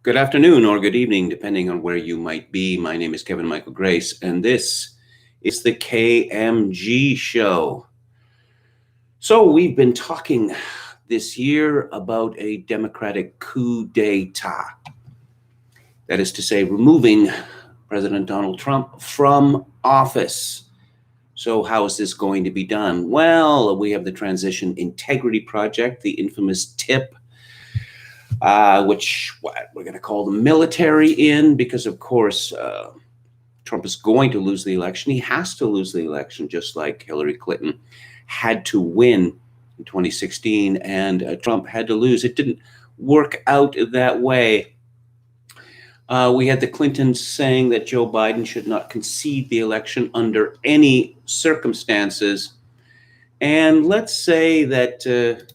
Good afternoon or good evening, depending on where you might be. My name is Kevin Michael Grace, and this is the KMG show. So we've been talking this year about a Democratic coup d'etat. That is to say, removing President Donald Trump from office. So how is this going to be done? Well, we have the Transition Integrity Project, the infamous TIP, which we're going to call the military in, because of course Trump is going to lose the election. He has to lose the election, just like Hillary Clinton had to win in 2016, and Trump had to lose. It didn't work out that way. We had the Clintons saying that Joe Biden should not concede the election under any circumstances. And let's say that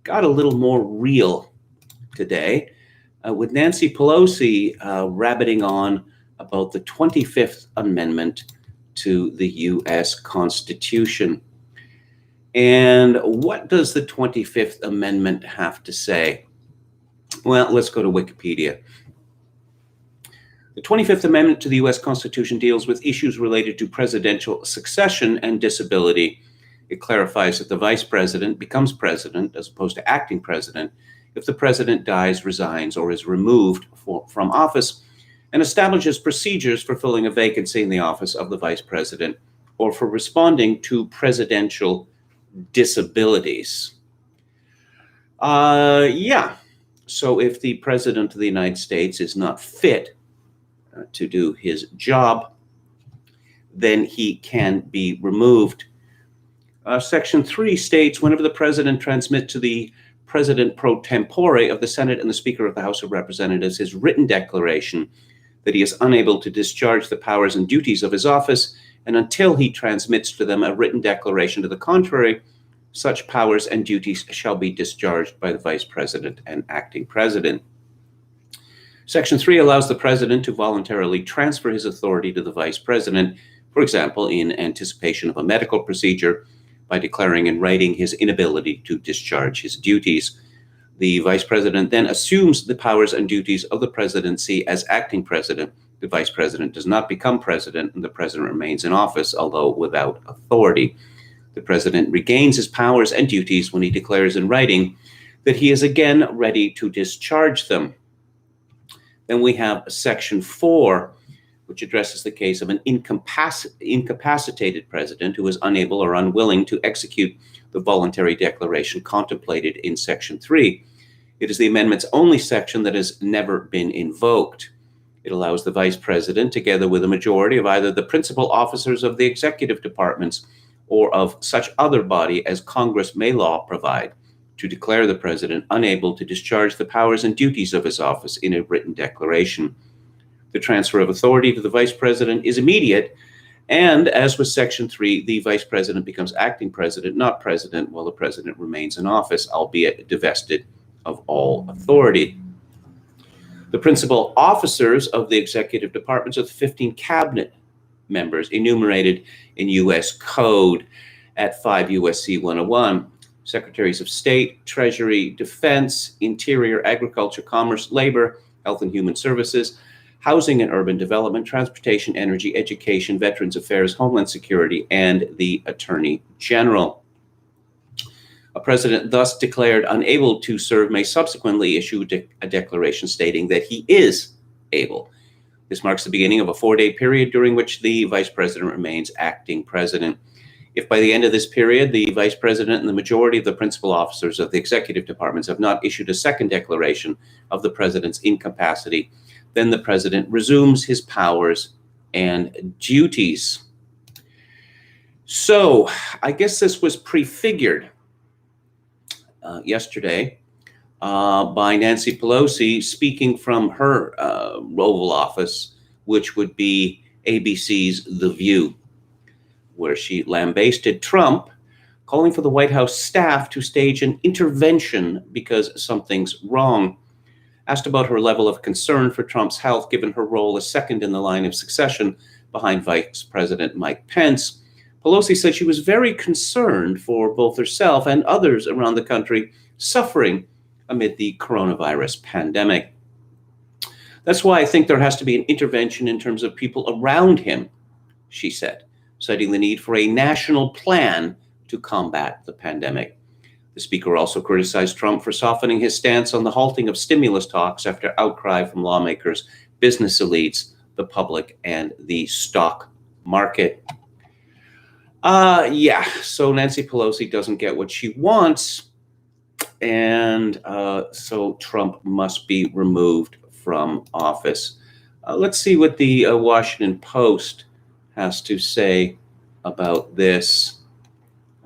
got a little more real today with Nancy Pelosi rabbiting on about the 25th Amendment to the U.S. Constitution. And what does the 25th Amendment have to say? Well, let's go to Wikipedia. The 25th Amendment to the U.S. Constitution deals with issues related to presidential succession and disability. It clarifies that the vice president becomes president as opposed to acting president if the president dies, resigns, or is removed from office, and establishes procedures for filling a vacancy in the office of the vice president or for responding to presidential disabilities. So if the president of the United States is not fit to do his job, then he can be removed. Section 3 states, whenever the president transmits to the President pro tempore of the Senate and the Speaker of the House of Representatives his written declaration that he is unable to discharge the powers and duties of his office, and until he transmits to them a written declaration to the contrary, such powers and duties shall be discharged by the Vice President and Acting President. Section 3 allows the President to voluntarily transfer his authority to the Vice President, for example, in anticipation of a medical procedure, by declaring in writing his inability to discharge his duties. The Vice President then assumes the powers and duties of the presidency as acting president. The Vice President does not become president, and the president remains in office, although without authority. The president regains his powers and duties when he declares in writing that he is again ready to discharge them. Then we have Section 4, which addresses the case of an incapacitated president who is unable or unwilling to execute the voluntary declaration contemplated in Section 3. It is the amendment's only section that has never been invoked. It allows the vice president, together with a majority of either the principal officers of the executive departments or of such other body as Congress may law provide, to declare the president unable to discharge the powers and duties of his office in a written declaration. The transfer of authority to the vice president is immediate, and as with Section 3, the vice president becomes acting president, not president, while the president remains in office, albeit divested of all authority. The principal officers of the executive departments are the 15 cabinet members enumerated in U.S. Code at 5 U.S.C. 101. Secretaries of State, Treasury, Defense, Interior, Agriculture, Commerce, Labor, Health and Human Services, Housing and Urban Development, Transportation, Energy, Education, Veterans Affairs, Homeland Security, and the Attorney General. A president thus declared unable to serve may subsequently issue a declaration stating that he is able. This marks the beginning of a 4-day period during which the vice president remains acting president. If by the end of this period, the vice president and the majority of the principal officers of the executive departments have not issued a second declaration of the president's incapacity, then the president resumes his powers and duties. So I guess this was prefigured yesterday by Nancy Pelosi speaking from her Oval Office, which would be ABC's The View, where she lambasted Trump, calling for the White House staff to stage an intervention because something's wrong. Asked about her level of concern for Trump's health, given her role as second in the line of succession behind Vice President Mike Pence, Pelosi said she was very concerned for both herself and others around the country suffering amid the coronavirus pandemic. That's why I think there has to be an intervention in terms of people around him, she said, citing the need for a national plan to combat the pandemic. The speaker also criticized Trump for softening his stance on the halting of stimulus talks after outcry from lawmakers, business elites, the public, and the stock market. So Nancy Pelosi doesn't get what she wants, and so Trump must be removed from office. Let's see what the Washington Post has to say about this.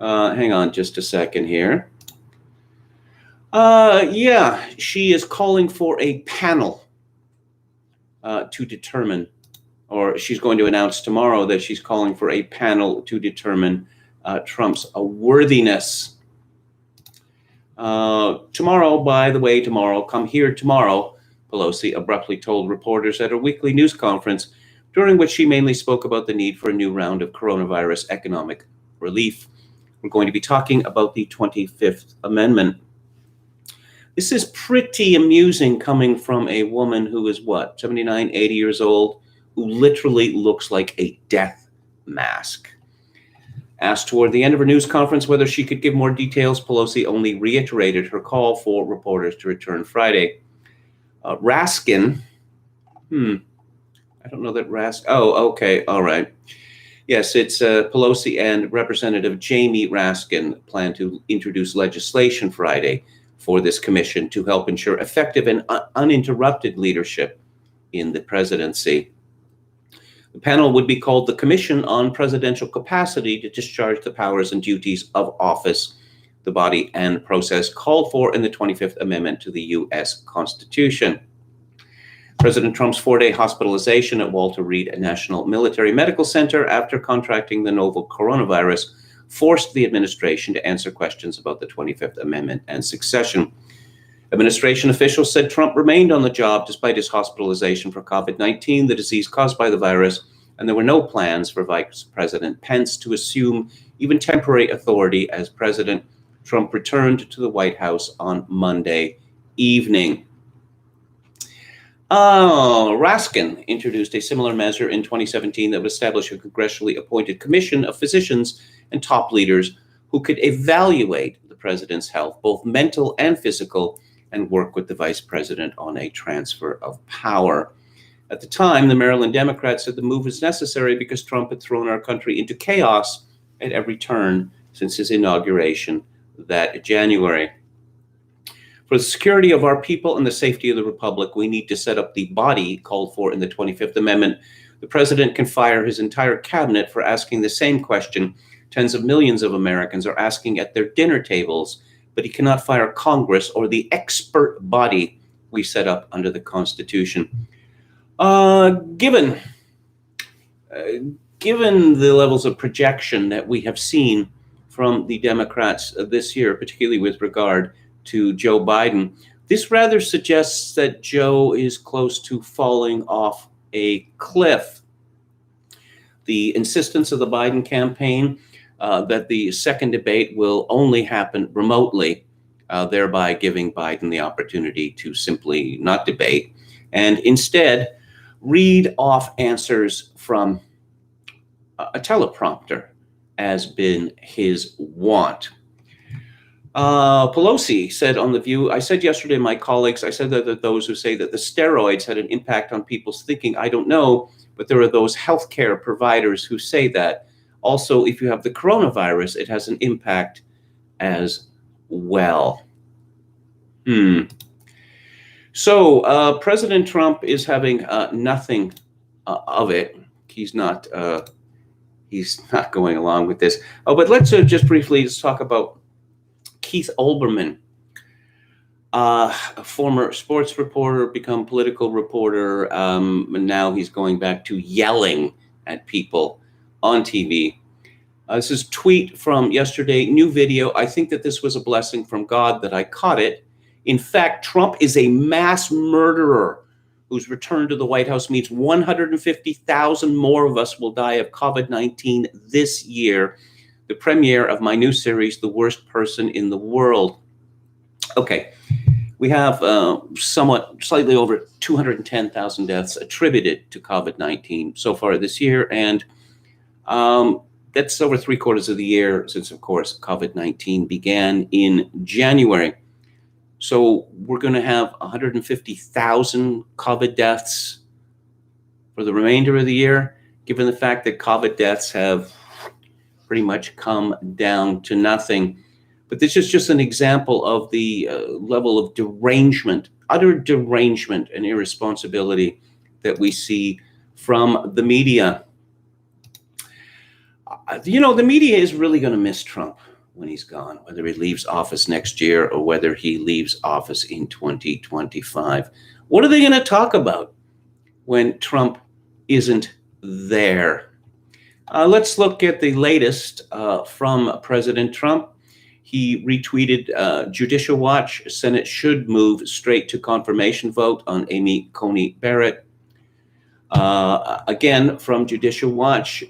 Hang on just a second here. She is calling for a panel to determine, or she's going to announce tomorrow that she's calling for a panel to determine Trump's worthiness. Tomorrow, by the way, come here tomorrow, Pelosi abruptly told reporters at a weekly news conference, during which she mainly spoke about the need for a new round of coronavirus economic relief. We're going to be talking about the 25th Amendment. This is pretty amusing coming from a woman who is 79, 80 years old, who literally looks like a death mask. Asked toward the end of her news conference whether she could give more details, Pelosi only reiterated her call for reporters to return Friday. Raskin, I don't know that oh, okay, all right. Yes, it's Pelosi and Representative Jamie Raskin plan to introduce legislation Friday for this commission to help ensure effective and uninterrupted leadership in the presidency. The panel would be called the Commission on Presidential Capacity to Discharge the Powers and Duties of Office, the body and process called for in the 25th Amendment to the U.S. Constitution. President Trump's 4-day hospitalization at Walter Reed National Military Medical Center after contracting the novel coronavirus forced the administration to answer questions about the 25th Amendment and succession. Administration officials said Trump remained on the job despite his hospitalization for COVID-19, the disease caused by the virus, and there were no plans for Vice President Pence to assume even temporary authority as president. Trump returned to the White House on Monday evening. Raskin introduced a similar measure in 2017 that would establish a congressionally appointed commission of physicians and top leaders who could evaluate the president's health, both mental and physical, and work with the vice president on a transfer of power. At the time, the Maryland Democrats said the move was necessary because Trump had thrown our country into chaos at every turn since his inauguration that January. For the security of our people and the safety of the republic, we need to set up the body called for in the 25th Amendment. The president can fire his entire cabinet for asking the same question tens of millions of Americans are asking at their dinner tables, but he cannot fire Congress or the expert body we set up under the Constitution. Given the levels of projection that we have seen from the Democrats this year, particularly with regard to Joe Biden, this rather suggests that Joe is close to falling off a cliff. The insistence of the Biden campaign that the second debate will only happen remotely, thereby giving Biden the opportunity to simply not debate and instead read off answers from a teleprompter, as been his wont. Pelosi said on The View, I said yesterday, my colleagues, I said that those who say that the steroids had an impact on people's thinking, I don't know, but there are those healthcare providers who say that. Also, if you have the coronavirus, it has an impact as well. So President Trump is having nothing of it. He's not going along with this. Oh, but let's just briefly talk about Keith Olbermann, a former sports reporter, become political reporter. And now he's going back to yelling at people on TV. This is a tweet from yesterday, new video. I think that this was a blessing from God that I caught it. In fact, Trump is a mass murderer whose return to the White House means 150,000 more of us will die of COVID-19 this year. The premiere of my new series, The Worst Person in the World. Okay, We have slightly over 210,000 deaths attributed to COVID-19 so far this year, and that's over 3/4 of the year since, of course, COVID-19 began in January. So we're going to have 150,000 COVID deaths for the remainder of the year, given the fact that COVID deaths have pretty much come down to nothing. But this is just an example of the level of derangement, utter derangement and irresponsibility that we see from the media. The media is really going to miss Trump when he's gone, whether he leaves office next year or whether he leaves office in 2025. What are they going to talk about when Trump isn't there? Let's look at the latest from President Trump. He retweeted Judicial Watch. Senate should move straight to confirmation vote on Amy Coney Barrett. Again, from Judicial Watch,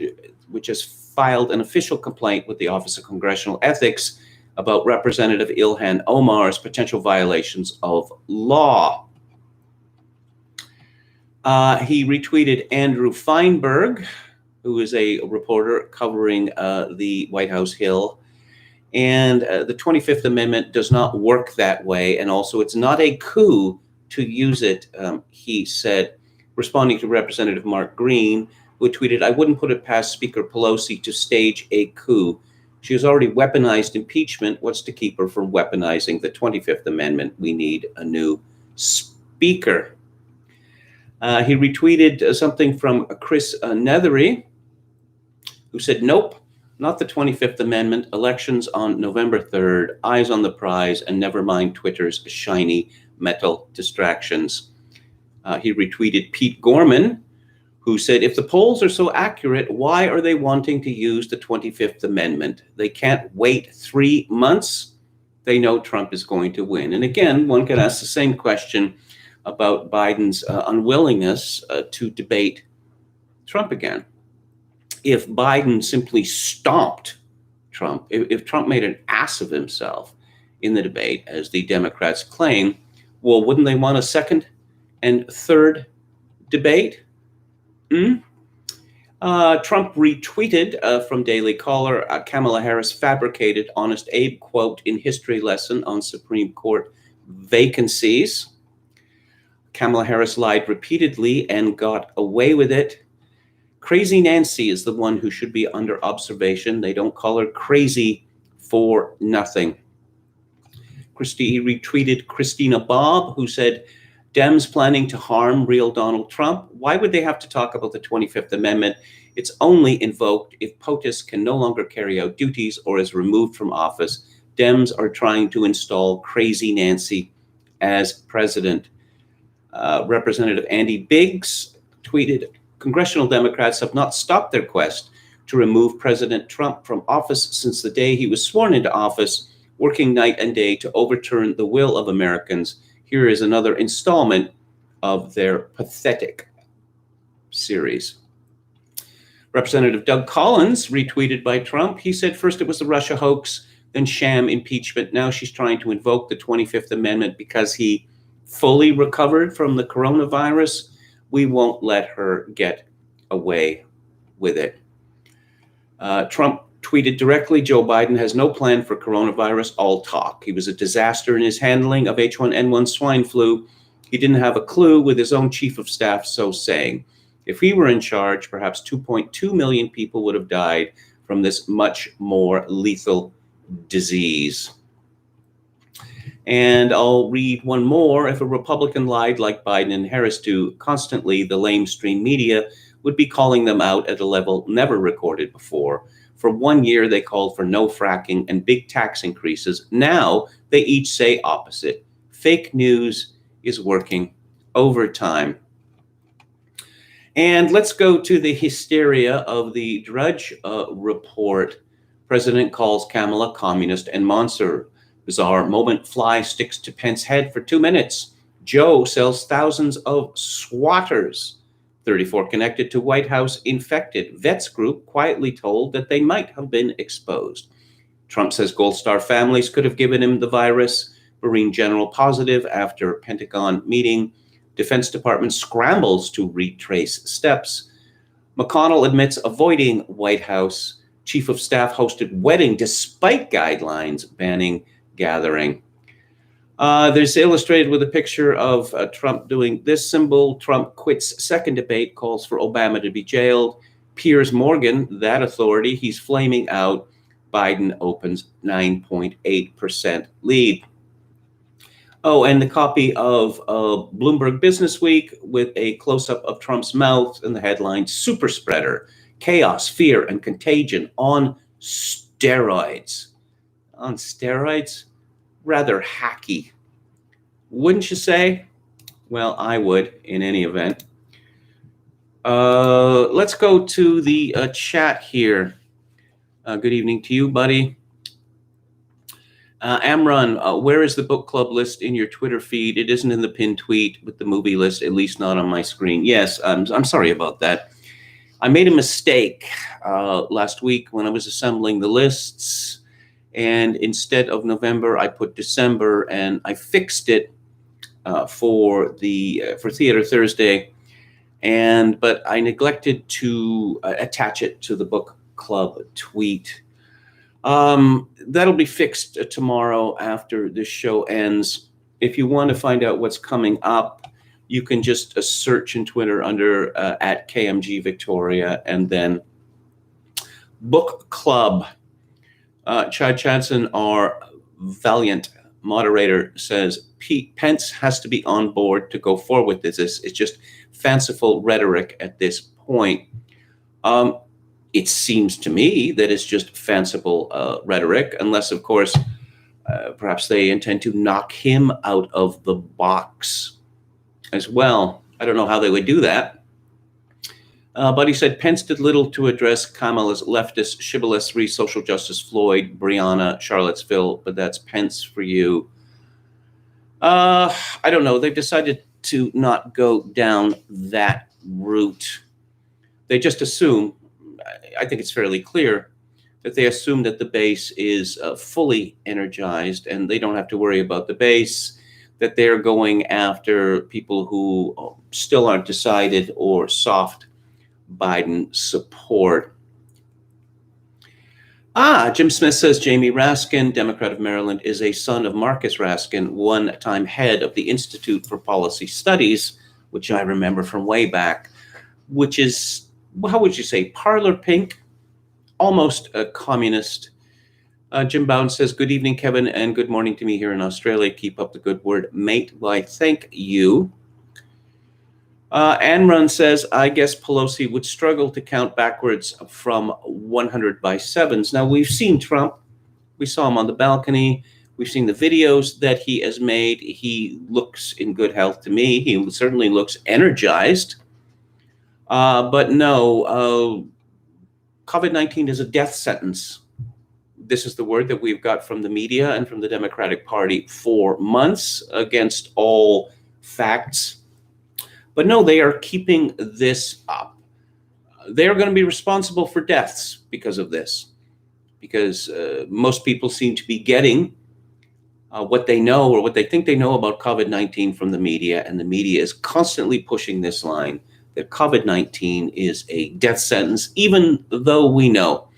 which has filed an official complaint with the Office of Congressional Ethics about Representative Ilhan Omar's potential violations of law. He retweeted Andrew Feinberg, who is a reporter covering the White House Hill. And the 25th Amendment does not work that way. And also, it's not a coup to use it, he said, responding to Representative Mark Green, who tweeted, "I wouldn't put it past Speaker Pelosi to stage a coup. She has already weaponized impeachment. What's to keep her from weaponizing the 25th Amendment? We need a new speaker." He retweeted something from Chris Nethery, who said, "Nope, not the 25th Amendment. Elections on November 3rd. Eyes on the prize, and never mind Twitter's shiny metal distractions." He retweeted Pete Gorman, who said, "If the polls are so accurate, why are they wanting to use the 25th Amendment? They can't wait 3 months. They know Trump is going to win." And again, one could ask the same question about Biden's unwillingness to debate Trump again. If Biden simply stomped Trump, if Trump made an ass of himself in the debate, as the Democrats claim, well, wouldn't they want a second and third debate? Trump retweeted from Daily Caller, Kamala Harris fabricated Honest Abe quote in history lesson on Supreme Court vacancies. Kamala Harris lied repeatedly and got away with it. Crazy Nancy is the one who should be under observation. They don't call her crazy for nothing. He retweeted Christina Bobb, who said, "Dems planning to harm real Donald Trump. Why would they have to talk about the 25th Amendment? It's only invoked if POTUS can no longer carry out duties or is removed from office. Dems are trying to install Crazy Nancy as president." Representative Andy Biggs tweeted, "Congressional Democrats have not stopped their quest to remove President Trump from office since the day he was sworn into office, working night and day to overturn the will of Americans. Here is another installment of their pathetic series." Representative Doug Collins, retweeted by Trump, he said, "First it was the Russia hoax, then sham impeachment. Now she's trying to invoke the 25th Amendment because he fully recovered from the coronavirus. We won't let her get away with it." Trump tweeted directly, "Joe Biden has no plan for coronavirus, all talk. He was a disaster in his handling of H1N1 swine flu. He didn't have a clue, with his own chief of staff so saying. If he were in charge, perhaps 2.2 million people would have died from this much more lethal disease." And I'll read one more. "If a Republican lied like Biden and Harris do constantly, the lamestream media would be calling them out at a level never recorded before. For 1 year, they called for no fracking and big tax increases. Now they each say opposite. Fake news is working overtime." And let's go to the hysteria of the Drudge report. President calls Kamala communist and monster. Bizarre moment, fly sticks to Pence head for 2 minutes. Joe sells thousands of swatters. 34 connected to White House infected. Vets group quietly told that they might have been exposed. Trump says Gold Star families could have given him the virus. Marine general positive after Pentagon meeting. Defense Department scrambles to retrace steps. McConnell admits avoiding White House. Chief of Staff hosted wedding despite guidelines banning gathering. There's illustrated with a picture of Trump doing this symbol. Trump quits second debate, calls for Obama to be jailed. Piers Morgan, that authority, he's flaming out. Biden opens 9.8% lead. Oh, and the copy of Bloomberg Business Week with a close-up of Trump's mouth and the headline, Super Spreader, Chaos, Fear, and Contagion on Steroids. On steroids? Rather hacky. Wouldn't you say? Well, I would in any event. Let's go to the chat here. Good evening to you, buddy. Amron, where is the book club list in your Twitter feed? It isn't in the pinned tweet with the movie list, at least not on my screen. Yes, I'm sorry about that. I made a mistake last week when I was assembling the lists, and instead of November, I put December, and I fixed it for Theater Thursday, but I neglected to attach it to the book club tweet. That'll be fixed tomorrow after this show ends. If you want to find out what's coming up, you can just search in Twitter under at KMG Victoria and then book club. Chad Chadson, our valiant moderator, says Pence has to be on board to go forward with this. It's just fanciful rhetoric at this point. It seems to me that it's just fanciful rhetoric, unless, of course, perhaps they intend to knock him out of the box as well. I don't know how they would do that. But he said Pence did little to address Kamala's leftist shibboleths, re social justice, Floyd, Breonna, Charlottesville, but that's Pence for you. I don't know. They've decided to not go down that route. They just assume, I think it's fairly clear, that they assume that the base is fully energized and they don't have to worry about the base, that they're going after people who still aren't decided or soft Biden support. Jim Smith says Jamie Raskin, Democrat of Maryland, is a son of Marcus Raskin, one-time head of the Institute for Policy Studies, which I remember from way back, which is, how would you say, parlor pink, almost a communist. Jim Bound says, good evening, Kevin, and good morning to me here in Australia. Keep up the good word, mate. Why, thank you. Anrun says, I guess Pelosi would struggle to count backwards from 100 by sevens. Now, we've seen Trump. We saw him on the balcony. We've seen the videos that he has made. He looks in good health to me. He certainly looks energized. But no, COVID-19 is a death sentence. This is the word that we've got from the media and from the Democratic Party for months against all facts. But no, they are keeping this up. They are going to be responsible for deaths because of this, because most people seem to be getting what they know or what they think they know about COVID-19 from the media, and the media is constantly pushing this line that COVID-19 is a death sentence, even though we know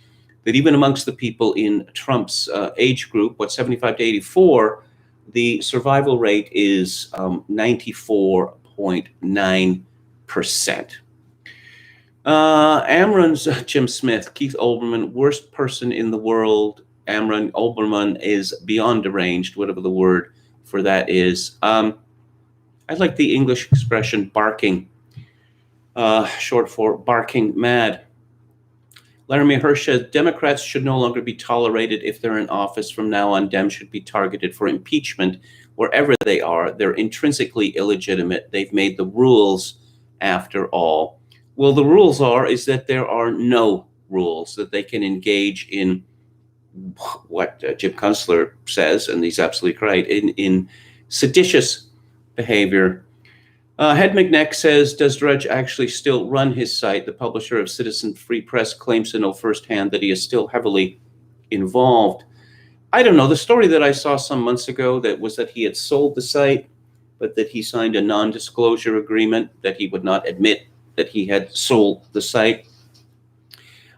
that even amongst the people in Trump's age group, 75 to 84, the survival rate is 94.9%. Amron's Jim Smith, Keith Olbermann, worst person in the world. Olbermann is beyond deranged, whatever the word for that is. I like the English expression barking, short for barking mad. Laramie Hirsch says, Democrats should no longer be tolerated if they're in office. From now on, Dems should be targeted for impeachment wherever they are. They're intrinsically illegitimate. They've made the rules after all. Well, the rules is that there are no rules, that they can engage in what Jim Kunstler says, and he's absolutely right, in seditious behavior. Head McNeck says, does Drudge actually still run his site? The publisher of Citizen Free Press claims to know firsthand that he is still heavily involved. I don't know. The story that I saw some months ago that was that he had sold the site, but that he signed a non-disclosure agreement that he would not admit that he had sold the site.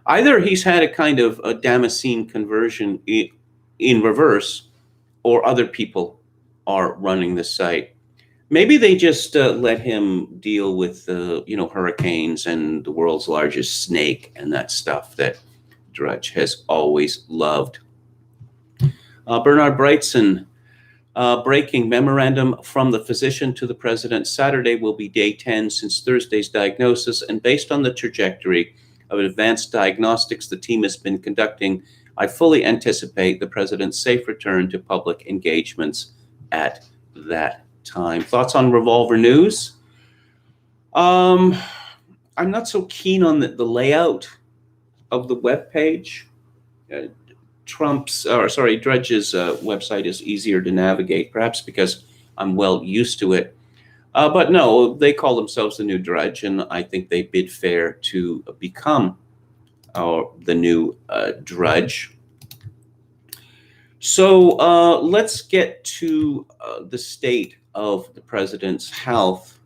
Either he's had a kind of a Damascene conversion in reverse, or other people are running the site. Maybe they just let him deal with hurricanes and the world's largest snake and that stuff that Drudge has always loved. Bernard Brightson, breaking memorandum from the physician to the president. Saturday will be day 10 since Thursday's diagnosis, and based on the trajectory of advanced diagnostics the team has been conducting, I fully anticipate the president's safe return to public engagements at that time. Thoughts on Revolver News? I'm not so keen on the layout of the webpage. Drudge's website is easier to navigate, perhaps because I'm well used to it. But no, they call themselves the new Drudge, and I think they bid fair to become the new Drudge. So let's get to the state of the president's health.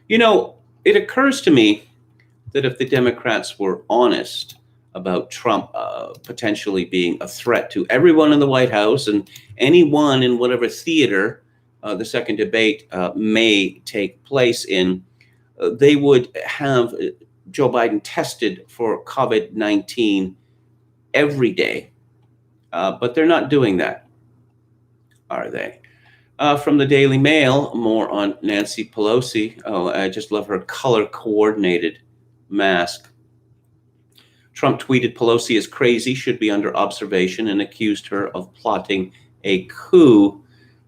It occurs to me that if the Democrats were honest about Trump potentially being a threat to everyone in the White House and anyone in whatever theater the second debate may take place in, they would have Joe Biden tested for COVID-19 every day. But they're not doing that, are they? From the Daily Mail, more on Nancy Pelosi. Oh, I just love her color-coordinated mask. Trump tweeted Pelosi is crazy, should be under observation, and accused her of plotting a coup.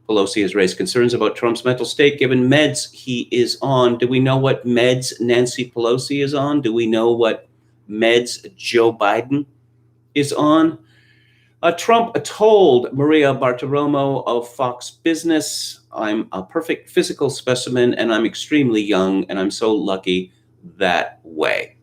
Pelosi has raised concerns about Trump's mental state given meds he is on. Do we know what meds Nancy Pelosi is on? Do we know what meds Joe Biden is on? Trump told Maria Bartiromo of Fox Business, I'm a perfect physical specimen and I'm extremely young and I'm so lucky that way.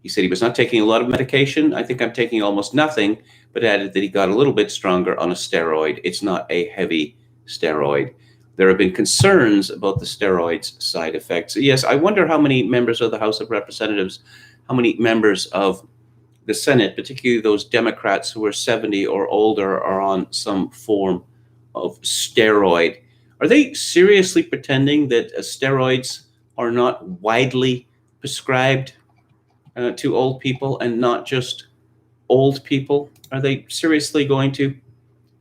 He said he was not taking a lot of medication. I think I'm taking almost nothing, but added that he got a little bit stronger on a steroid. It's not a heavy steroid. There have been concerns about the steroids' side effects. Yes, I wonder how many members of the House of Representatives, how many members of the Senate, particularly those Democrats who are 70 or older, are on some form of steroid. Are they seriously pretending that steroids are not widely prescribed to old people and not just old people? Are they seriously going to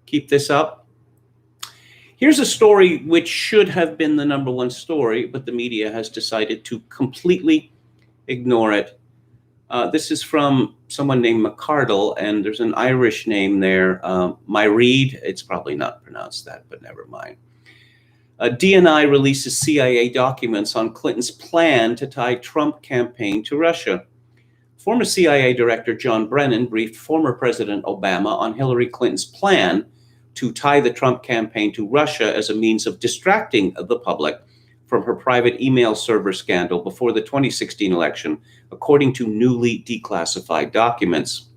keep this up? Here's a story which should have been the number one story, but the media has decided to completely ignore it. This is from someone named McCardle, and there's an Irish name there, Myreed. It's probably not pronounced that, but never mind. DNI releases CIA documents on Clinton's plan to tie Trump campaign to Russia. Former CIA Director John Brennan briefed former President Obama on Hillary Clinton's plan to tie the Trump campaign to Russia as a means of distracting the public from her private email server scandal before the 2016 election, according to newly declassified documents.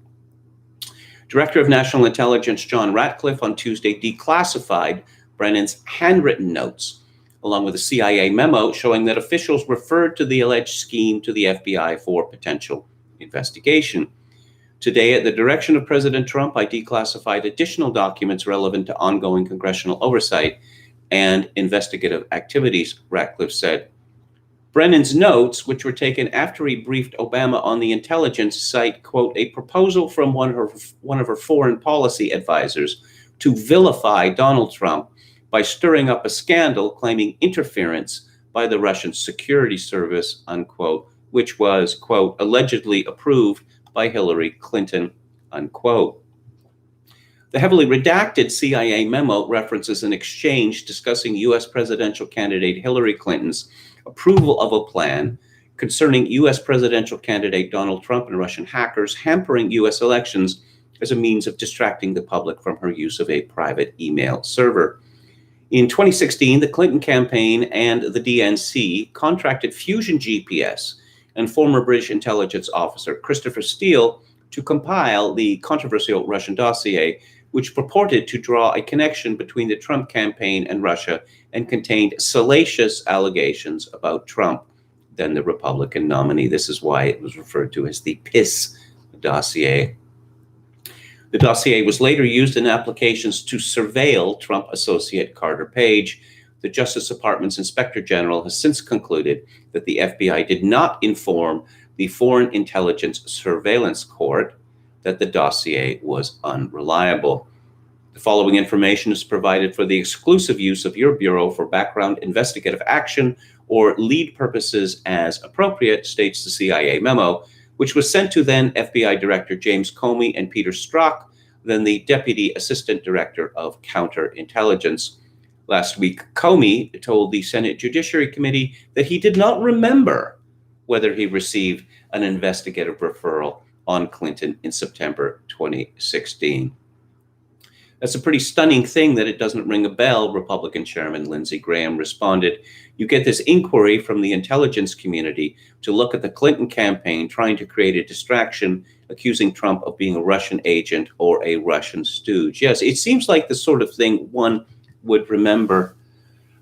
Director of National Intelligence John Ratcliffe on Tuesday declassified Brennan's handwritten notes, along with a CIA memo showing that officials referred to the alleged scheme to the FBI for potential investigation. Today, at the direction of President Trump, I declassified additional documents relevant to ongoing congressional oversight and investigative activities, Ratcliffe said. Brennan's notes, which were taken after he briefed Obama on the intelligence, cite, quote, a proposal from one of her foreign policy advisors to vilify Donald Trump by stirring up a scandal claiming interference by the Russian security service, unquote, which was, quote, allegedly approved by Hillary Clinton, unquote. The heavily redacted CIA memo references an exchange discussing U.S. presidential candidate Hillary Clinton's approval of a plan concerning U.S. presidential candidate Donald Trump and Russian hackers hampering U.S. elections as a means of distracting the public from her use of a private email server. In 2016, the Clinton campaign and the DNC contracted Fusion GPS and former British intelligence officer Christopher Steele to compile the controversial Russian dossier, which purported to draw a connection between the Trump campaign and Russia and contained salacious allegations about Trump, then the Republican nominee. This is why it was referred to as the PIS dossier. The dossier was later used in applications to surveil Trump associate Carter Page. The Justice Department's Inspector General has since concluded that the FBI did not inform the Foreign Intelligence Surveillance Court that the dossier was unreliable. The following information is provided for the exclusive use of your Bureau for background investigative action or lead purposes as appropriate, states the CIA memo, which was sent to then FBI Director James Comey and Peter Strzok, then the Deputy Assistant Director of Counterintelligence. Last week, Comey told the Senate Judiciary Committee that he did not remember whether he received an investigative referral on Clinton in September 2016. That's a pretty stunning thing that it doesn't ring a bell, Republican Chairman Lindsey Graham responded. You get this inquiry from the intelligence community to look at the Clinton campaign trying to create a distraction, accusing Trump of being a Russian agent or a Russian stooge. Yes, it seems like the sort of thing one would remember.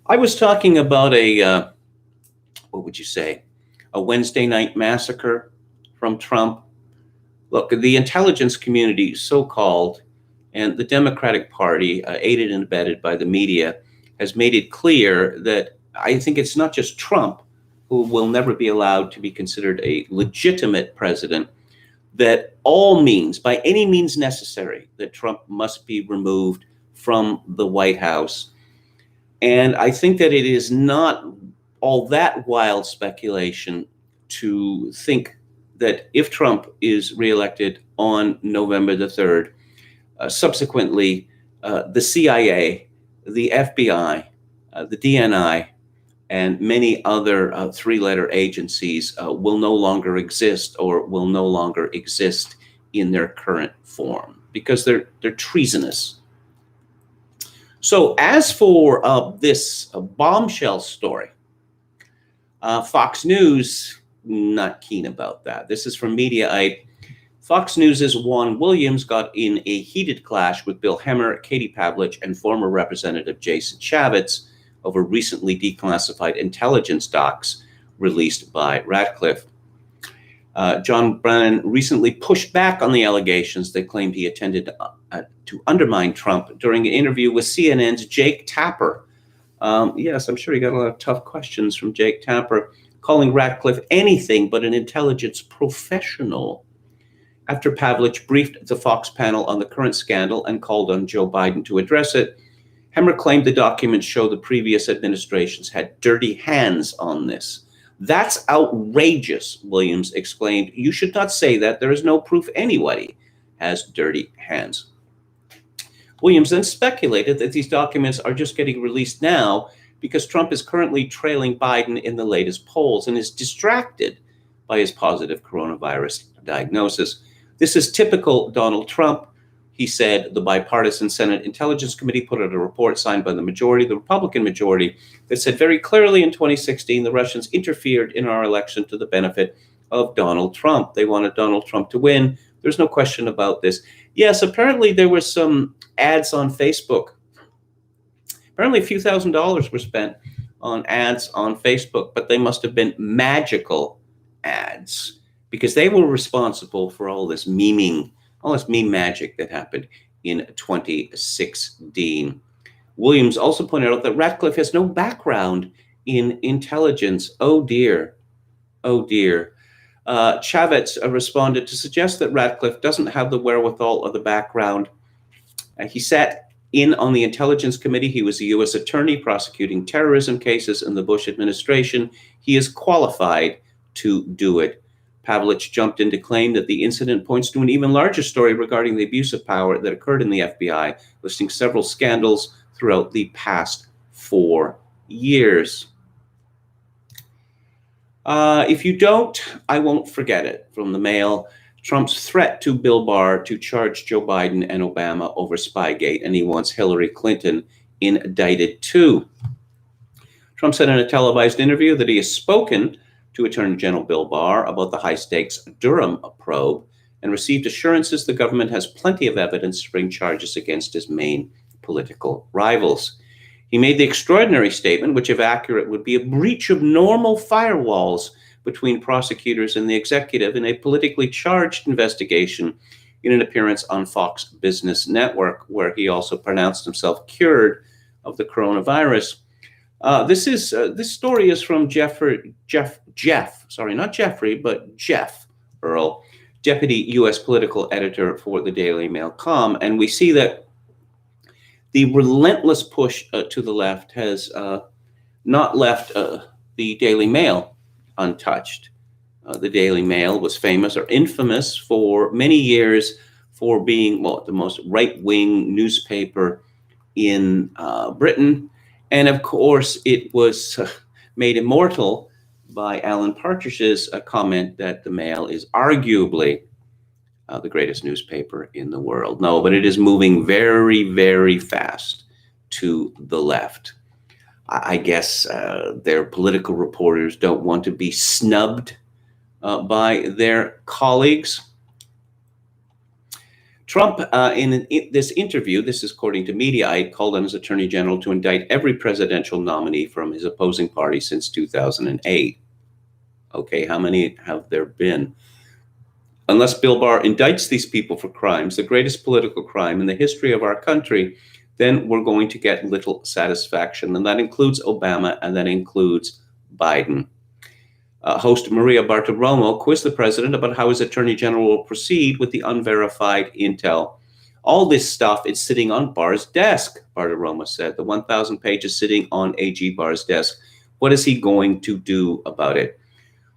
I was talking about a Wednesday night massacre from Trump. Look, the intelligence community, so-called, and the Democratic Party, aided and abetted by the media, has made it clear that I think it's not just Trump who will never be allowed to be considered a legitimate president, that all means, by any means necessary, that Trump must be removed from the White House. And I think that it is not all that wild speculation to think that if Trump is reelected on November the 3rd, subsequently the CIA, the FBI, the DNI, and many other three-letter agencies will no longer exist or will no longer exist in their current form because they're treasonous. So as for this bombshell story, Fox News, not keen about that. This is from Mediaite. Fox News' Juan Williams got in a heated clash with Bill Hemmer, Katie Pavlich, and former Representative Jason Chaffetz over recently declassified intelligence docs released by Ratcliffe. John Brennan recently pushed back on the allegations that claimed he intended to undermine Trump during an interview with CNN's Jake Tapper. Yes, I'm sure he got a lot of tough questions from Jake Tapper, calling Ratcliffe anything but an intelligence professional. After Pavlich briefed the Fox panel on the current scandal and called on Joe Biden to address it, Hemmer claimed the documents show the previous administrations had dirty hands on this. That's outrageous, Williams exclaimed. You should not say that. There is no proof anybody has dirty hands. Williams then speculated that these documents are just getting released now because Trump is currently trailing Biden in the latest polls and is distracted by his positive coronavirus diagnosis. This is typical Donald Trump, he said. The bipartisan Senate Intelligence Committee put out a report signed by the Republican majority, that said very clearly in 2016 the Russians interfered in our election to the benefit of Donald Trump. They wanted Donald Trump to win. There's no question about this. Yes, apparently there were some ads on Facebook. Apparently a few $1,000s were spent on ads on Facebook, but they must have been magical ads because they were responsible for all this memeing, all this meme magic that happened in 2016. Williams also pointed out that Ratcliffe has no background in intelligence. Oh dear. Oh dear. Chaffetz responded to suggest that Ratcliffe doesn't have the wherewithal or the background. He sat in on the Intelligence Committee. He was a U.S. attorney prosecuting terrorism cases in the Bush administration. He is qualified to do it. Pavlich jumped in to claim that the incident points to an even larger story regarding the abuse of power that occurred in the FBI, listing several scandals throughout the past 4 years. If you don't, I won't forget it. From the Mail, Trump's threat to Bill Barr to charge Joe Biden and Obama over Spygate, and he wants Hillary Clinton indicted too. Trump said in a televised interview that he has spoken to Attorney General Bill Barr about the high-stakes Durham probe and received assurances the government has plenty of evidence to bring charges against his main political rivals. He made the extraordinary statement, which if accurate would be a breach of normal firewalls between prosecutors and the executive in a politically charged investigation, in an appearance on Fox Business Network, where he also pronounced himself cured of the coronavirus. This story is from Jeff Earl, deputy U.S. political editor for the Daily Mail.com, and we see that the relentless push to the left has not left the Daily Mail untouched. The Daily Mail was famous or infamous for many years for being, the most right-wing newspaper in Britain. And of course, it was made immortal by Alan Partridge's comment that the Mail is arguably the greatest newspaper in the world. No, but it is moving very, very fast to the left. I guess their political reporters don't want to be snubbed by their colleagues. Trump, in this interview, this is according to Mediaite, called on his attorney general to indict every presidential nominee from his opposing party since 2008. Okay, how many have there been? Unless Bill Barr indicts these people for crimes, the greatest political crime in the history of our country, then we're going to get little satisfaction. And that includes Obama, and that includes Biden. Host Maria Bartiromo quizzed the president about how his attorney general will proceed with the unverified intel. All this stuff is sitting on Barr's desk, Bartiromo said. The 1,000 pages sitting on AG Barr's desk. What is he going to do about it?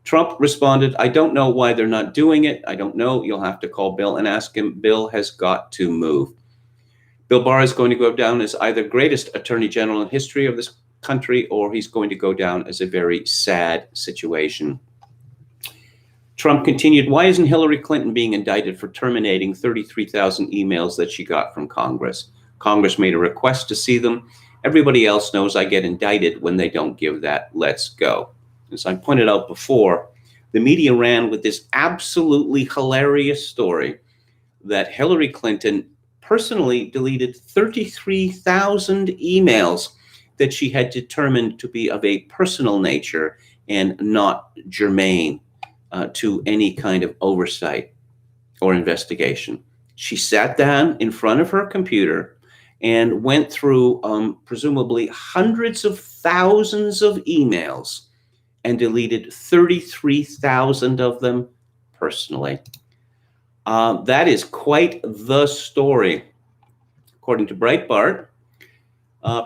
Trump responded, I don't know why they're not doing it. I don't know. You'll have to call Bill and ask him. Bill has got to move. Bill Barr is going to go down as either greatest attorney general in history of this country, or he's going to go down as a very sad situation. Trump continued, why isn't Hillary Clinton being indicted for terminating 33,000 emails that she got from Congress? Congress made a request to see them. Everybody else knows I get indicted when they don't give that let's go. As I pointed out before, the media ran with this absolutely hilarious story that Hillary Clinton personally deleted 33,000 emails that she had determined to be of a personal nature and not germane to any kind of oversight or investigation. She sat down in front of her computer and went through presumably hundreds of thousands of emails and deleted 33,000 of them personally. That is quite the story. According to Breitbart,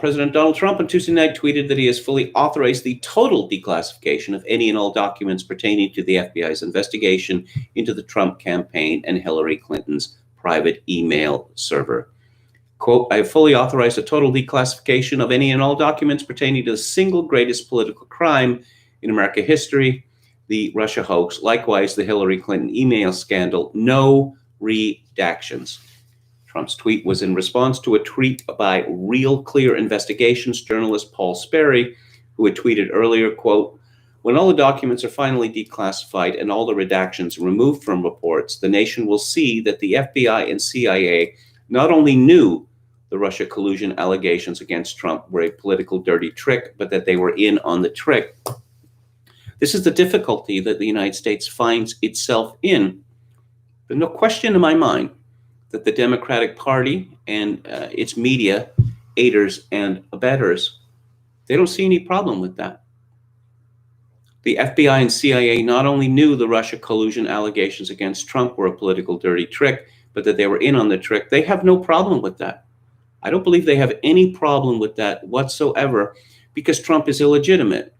President Donald Trump on Tuesday night tweeted that he has fully authorized the total declassification of any and all documents pertaining to the FBI's investigation into the Trump campaign and Hillary Clinton's private email server. Quote, I have fully authorized a total declassification of any and all documents pertaining to the single greatest political crime in American history, the Russia hoax, likewise the Hillary Clinton email scandal, no redactions. Trump's tweet was in response to a tweet by Real Clear Investigations journalist Paul Sperry, who had tweeted earlier, quote, when all the documents are finally declassified and all the redactions removed from reports, the nation will see that the FBI and CIA not only knew the Russia collusion allegations against Trump were a political dirty trick, but that they were in on the trick. This is the difficulty that the United States finds itself in. There's no question in my mind that the Democratic Party and its media, aiders and abettors, they don't see any problem with that. The FBI and CIA not only knew the Russia collusion allegations against Trump were a political dirty trick, but that they were in on the trick. They have no problem with that. I don't believe they have any problem with that whatsoever, because Trump is illegitimate,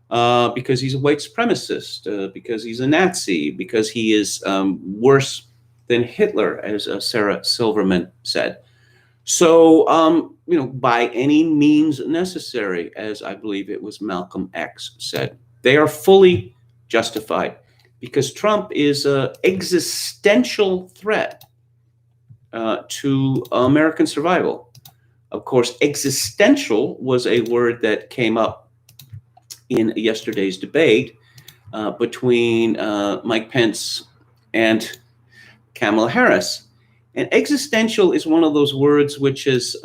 because he's a white supremacist, because he's a Nazi, because he is worse than Hitler, as Sarah Silverman said. So, by any means necessary, as I believe it was Malcolm X said, they are fully justified, because Trump is an existential threat to American survival. Of course, existential was a word that came up in yesterday's debate between Mike Pence and Kamala Harris. And existential is one of those words which has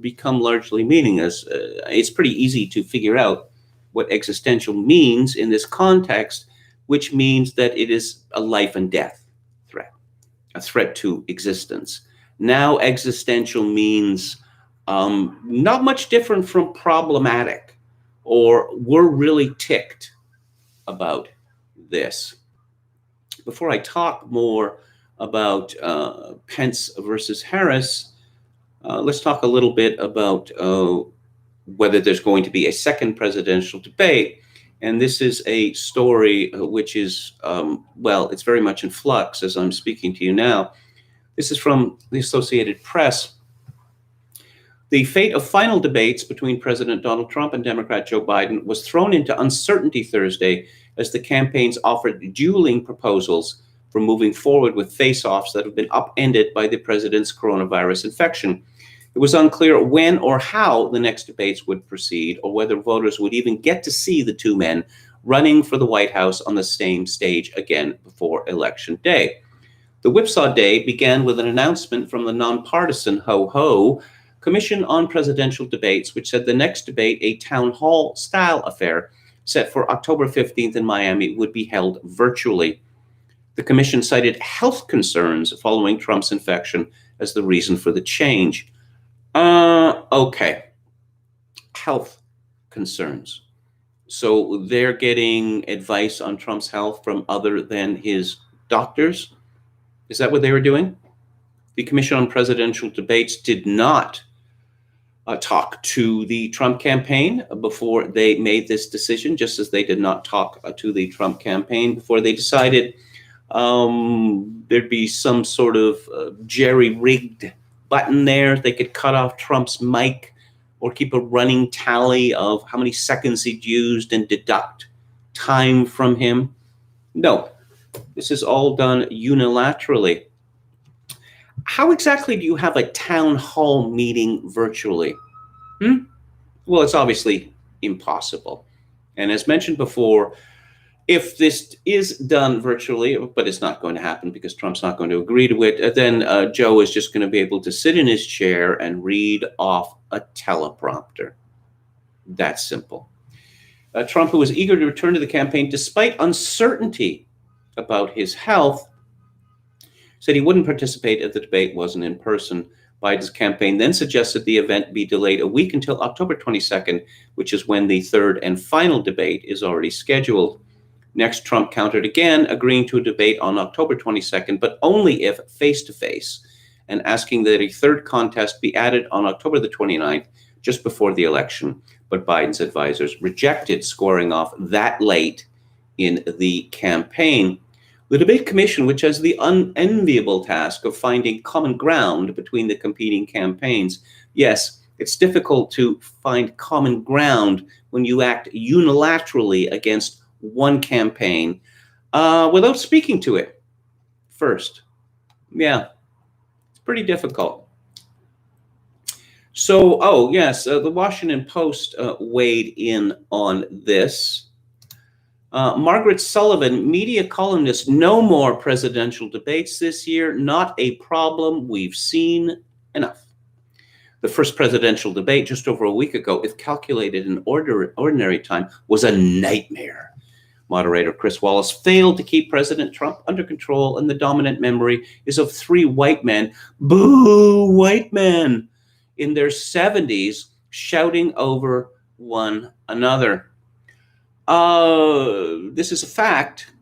become largely meaningless. It's pretty easy to figure out what existential means in this context, which means that it is a life and death threat, a threat to existence. Now, existential means not much different from problematic, or we're really ticked about this. Before I talk more about Pence versus Harris, let's talk a little bit about whether there's going to be a second presidential debate. And this is a story which is, well, it's very much in flux as I'm speaking to you now. This is from the Associated Press. The fate of final debates between President Donald Trump and Democrat Joe Biden was thrown into uncertainty Thursday as the campaigns offered dueling proposals for moving forward with face-offs that have been upended by the president's coronavirus infection. It was unclear when or how the next debates would proceed, or whether voters would even get to see the two men running for the White House on the same stage again before Election Day. The Whipsaw Day began with an announcement from the nonpartisan Ho-Ho Commission on Presidential Debates, which said the next debate, a town hall-style affair set for October 15th in Miami, would be held virtually. The commission cited health concerns following Trump's infection as the reason for the change. Okay. Health concerns. So they're getting advice on Trump's health from other than his doctors? Is that what they were doing? The Commission on Presidential Debates did not talk to the Trump campaign before they made this decision, just as they did not talk to the Trump campaign before they decided there'd be some sort of jerry-rigged button there. They could cut off Trump's mic or keep a running tally of how many seconds he'd used and deduct time from him. No, this is all done unilaterally. How exactly do you have a town hall meeting virtually? Well, it's obviously impossible. And as mentioned before, if this is done virtually, but it's not going to happen because Trump's not going to agree to it, then Joe is just going to be able to sit in his chair and read off a teleprompter. That's simple. Trump, who was eager to return to the campaign despite uncertainty about his health, said he wouldn't participate if the debate wasn't in person. Biden's campaign then suggested the event be delayed a week until October 22nd, which is when the third and final debate is already scheduled. Next, Trump countered again, agreeing to a debate on October 22nd, but only if face-to-face, and asking that a third contest be added on October the 29th, just before the election. But Biden's advisors rejected scoring off that late in the campaign. The debate commission, which has the unenviable task of finding common ground between the competing campaigns. Yes, it's difficult to find common ground when you act unilaterally against one campaign without speaking to it first. Yeah, it's pretty difficult. So, the Washington Post weighed in on this. Margaret Sullivan, media columnist, no more presidential debates this year. Not a problem. We've seen enough. The first presidential debate just over a week ago, if calculated in ordinary time, was a nightmare. Moderator Chris Wallace failed to keep President Trump under control, and the dominant memory is of three white men, boo, white men, in their 70s, shouting over one another. This is a fact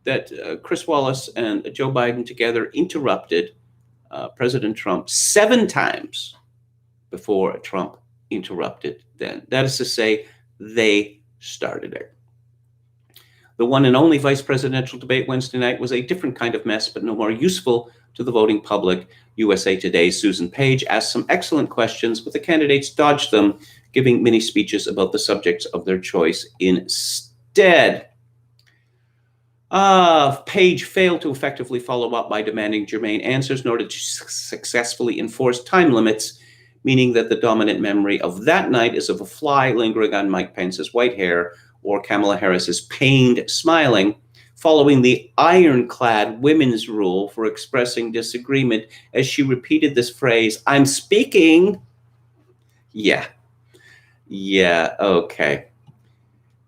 that Chris Wallace and Joe Biden together interrupted President Trump 7 times before Trump interrupted then. That is to say, they started it. The one and only vice presidential debate Wednesday night was a different kind of mess, but no more useful to the voting public. USA Today's Susan Page asked some excellent questions, but the candidates dodged them, giving mini speeches about the subjects of their choice instead. Page failed to effectively follow up by demanding germane answers, nor did she successfully enforce time limits, meaning that the dominant memory of that night is of a fly lingering on Mike Pence's white hair or Kamala Harris's pained smiling following the ironclad women's rule for expressing disagreement as she repeated this phrase, "I'm speaking." Yeah, okay.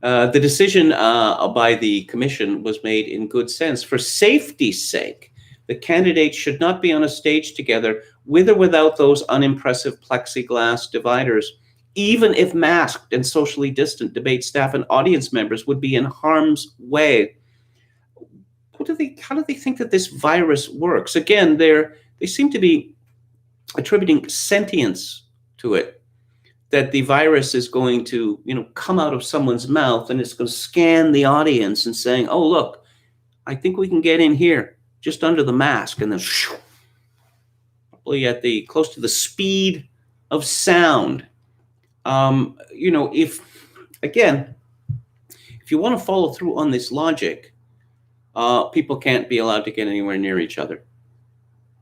The decision by the commission was made in good sense. For safety's sake, the candidates should not be on a stage together with or without those unimpressive plexiglass dividers. Even if masked and socially distant, debate staff and audience members would be in harm's way. How do they think that this virus works? Again, they seem to be attributing sentience to it, that the virus is going to, come out of someone's mouth and it's going to scan the audience and saying, "Oh, look, I think we can get in here just under the mask," and then probably at the close to the speed of sound. If you want to follow through on this logic, people can't be allowed to get anywhere near each other.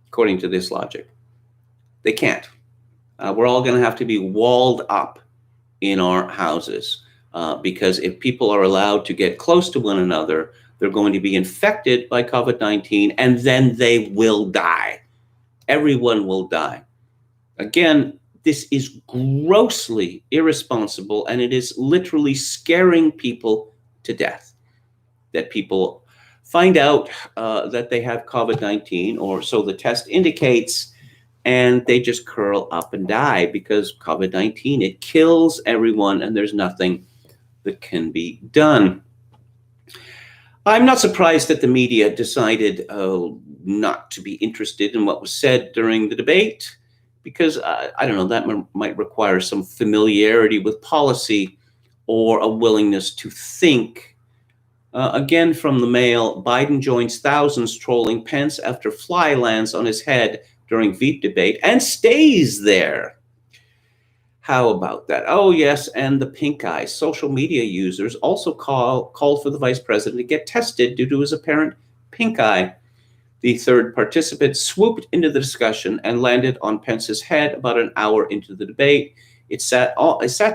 According to this logic, they can't. We're all going to have to be walled up in our houses because if people are allowed to get close to one another, they're going to be infected by COVID-19 and then they will die. Everyone will die. Again, this is grossly irresponsible, and it is literally scaring people to death. That people find out that they have COVID-19, or so the test indicates, and they just curl up and die because COVID-19, it kills everyone, and there's nothing that can be done. I'm not surprised that the media decided not to be interested in what was said during the debate, because I don't know, that might require some familiarity with policy or a willingness to think. Again, from the Mail, Biden joins thousands trolling Pence after fly lands on his head during Veep debate and stays there. How about that? Oh, yes, and the pink eye. Social media users also called for the vice president to get tested due to his apparent pink eye. The third participant swooped into the discussion and landed on Pence's head about an hour into the debate. It sat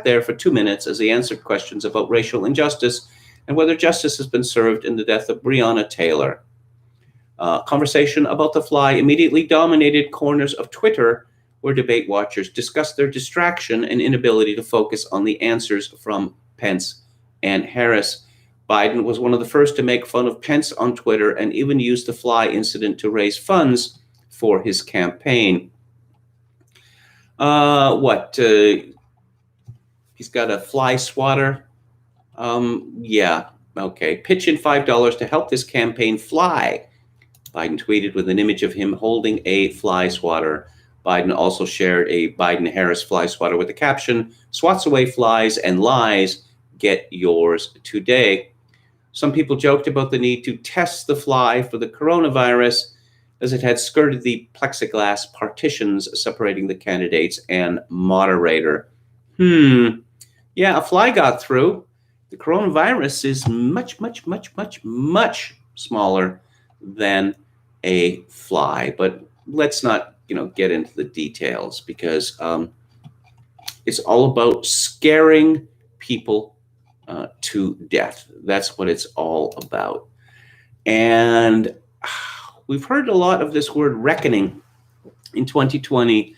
there for 2 minutes as he answered questions about racial injustice and whether justice has been served in the death of Breonna Taylor. Conversation about the fly immediately dominated corners of Twitter, where debate watchers discussed their distraction and inability to focus on the answers from Pence and Harris. Biden was one of the first to make fun of Pence on Twitter and even used the fly incident to raise funds for his campaign. He's got a fly swatter. Yeah, okay. Pitch in $5 to help this campaign fly. Biden tweeted with an image of him holding a fly swatter. Biden also shared a Biden-Harris fly swatter with the caption, "Swats away flies and lies. Get yours today." Some people joked about the need to test the fly for the coronavirus, as it had skirted the plexiglass partitions separating the candidates and moderator. Yeah, a fly got through. The coronavirus is much, much, much, much, much smaller than a fly. But let's not, get into the details, because it's all about scaring people to death. That's what it's all about. And we've heard a lot of this word reckoning in 2020.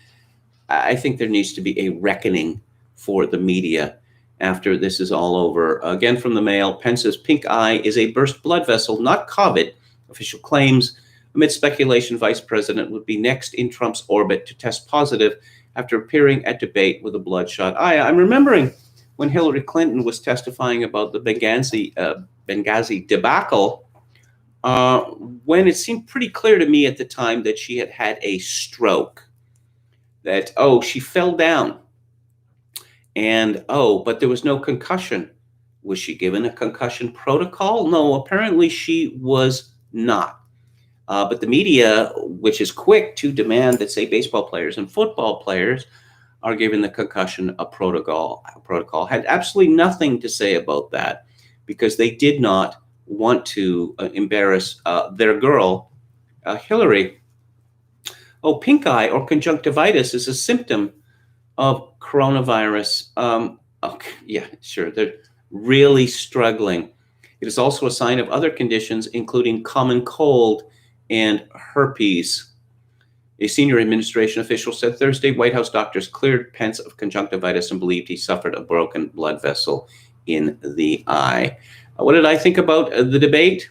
I think there needs to be a reckoning for the media after this is all over. Again, from the Mail, Pence's pink eye is a burst blood vessel, not COVID. Official claims amid speculation vice president would be next in Trump's orbit to test positive after appearing at debate with a bloodshot eye. I'm remembering when Hillary Clinton was testifying about the Benghazi debacle, when it seemed pretty clear to me at the time that she had had a stroke, that, she fell down, and, but there was no concussion. Was she given a concussion protocol? No, apparently she was not. But the media, which is quick to demand that, say, baseball players and football players are given the concussion protocol, had absolutely nothing to say about that, because they did not want to embarrass their girl, Hillary. Pink eye or conjunctivitis is a symptom of coronavirus. Okay, yeah, sure. They're really struggling. It is also a sign of other conditions, including common cold and herpes. A senior administration official said Thursday White House doctors cleared Pence of conjunctivitis and believed he suffered a broken blood vessel in the eye. What did I think about the debate?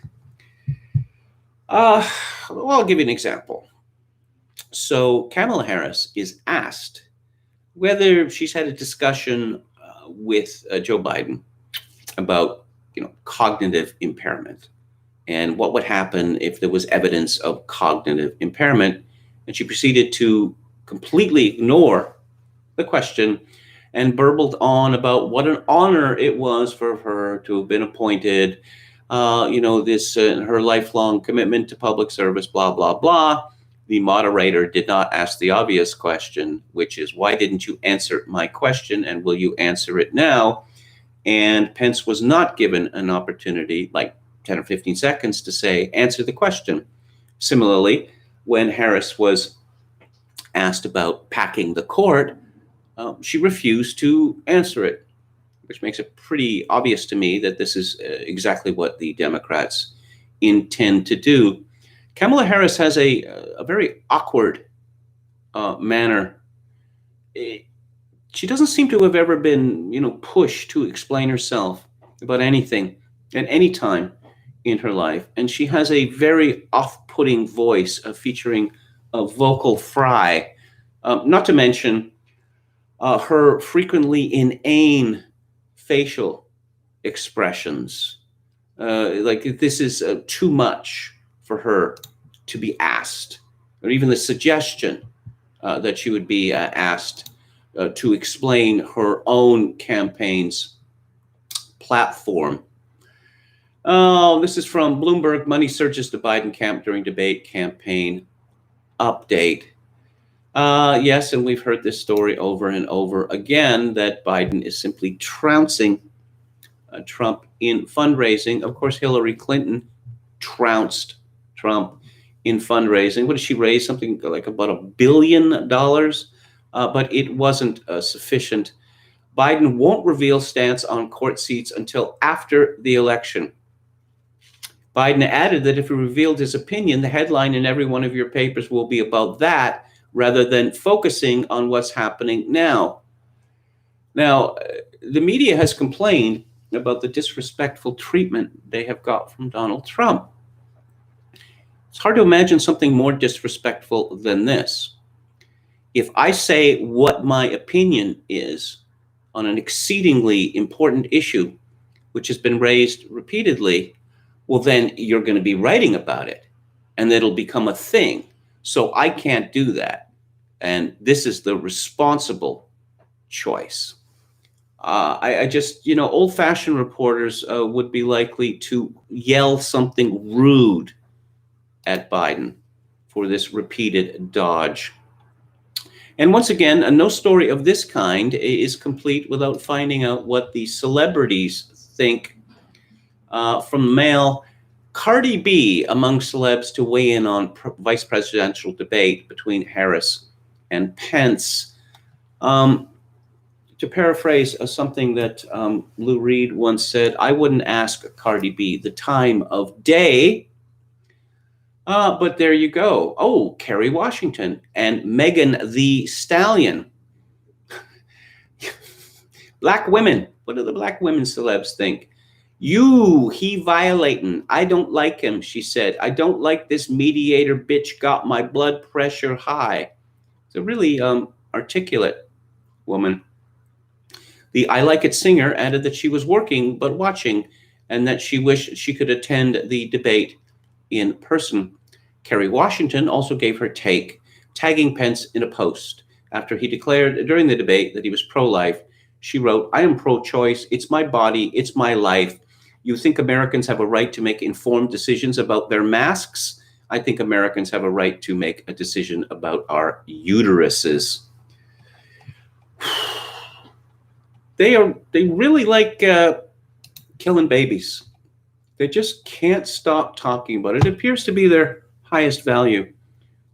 Well, I'll give you an example. So Kamala Harris is asked whether she's had a discussion with Joe Biden about, cognitive impairment and what would happen if there was evidence of cognitive impairment. And she proceeded to completely ignore the question and burbled on about what an honor it was for her to have been appointed, her lifelong commitment to public service, blah, blah, blah. The moderator did not ask the obvious question, which is, why didn't you answer my question, and will you answer it now? And Pence was not given an opportunity, like 10 or 15 seconds, to say, answer the question. Similarly, when Harris was asked about packing the court, she refused to answer it, which makes it pretty obvious to me that this is exactly what the Democrats intend to do. Kamala Harris has a very awkward manner. She doesn't seem to have ever been, pushed to explain herself about anything at any time in her life. And she has a very off-putting voice featuring a vocal fry, not to mention her frequently inane facial expressions. Like this is too much for her to be asked, or even the suggestion that she would be asked to explain her own campaign's platform. Oh, this is from Bloomberg. Money surges to Biden camp during debate campaign update. Yes, and we've heard this story over and over again, that Biden is simply trouncing Trump in fundraising. Of course, Hillary Clinton trounced Trump in fundraising. What did she raise? Something like about $1 billion, but it wasn't sufficient. Biden won't reveal stance on court seats until after the election. Biden added that if he revealed his opinion, the headline in every one of your papers will be about that rather than focusing on what's happening now. Now, the media has complained about the disrespectful treatment they have got from Donald Trump. It's hard to imagine something more disrespectful than this. If I say what my opinion is on an exceedingly important issue, which has been raised repeatedly, well, then you're going to be writing about it, and it'll become a thing. So I can't do that. And this is the responsible choice. I just, old-fashioned reporters would be likely to yell something rude at Biden for this repeated dodge. And once again, no story of this kind is complete without finding out what the celebrities think. From Mail, Cardi B among celebs to weigh in on vice presidential debate between Harris and Pence. To paraphrase something that Lou Reed once said, I wouldn't ask Cardi B the time of day. But there you go. Oh, Kerry Washington and Megan Thee Stallion. Black women. What do the black women celebs think? He violating. I don't like him, she said. I don't like this mediator bitch, got my blood pressure high. It's a really articulate woman. The I Like It singer added that she was working but watching, and that she wished she could attend the debate in person. Kerry Washington also gave her take, tagging Pence in a post. After he declared during the debate that he was pro-life, she wrote, I am pro-choice. It's my body. It's my life. You think Americans have a right to make informed decisions about their masks? I think Americans have a right to make a decision about our uteruses. They really like killing babies. They just can't stop talking about it. It appears to be their highest value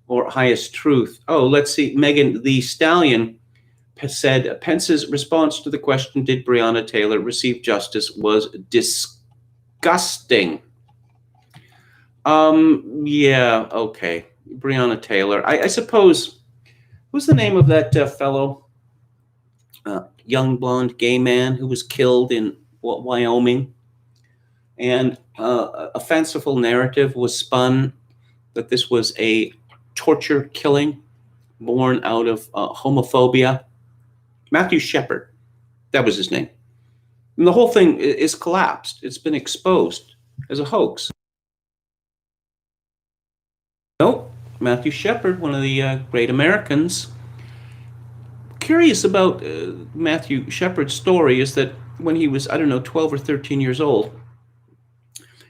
or highest truth. Oh, let's see. Megan Thee Stallion said Pence's response to the question, did Breonna Taylor receive justice, was disgusting. Yeah, okay. Breonna Taylor. I suppose, who's the name of that fellow? Young blonde gay man who was killed in Wyoming. And a fanciful narrative was spun that this was a torture killing born out of homophobia. Matthew Shepard, that was his name. And the whole thing is collapsed. It's been exposed as a hoax. Nope, Matthew Shepard, one of the great Americans. Curious about Matthew Shepard's story is that when he was, 12 or 13 years old,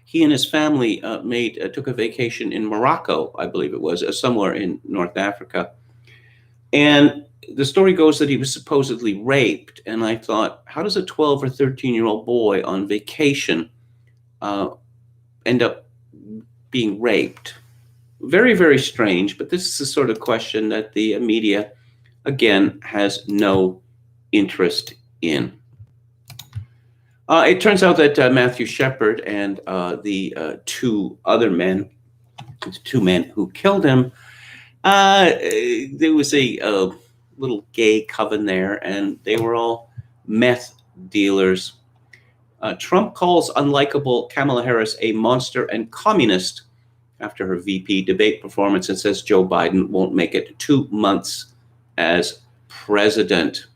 he and his family took a vacation in Morocco, I believe it was, somewhere in North Africa. And the story goes that he was supposedly raped. And I thought, how does a 12 or 13-year-old boy on vacation end up being raped? Very, very strange. But this is the sort of question that the media, again, has no interest in. It turns out that Matthew Shepard and the two men who killed him, there was a little gay coven there, and they were all meth dealers. Trump calls unlikable Kamala Harris a monster and communist after her VP debate performance, and says Joe Biden won't make it 2 months as president.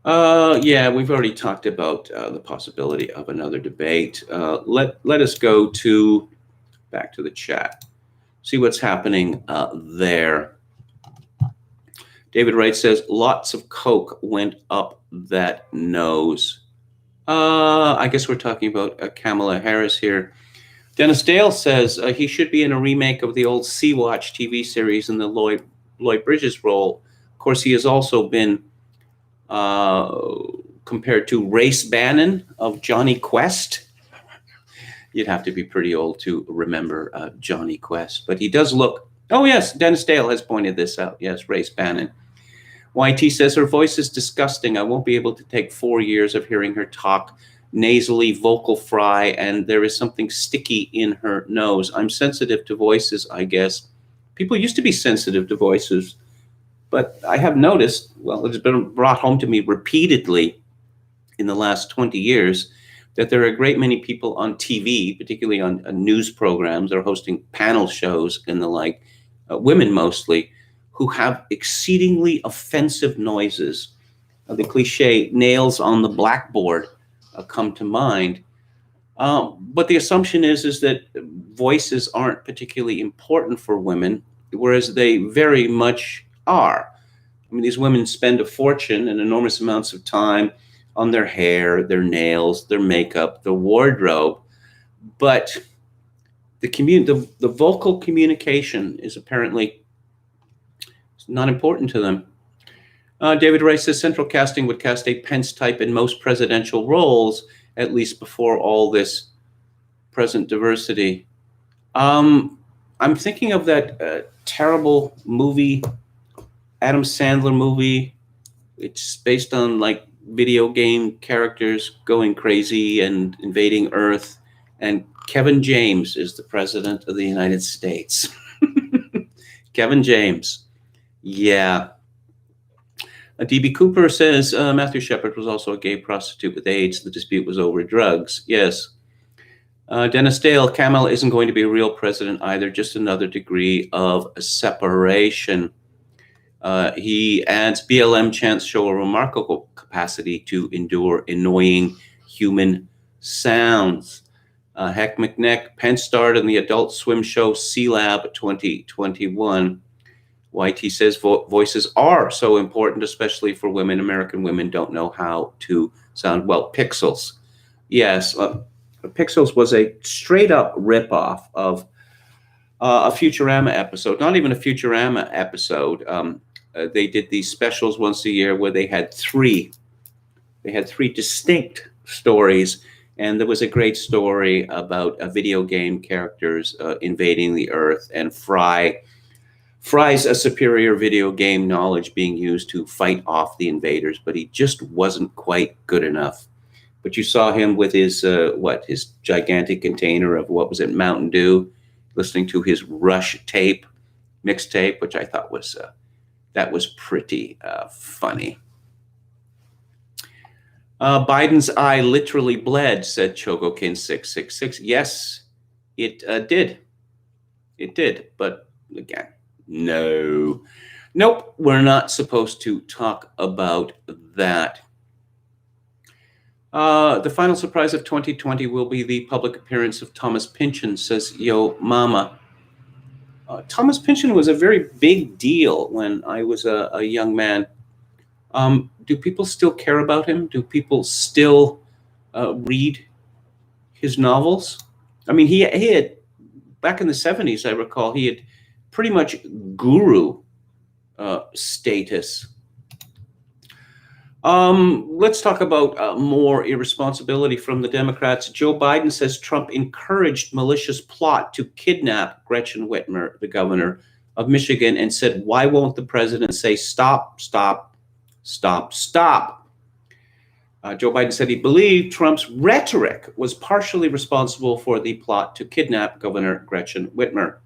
Yeah, we've already talked about the possibility of another debate. Let us go back to the chat, see what's happening there. David Wright says, lots of coke went up that nose. I guess we're talking about Kamala Harris here. Dennis Dale says he should be in a remake of the old Sea-Watch TV series in the Lloyd Bridges role. Of course, he has also been compared to Race Bannon of Johnny Quest. You'd have to be pretty old to remember Johnny Quest, but he does look. Oh yes, Dennis Dale has pointed this out. Yes, Race Bannon. YT says her voice is disgusting. I won't be able to take 4 years of hearing her talk nasally, vocal fry, and there is something sticky in her nose. I'm sensitive to voices, I guess. People used to be sensitive to voices, but I have noticed, well, it's been brought home to me repeatedly in the last 20 years, that there are a great many people on TV, particularly on news programs or hosting panel shows and the like, women mostly, who have exceedingly offensive noises. The cliche nails on the blackboard come to mind. But the assumption is that voices aren't particularly important for women, whereas they very much are. I mean, these women spend a fortune and enormous amounts of time on their hair, their nails, their makeup, their wardrobe, but the vocal communication is apparently not important to them. David Rice says central casting would cast a Pence type in most presidential roles, at least before all this present diversity. I'm thinking of that terrible movie, Adam Sandler movie. It's based on like video game characters going crazy and invading Earth. And Kevin James is the president of the United States. Kevin James. Yeah. D.B. Cooper says Matthew Shepard was also a gay prostitute with AIDS. The dispute was over drugs. Yes. Dennis Dale, Kamala isn't going to be a real president either, just another degree of separation. He adds, BLM chants show a remarkable capacity to endure annoying human sounds. Heck McNeck, Pence starred in the Adult Swim show C-Lab 2021. YT says voices are so important, especially for women. American women don't know how to sound well. Pixels. Yes, Pixels was a straight-up ripoff of a Futurama episode. Not even a Futurama episode. They did these specials once a year where they had three distinct stories, and there was a great story about video game characters invading the Earth, and Fry's a superior video game knowledge being used to fight off the invaders, but he just wasn't quite good enough. but you saw him with his his gigantic container of what was it, Mountain Dew, listening to his Rush tape, mixtape, which I thought was that was pretty funny. Biden's eye literally bled, said Chogokin 666. Yes, it did. It did, but again, no. Nope, we're not supposed to talk about that. The final surprise of 2020 will be the public appearance of Thomas Pynchon, says Yo Mama. Thomas Pynchon was a very big deal when I was a young man. Do people still care about him? Do people still read his novels? I mean, he had, back in the 70s, I recall, he had pretty much guru status. Let's talk about more irresponsibility from the Democrats. Joe Biden says Trump encouraged malicious plot to kidnap Gretchen Whitmer, the governor of Michigan, and said, why won't the president say stop, stop, stop, stop? Joe Biden said he believed Trump's rhetoric was partially responsible for the plot to kidnap Governor Gretchen Whitmer.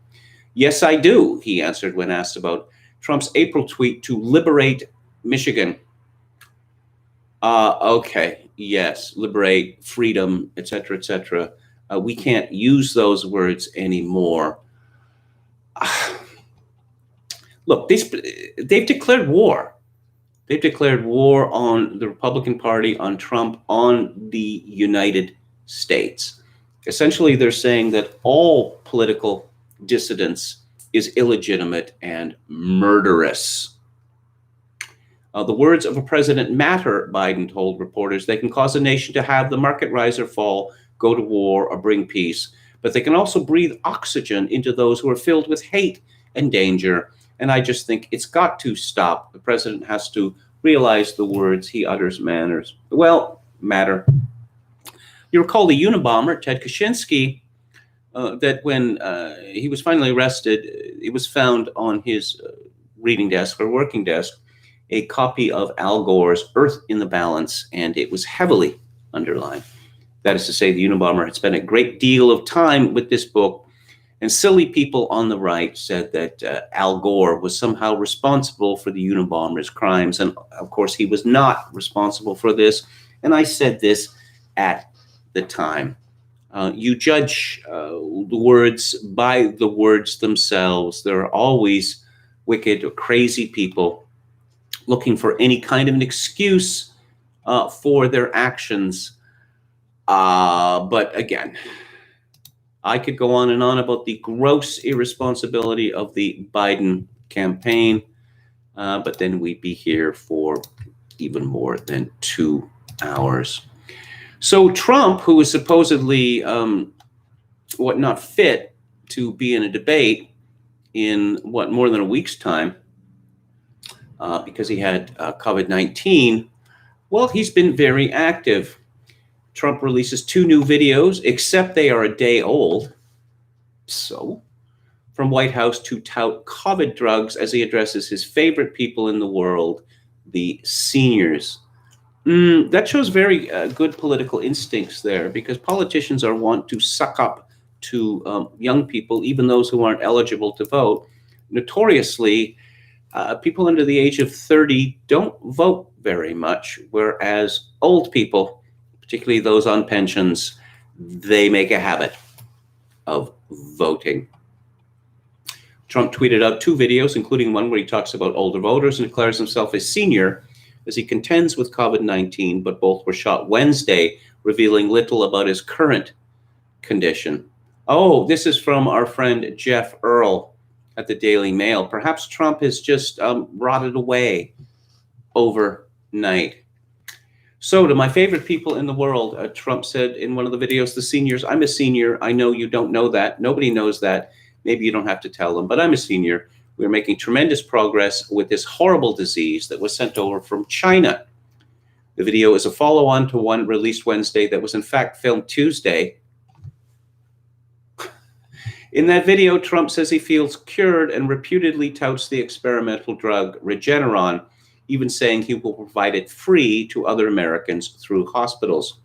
Yes, I do, he answered when asked about Trump's April tweet to liberate Michigan. Okay, yes, liberate, freedom, etc., etc. We can't use those words anymore. Look, they've declared war. They've declared war on the Republican Party, on Trump, on the United States. Essentially, they're saying that all political dissidence is illegitimate and murderous. The words of a president matter, Biden told reporters. They can cause a nation to have the market rise or fall, go to war, or bring peace. But they can also breathe oxygen into those who are filled with hate and danger. And I just think it's got to stop. The president has to realize the words he utters matter. You recall the Unabomber, Ted Kaczynski, that when he was finally arrested, it was found on his reading desk or working desk a copy of Al Gore's Earth in the Balance, and it was heavily underlined. That is to say, the Unabomber had spent a great deal of time with this book, and silly people on the right said that Al Gore was somehow responsible for the Unabomber's crimes, and of course he was not responsible for this, and I said this at the time. You judge the words by the words themselves. There are always wicked or crazy people looking for any kind of an excuse for their actions. But again, I could go on and on about the gross irresponsibility of the Biden campaign, but then we'd be here for even more than 2 hours. So Trump, who is supposedly not fit to be in a debate in more than a week's time, because he had COVID-19, well, he's been very active. Trump releases 2 new videos, except they are a day old. So, from White House to tout COVID drugs as he addresses his favorite people in the world, the seniors. That shows very good political instincts there, because politicians are wont to suck up to young people, even those who aren't eligible to vote. Notoriously, people under the age of 30 don't vote very much, whereas old people, particularly those on pensions, they make a habit of voting. Trump tweeted out 2 videos, including one where he talks about older voters and declares himself a senior as he contends with COVID-19, but both were shot Wednesday, revealing little about his current condition. Oh, this is from our friend Jeff Earl at the Daily Mail. Perhaps Trump has just rotted away overnight. So, to my favorite people in the world, Trump said in one of the videos, the seniors, I'm a senior. I know you don't know that. Nobody knows that. Maybe you don't have to tell them, but I'm a senior. We're making tremendous progress with this horrible disease that was sent over from China. The video is a follow-on to one released Wednesday that was in fact filmed Tuesday. In that video, Trump says he feels cured and reputedly touts the experimental drug Regeneron, even saying he will provide it free to other Americans through hospitals.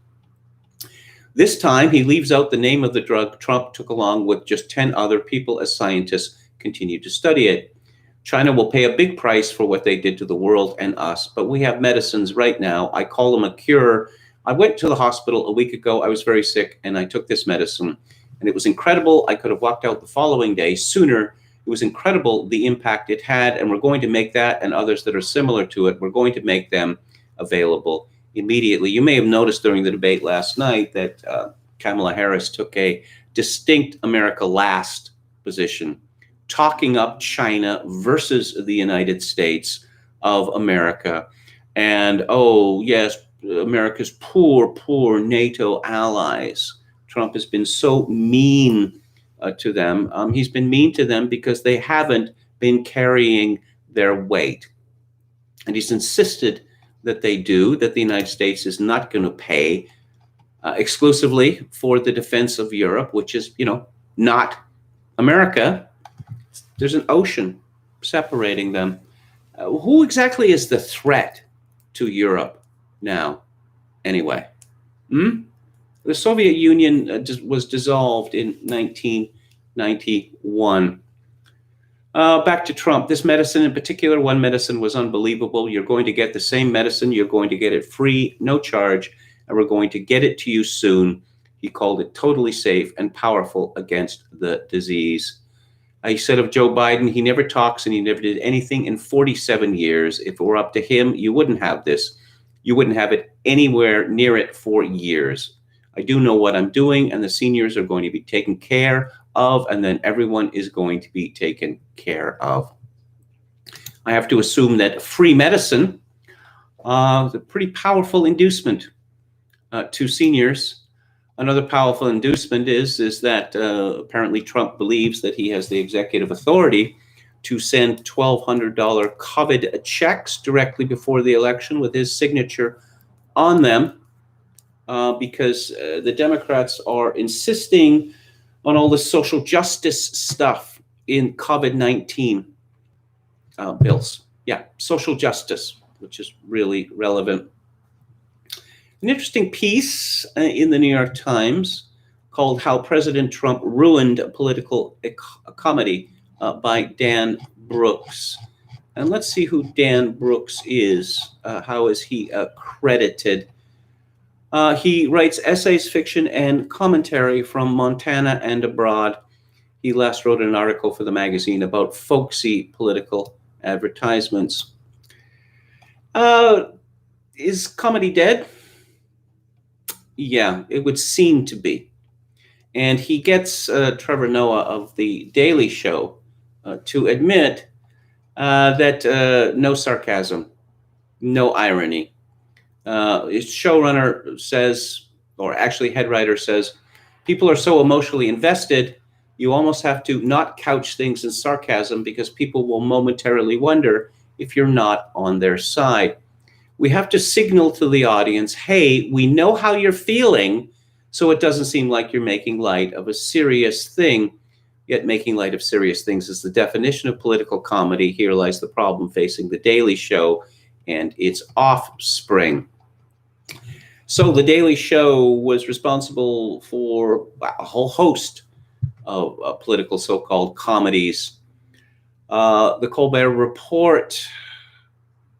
This time, he leaves out the name of the drug Trump took along with just 10 other people as scientists continue to study it. China will pay a big price for what they did to the world and us, but we have medicines right now. I call them a cure. I went to the hospital a week ago. I was very sick, and I took this medicine, and it was incredible. I could have walked out the following day sooner. It was incredible the impact it had, and we're going to make that and others that are similar to it, we're going to make them available immediately. You may have noticed during the debate last night that Kamala Harris took a distinct America last position, talking up China versus the United States of America. And, oh, yes, America's poor NATO allies. Trump has been so mean to them. He's been mean to them because they haven't been carrying their weight. And he's insisted that they do, that the United States is not going to pay exclusively for the defense of Europe, which is, not America. There's an ocean separating them. Who exactly is the threat to Europe now, anyway? The Soviet Union was dissolved in 1991. Back to Trump. This medicine in particular, one medicine was unbelievable. You're going to get the same medicine. You're going to get it free, no charge, and we're going to get it to you soon. He called it totally safe and powerful against the disease. He said of Joe Biden, he never talks and he never did anything in 47 years. If it were up to him, you wouldn't have this. You wouldn't have it anywhere near it for years. I do know what I'm doing, and the seniors are going to be taken care of, and then everyone is going to be taken care of. I have to assume that free medicine is a pretty powerful inducement to seniors. Another powerful inducement is that apparently Trump believes that he has the executive authority to send $1,200 COVID checks directly before the election with his signature on them, because the Democrats are insisting on all the social justice stuff in COVID-19 bills. Yeah, social justice, which is really relevant. An interesting piece in the New York Times called "How President Trump Ruined Political Comedy" by Dan Brooks. And let's see who Dan Brooks is. How is he credited? He writes essays, fiction, and commentary from Montana and abroad. He last wrote an article for the magazine about folksy political advertisements. Is comedy dead? Yeah, it would seem to be. And he gets Trevor Noah of The Daily Show to admit that no sarcasm, no irony. His showrunner says, or actually head writer says, people are so emotionally invested, you almost have to not couch things in sarcasm because people will momentarily wonder if you're not on their side. We have to signal to the audience, hey, we know how you're feeling, so it doesn't seem like you're making light of a serious thing. Yet making light of serious things is the definition of political comedy. Here lies the problem facing The Daily Show and its offspring. So The Daily Show was responsible for a whole host of political so-called comedies. The Colbert Report,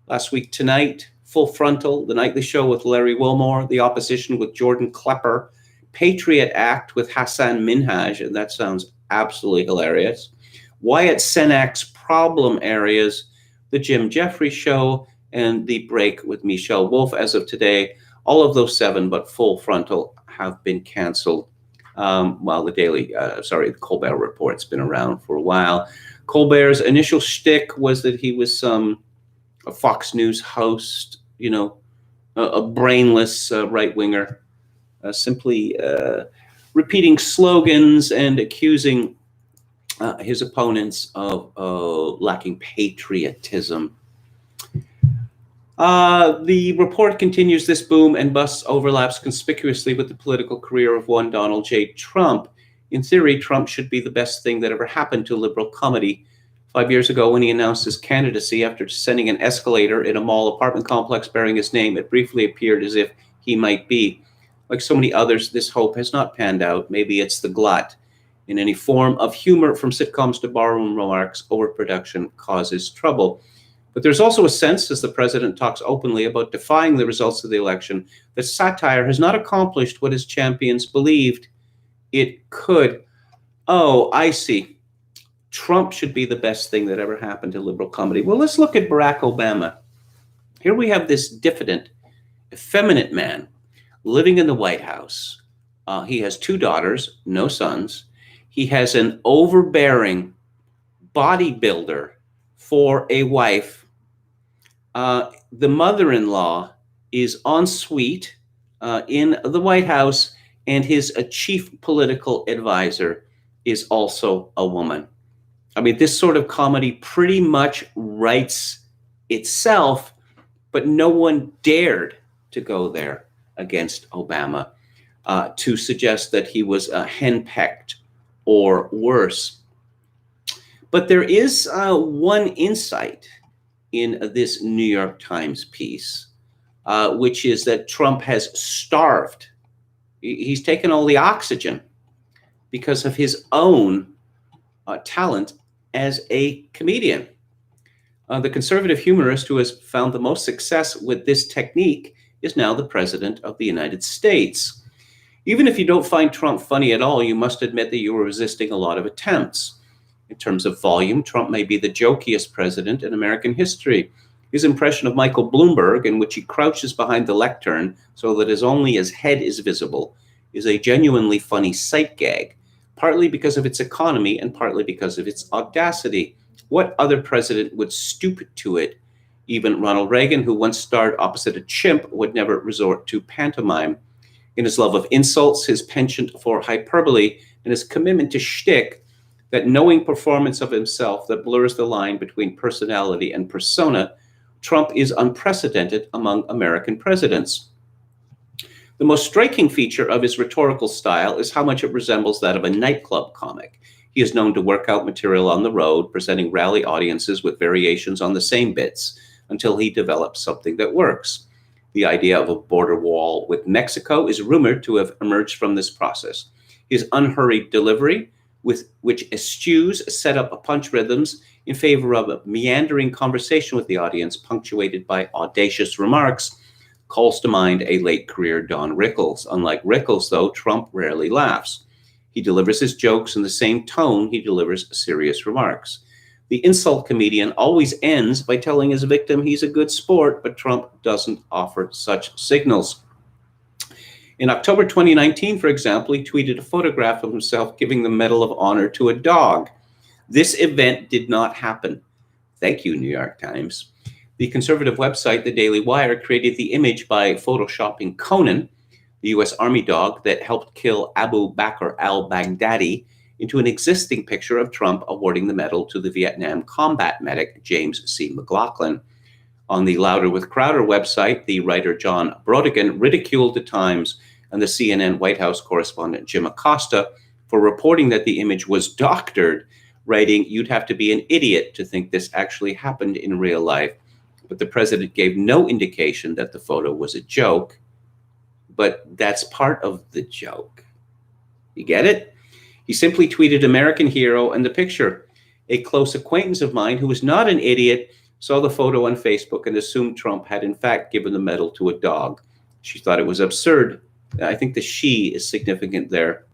Last Week Tonight, Full Frontal, The Nightly Show with Larry Wilmore, The Opposition with Jordan Klepper, Patriot Act with Hassan Minhaj, and that sounds absolutely hilarious, Wyatt Cenac's Problem Areas, The Jim Jeffries Show, and The Break with Michelle Wolf. As of today, all of those 7, but Full Frontal, have been canceled. While the Colbert Report's been around for a while. Colbert's initial shtick was that he was a Fox News host, a brainless right-winger, simply repeating slogans and accusing his opponents of lacking patriotism. The report continues this boom and bust overlaps conspicuously with the political career of one Donald J. Trump. In theory, Trump should be the best thing that ever happened to liberal comedy. 5 years ago, when he announced his candidacy after descending an escalator in a mall apartment complex bearing his name, it briefly appeared as if he might be like so many others, this hope has not panned out. Maybe it's the glut. In any form of humor, from sitcoms to barroom remarks, overproduction causes trouble. But there's also a sense, as the president talks openly about defying the results of the election, that satire has not accomplished what his champions believed it could. Oh, I see. Trump should be the best thing that ever happened to liberal comedy. Well, let's look at Barack Obama. Here we have this diffident, effeminate man living in the White House. He has 2 daughters, no sons. He has an overbearing bodybuilder for a wife. The mother-in-law is en suite in the White House, and his chief political advisor is also a woman. I mean, this sort of comedy pretty much writes itself, but no one dared to go there against Obama to suggest that he was henpecked or worse. But there is one insight in this New York Times piece, which is that Trump has starved. He's taken all the oxygen because of his own talent as a comedian. The conservative humorist who has found the most success with this technique is now the president of the United States. Even if you don't find Trump funny at all, you must admit that you are resisting a lot of attempts. In terms of volume, Trump may be the jokiest president in American history. His impression of Michael Bloomberg, in which he crouches behind the lectern so that only his head is visible, is a genuinely funny sight gag, partly because of its economy and partly because of its audacity. What other president would stoop to it? Even Ronald Reagan, who once starred opposite a chimp, would never resort to pantomime. In his love of insults, his penchant for hyperbole, and his commitment to shtick, that knowing performance of himself that blurs the line between personality and persona, Trump is unprecedented among American presidents. The most striking feature of his rhetorical style is how much it resembles that of a nightclub comic. He is known to work out material on the road, presenting rally audiences with variations on the same bits until he develops something that works. The idea of a border wall with Mexico is rumored to have emerged from this process. His unhurried delivery, with which eschews set up punch rhythms in favor of a meandering conversation with the audience, punctuated by audacious remarks, calls to mind a late career Don Rickles. Unlike Rickles, though, Trump rarely laughs. He delivers his jokes in the same tone he delivers serious remarks. The insult comedian always ends by telling his victim he's a good sport, but Trump doesn't offer such signals. In October 2019, for example, he tweeted a photograph of himself giving the Medal of Honor to a dog. This event did not happen. Thank you, New York Times. The conservative website, The Daily Wire, created the image by photoshopping Conan, the U.S. Army dog that helped kill Abu Bakr al-Baghdadi, into an existing picture of Trump awarding the medal to the Vietnam combat medic James C. McLaughlin. On the Louder with Crowder website, the writer John Brodigan ridiculed the Times and the CNN White House correspondent Jim Acosta for reporting that the image was doctored, writing, "You'd have to be an idiot to think this actually happened in real life." But the president gave no indication that the photo was a joke. But that's part of the joke. You get it? He simply tweeted American hero and the picture. A close acquaintance of mine who was not an idiot saw the photo on Facebook and assumed Trump had in fact given the medal to a dog. She thought it was absurd. I think the she is significant there.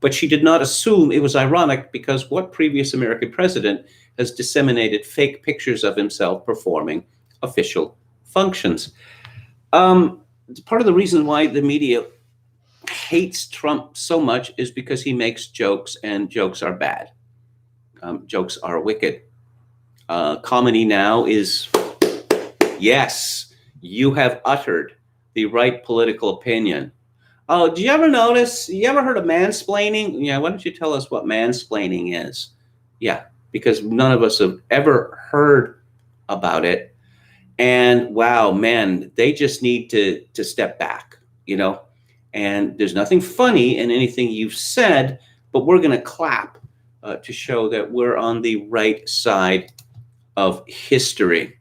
But she did not assume it was ironic, because what previous American president has disseminated fake pictures of himself performing official functions? Part of the reason why the media hates Trump so much is because he makes jokes, and jokes are bad. Jokes are wicked. Comedy now is, yes, you have uttered the right political opinion. Oh, do you ever notice, you ever heard of mansplaining? Yeah, why don't you tell us what mansplaining is? Yeah, because none of us have ever heard about it. And wow, man, they just need to step back, you know? And there's nothing funny in anything you've said, but we're going to clap to show that we're on the right side of history.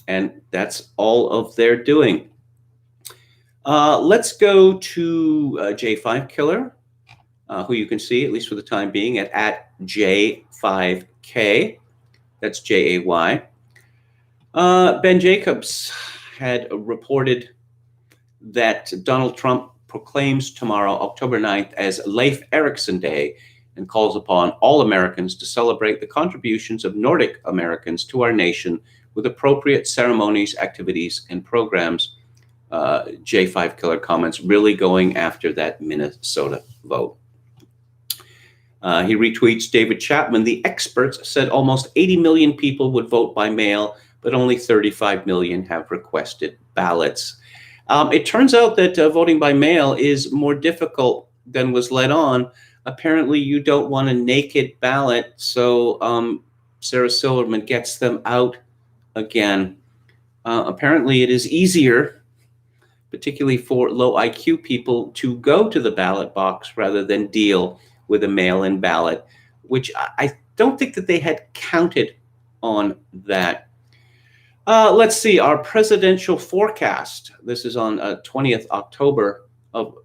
And that's all of their doing. Let's go to J5 Killer, who you can see, at least for the time being, at J5K. That's Jay. Ben Jacobs had reported that Donald Trump proclaims tomorrow, October 9th, as Leif Erikson Day and calls upon all Americans to celebrate the contributions of Nordic Americans to our nation with appropriate ceremonies, activities, and programs. J5 Killer comments, really going after that Minnesota vote. He retweets David Chapman. The experts said almost 80 million people would vote by mail, but only 35 million have requested ballots. It turns out that voting by mail is more difficult than was let on. Apparently, you don't want a naked ballot, so Sarah Silverman gets them out again. Apparently, it is easier, particularly for low IQ people, to go to the ballot box rather than deal with a mail-in ballot, which I don't think that they had counted on that. Let's see, our presidential forecast. This is on 20th October of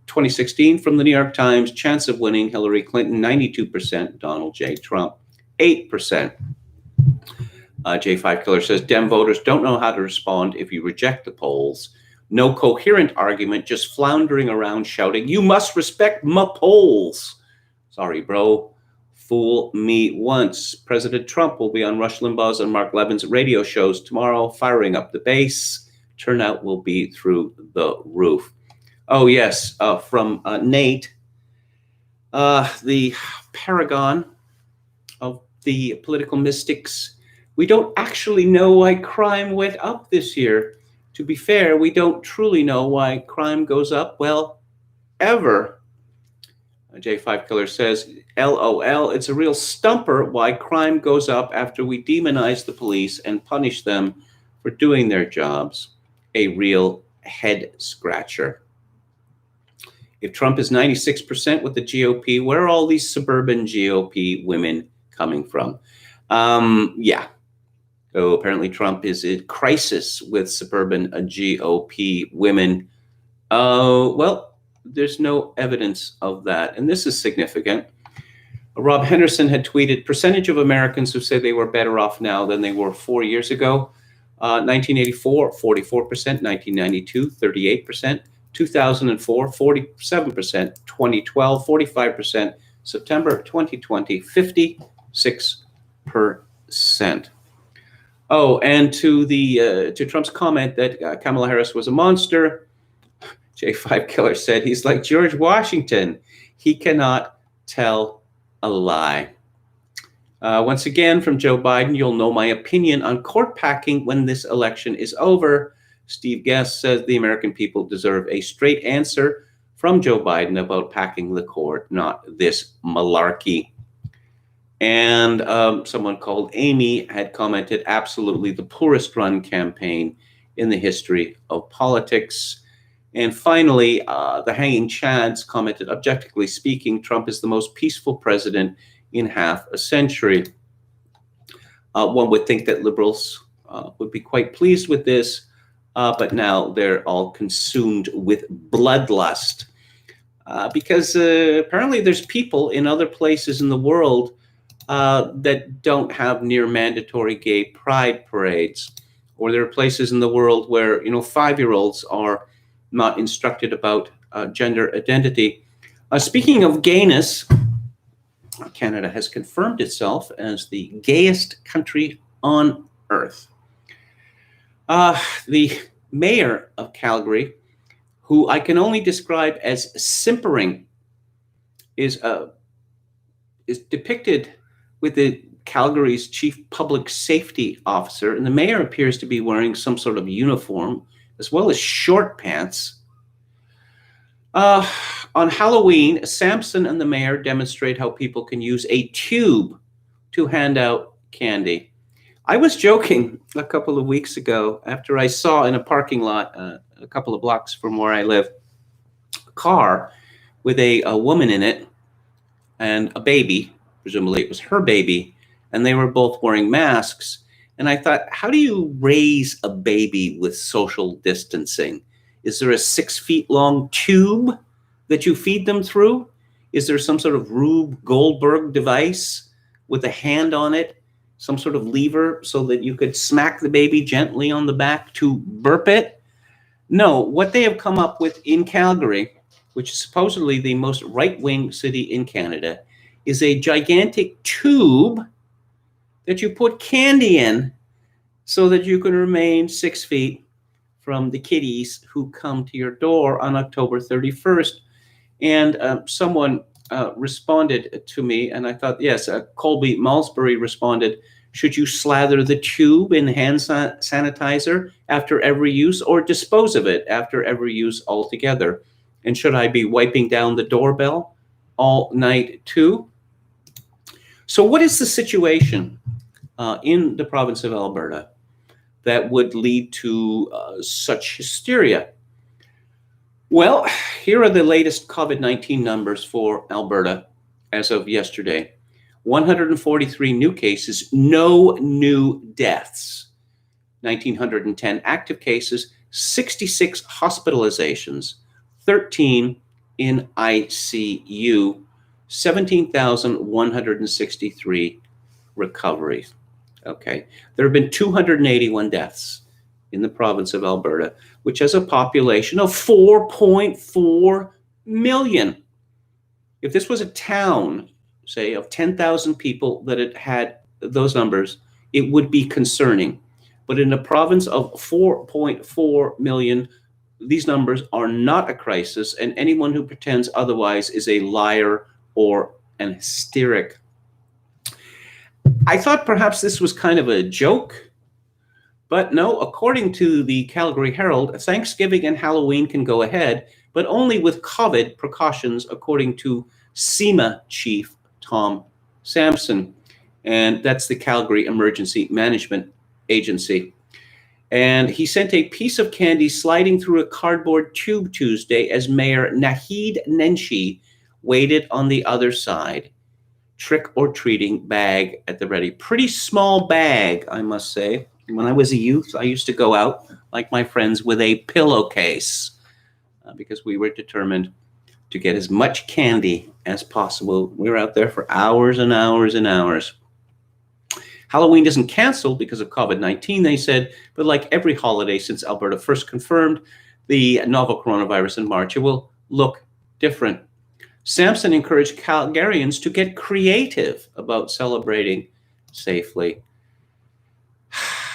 2016 from the New York Times. Chance of winning, Hillary Clinton, 92%. Donald J. Trump, 8%. J5 Killer says, Dem voters don't know how to respond if you reject the polls. No coherent argument, just floundering around shouting, you must respect my polls. Sorry, bro. Fool me once. President Trump will be on Rush Limbaugh's and Mark Levin's radio shows tomorrow, firing up the base. Turnout will be through the roof. Oh, yes, from Nate, the paragon of the political mystics. We don't actually know why crime went up this year. To be fair, we don't truly know why crime goes up, well, ever. J5 Killer says, LOL, it's a real stumper why crime goes up after we demonize the police and punish them for doing their jobs. A real head scratcher. If Trump is 96% with the GOP, where are all these suburban GOP women coming from? Yeah. So apparently Trump is in crisis with suburban GOP women. Well, there's no evidence of that. And this is significant. Rob Henderson had tweeted, percentage of Americans who say they were better off now than they were 4 years ago. 1984, 44%. 1992, 38%. 2004, 47%. 2012, 45%. September 2020, 56%. Oh, and to Trump's comment that Kamala Harris was a monster, J5 Killer said he's like George Washington. He cannot tell a lie. Once again, from Joe Biden, you'll know my opinion on court packing when this election is over. Steve Guest says the American people deserve a straight answer from Joe Biden about packing the court, not this malarkey. And someone called Amy had commented, absolutely the poorest run campaign in the history of politics. And finally, the Hanging Chads commented, objectively speaking, Trump is the most peaceful president in half a century. One would think that liberals would be quite pleased with this, but now they're all consumed with bloodlust. Because apparently there's people in other places in the world that don't have near mandatory gay pride parades, or there are places in the world where 5-year-olds are not instructed about gender identity. Speaking of gayness, Canada has confirmed itself as the gayest country on earth. The mayor of Calgary, who I can only describe as simpering, is depicted with the Calgary's chief public safety officer, and the mayor appears to be wearing some sort of uniform as well as short pants. On Halloween, Sampson and the mayor demonstrate how people can use a tube to hand out candy. I was joking a couple of weeks ago after I saw in a parking lot a couple of blocks from where I live a car with a woman in it and a baby. Presumably it was her baby, and they were both wearing masks. And I thought, how do you raise a baby with social distancing? Is there a 6 feet long tube that you feed them through? Is there some sort of Rube Goldberg device with a hand on it, some sort of lever so that you could smack the baby gently on the back to burp it? No, what they have come up with in Calgary, which is supposedly the most right-wing city in Canada, is a gigantic tube that you put candy in so that you can remain 6 feet from the kiddies who come to your door on October 31st. And someone responded to me, and I thought, yes, Colby Malsbury responded, should you slather the tube in hand sanitizer after every use or dispose of it after every use altogether? And should I be wiping down the doorbell all night too? So what is the situation in the province of Alberta that would lead to such hysteria? Well, here are the latest COVID-19 numbers for Alberta as of yesterday. 143 new cases, no new deaths. 1,910 active cases, 66 hospitalizations, 13 in ICU, 17,163 recoveries. Okay, there have been 281 deaths in the province of Alberta, which has a population of 4.4 million. If this was a town, say, of 10,000 people that had those numbers, it would be concerning. But in a province of 4.4 million, these numbers are not a crisis, and anyone who pretends otherwise is a liar or an hysteric. I thought perhaps this was kind of a joke. But no, according to the Calgary Herald, Thanksgiving and Halloween can go ahead, but only with COVID precautions, according to SEMA chief Tom Sampson. And that's the Calgary Emergency Management Agency. And he sent a piece of candy sliding through a cardboard tube Tuesday as Mayor Naheed Nenshi waited on the other side. Trick-or-treating bag at the ready. Pretty small bag, I must say. When I was a youth, I used to go out, like my friends, with a pillowcase because we were determined to get as much candy as possible. We were out there for hours and hours and hours. Halloween isn't canceled because of COVID-19, they said, but like every holiday since Alberta first confirmed the novel coronavirus in March, it will look different. Sampson encouraged Calgarians to get creative about celebrating safely.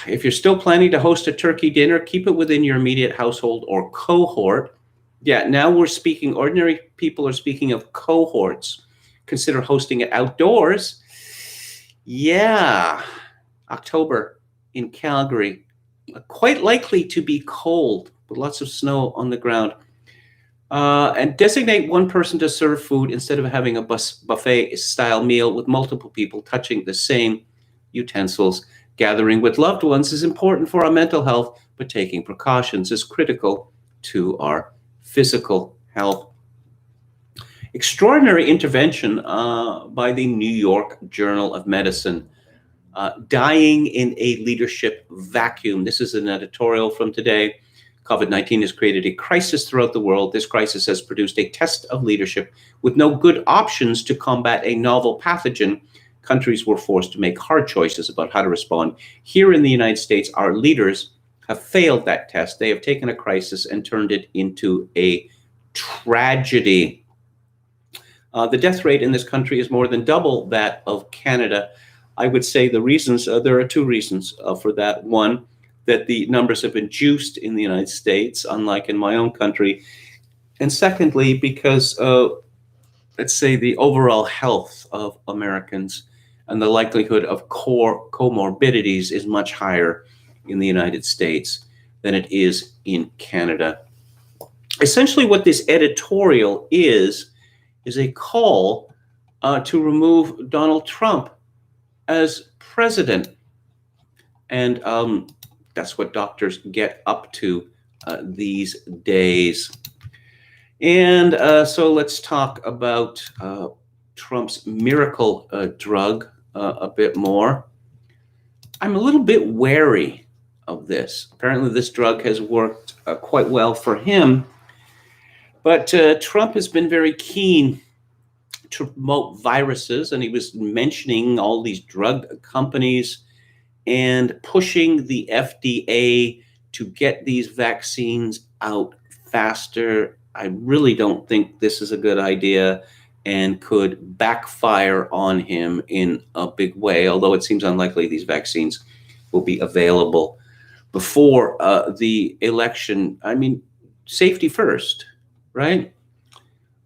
If you're still planning to host a turkey dinner, keep it within your immediate household or cohort. Yeah, now we're speaking, ordinary people are speaking of cohorts. Consider hosting it outdoors. Yeah, October in Calgary, quite likely to be cold with lots of snow on the ground. And designate one person to serve food instead of having a buffet-style meal with multiple people touching the same utensils. Gathering with loved ones is important for our mental health, but taking precautions is critical to our physical health. Extraordinary intervention by the New York Journal of Medicine. Dying in a leadership vacuum. This is an editorial from today. COVID-19 has created a crisis throughout the world. This crisis has produced a test of leadership. With no good options to combat a novel pathogen, countries were forced to make hard choices about how to respond. Here in the United States, our leaders have failed that test. They have taken a crisis and turned it into a tragedy. The death rate in this country is more than double that of Canada. I would say the reasons, there are two reasons for that. One, that the numbers have been juiced in the United States, unlike in my own country. And secondly, because, let's say, the overall health of Americans and the likelihood of comorbidities is much higher in the United States than it is in Canada. Essentially, what this editorial is a call to remove Donald Trump as president. And that's what doctors get up to these days. And so let's talk about Trump's miracle drug a bit more. I'm a little bit wary of this. Apparently, this drug has worked quite well for him. But Trump has been very keen to promote viruses, and he was mentioning all these drug companies and pushing the FDA to get these vaccines out faster. I really don't think this is a good idea and could backfire on him in a big way, although it seems unlikely these vaccines will be available before the election. I mean, safety first, right?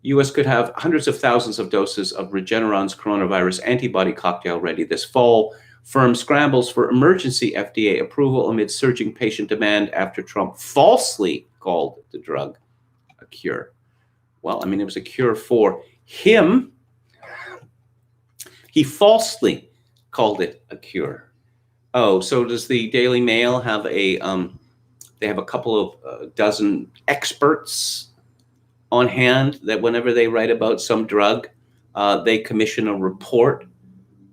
U.S. could have hundreds of thousands of doses of Regeneron's coronavirus antibody cocktail ready this fall. Firm scrambles for emergency FDA approval amid surging patient demand after Trump falsely called the drug a cure. Well, I mean, it was a cure for him. He falsely called it a cure. Oh, so does the Daily Mail have they have a couple of dozen experts on hand that whenever they write about some drug, they commission a report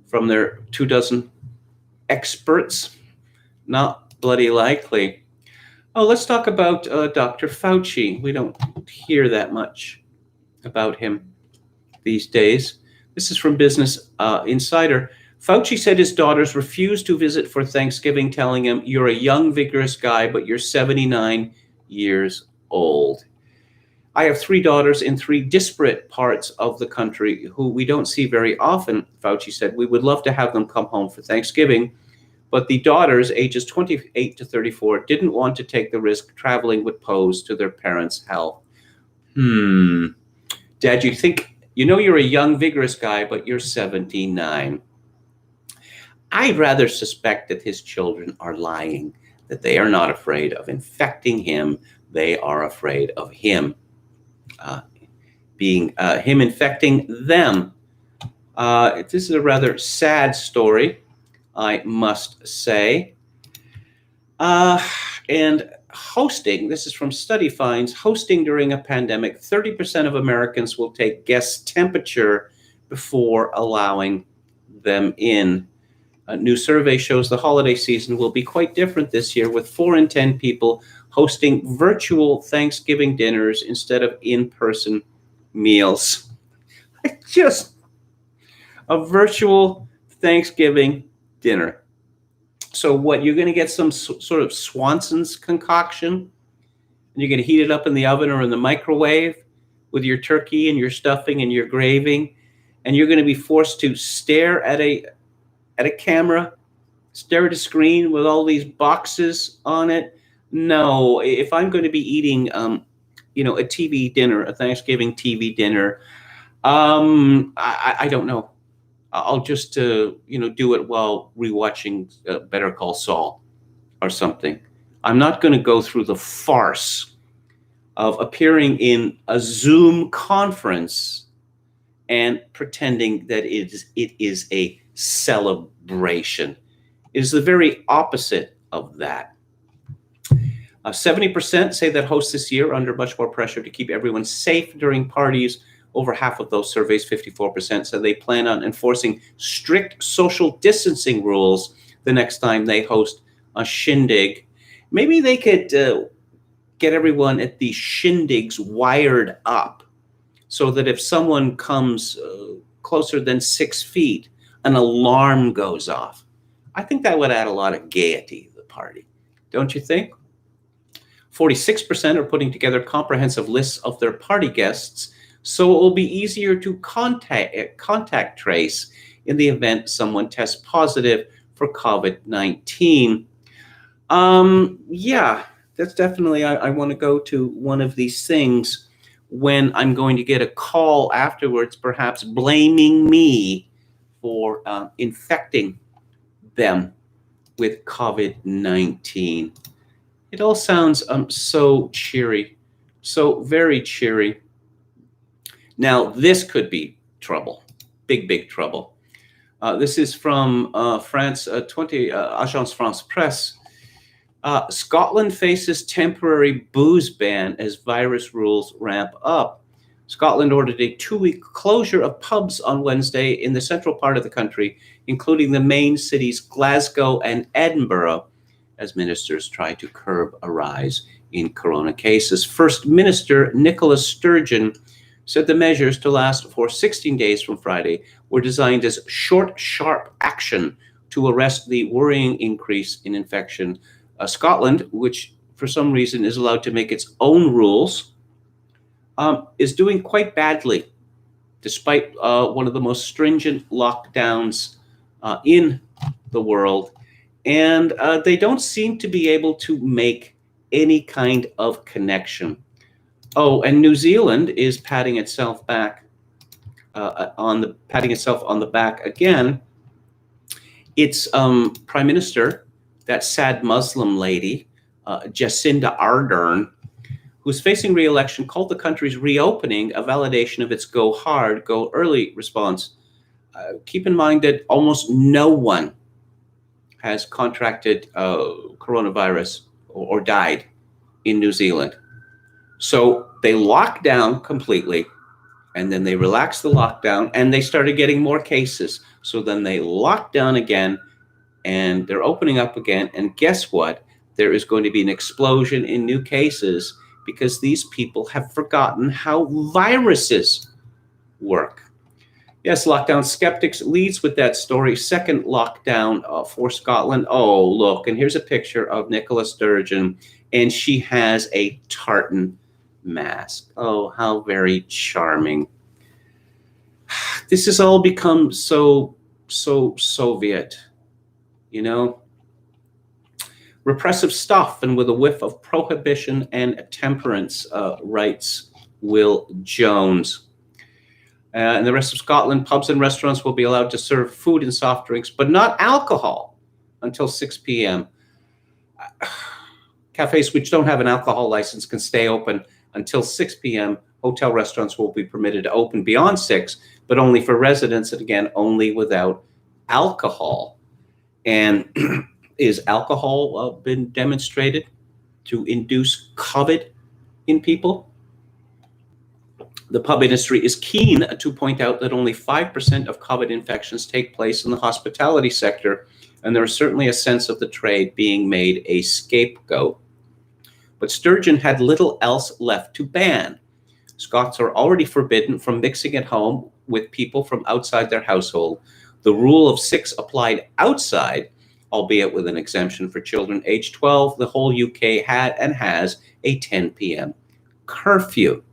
from their 24 experts? Not bloody likely. Oh, let's talk about Dr. Fauci. We don't hear that much about him these days. This is from Business Insider. Fauci said his daughters refused to visit for Thanksgiving, telling him, "You're a young, vigorous guy, but you're 79 years old." I have 3 daughters in 3 disparate parts of the country who we don't see very often, Fauci said. We would love to have them come home for Thanksgiving, but the daughters, ages 28 to 34, didn't want to take the risk traveling would pose to their parents' health. Dad, you think, you're a young, vigorous guy, but you're 79. I'd rather suspect that his children are lying, that they are not afraid of infecting him. They are afraid of him him infecting them. This is a rather sad story, I must say. And hosting, this is from study finds, hosting during a pandemic, 30% of Americans will take guests' temperature before allowing them in. A new survey shows the holiday season will be quite different this year, with 4 in 10 people hosting virtual Thanksgiving dinners instead of in-person meals. Just a virtual Thanksgiving dinner. So what, you're going to get some sort of Swanson's concoction, and you're going to heat it up in the oven or in the microwave with your turkey and your stuffing and your gravy, and you're going to be forced to stare at a camera, stare at a screen with all these boxes on it. No, if I'm going to be eating, a TV dinner, a Thanksgiving TV dinner, I don't know. I'll just, do it while rewatching Better Call Saul or something. I'm not going to go through the farce of appearing in a Zoom conference and pretending that it is a celebration. It is the very opposite of that. 70% say that hosts this year are under much more pressure to keep everyone safe during parties. Over half of those surveys, 54%, said they plan on enforcing strict social distancing rules the next time they host a shindig. Maybe they could get everyone at the shindigs wired up so that if someone comes closer than 6 feet, an alarm goes off. I think that would add a lot of gaiety to the party. Don't you think? 46% are putting together comprehensive lists of their party guests, so it will be easier to contact trace in the event someone tests positive for COVID-19. Yeah, that's definitely, I want to go to one of these things when I'm going to get a call afterwards, perhaps blaming me for infecting them with COVID-19. It all sounds so cheery, so very cheery. Now, this could be trouble, big trouble. This is from France 20, Agence France Presse. Scotland faces temporary booze ban as virus rules ramp up. Scotland ordered a 2-week closure of pubs on Wednesday in the central part of the country, including the main cities Glasgow and Edinburgh, as ministers try to curb a rise in corona cases. First Minister Nicola Sturgeon said the measures, to last for 16 days from Friday, were designed as short, sharp action to arrest the worrying increase in infection. Scotland, which for some reason is allowed to make its own rules, is doing quite badly, despite one of the most stringent lockdowns in the world. And they don't seem to be able to make any kind of connection. Oh, and New Zealand is patting itself on the back again. Its prime minister, that sad Muslim lady, Jacinda Ardern, who's facing re-election, called the country's reopening a validation of its go hard, go early response. Keep in mind that almost no one has contracted coronavirus or died in New Zealand. So they locked down completely, and then they relaxed the lockdown, and they started getting more cases. So then they locked down again, and they're opening up again. And guess what? There is going to be an explosion in new cases because these people have forgotten how viruses work. Yes, lockdown skeptics leads with that story. Second lockdown for Scotland. Oh, look, and here's a picture of Nicola Sturgeon, and she has a tartan mask. Oh, how very charming. This has all become so Soviet, you know? Repressive stuff, and with a whiff of prohibition and temperance, writes Will Jones. In the rest of Scotland, pubs and restaurants will be allowed to serve food and soft drinks, but not alcohol until 6 p.m. Cafes which don't have an alcohol license can stay open until 6 p.m. Hotel restaurants will be permitted to open beyond 6, but only for residents, and again, only without alcohol. And is alcohol been demonstrated to induce COVID in people? The pub industry is keen to point out that only 5% of COVID infections take place in the hospitality sector, and there is certainly a sense of the trade being made a scapegoat. But Sturgeon had little else left to ban. Scots are already forbidden from mixing at home with people from outside their household. The rule of 6 applied outside, albeit with an exemption for children aged 12. The whole UK had and has a 10 p.m. curfew.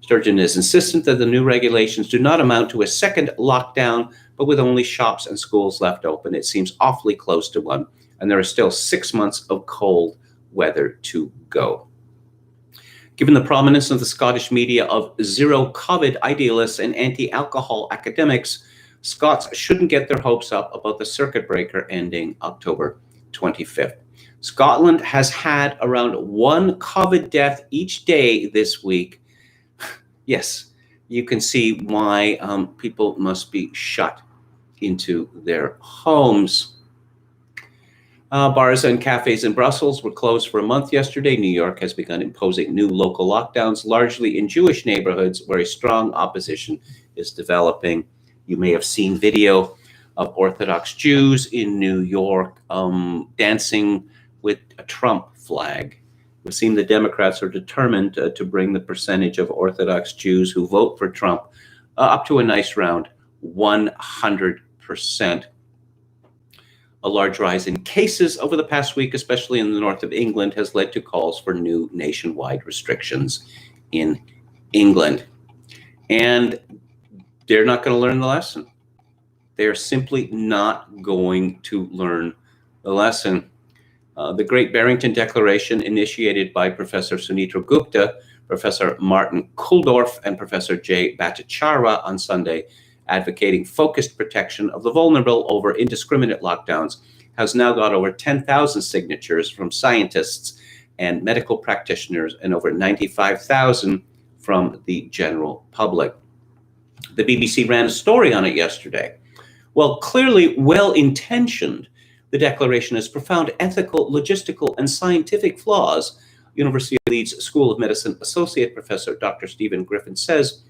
Sturgeon is insistent that the new regulations do not amount to a second lockdown, but with only shops and schools left open, it seems awfully close to one, and there are still 6 months of cold weather to go. Given the prominence of the Scottish media of zero COVID idealists and anti-alcohol academics, Scots shouldn't get their hopes up about the circuit breaker ending October 25th. Scotland has had around 1 COVID death each day this week. Yes, you can see why people must be shut into their homes. Bars and cafes in Brussels were closed for a month yesterday. New York has begun imposing new local lockdowns, largely in Jewish neighborhoods where a strong opposition is developing. You may have seen video of Orthodox Jews in New York dancing with a Trump flag. It would seem the Democrats are determined to bring the percentage of Orthodox Jews who vote for Trump up to a nice round 100%. A large rise in cases over the past week, especially in the north of England, has led to calls for new nationwide restrictions in England. And they're not going to learn the lesson. They're simply not going to learn the lesson. The Great Barrington Declaration, initiated by Professor Sunitra Gupta, Professor Martin Kulldorff, and Professor Jay Bhattacharya on Sunday, advocating focused protection of the vulnerable over indiscriminate lockdowns, has now got over 10,000 signatures from scientists and medical practitioners and over 95,000 from the general public. The BBC ran a story on it yesterday. Well, clearly well-intentioned, the declaration has profound ethical, logistical, and scientific flaws. University of Leeds School of Medicine Associate Professor Dr. Stephen Griffin says,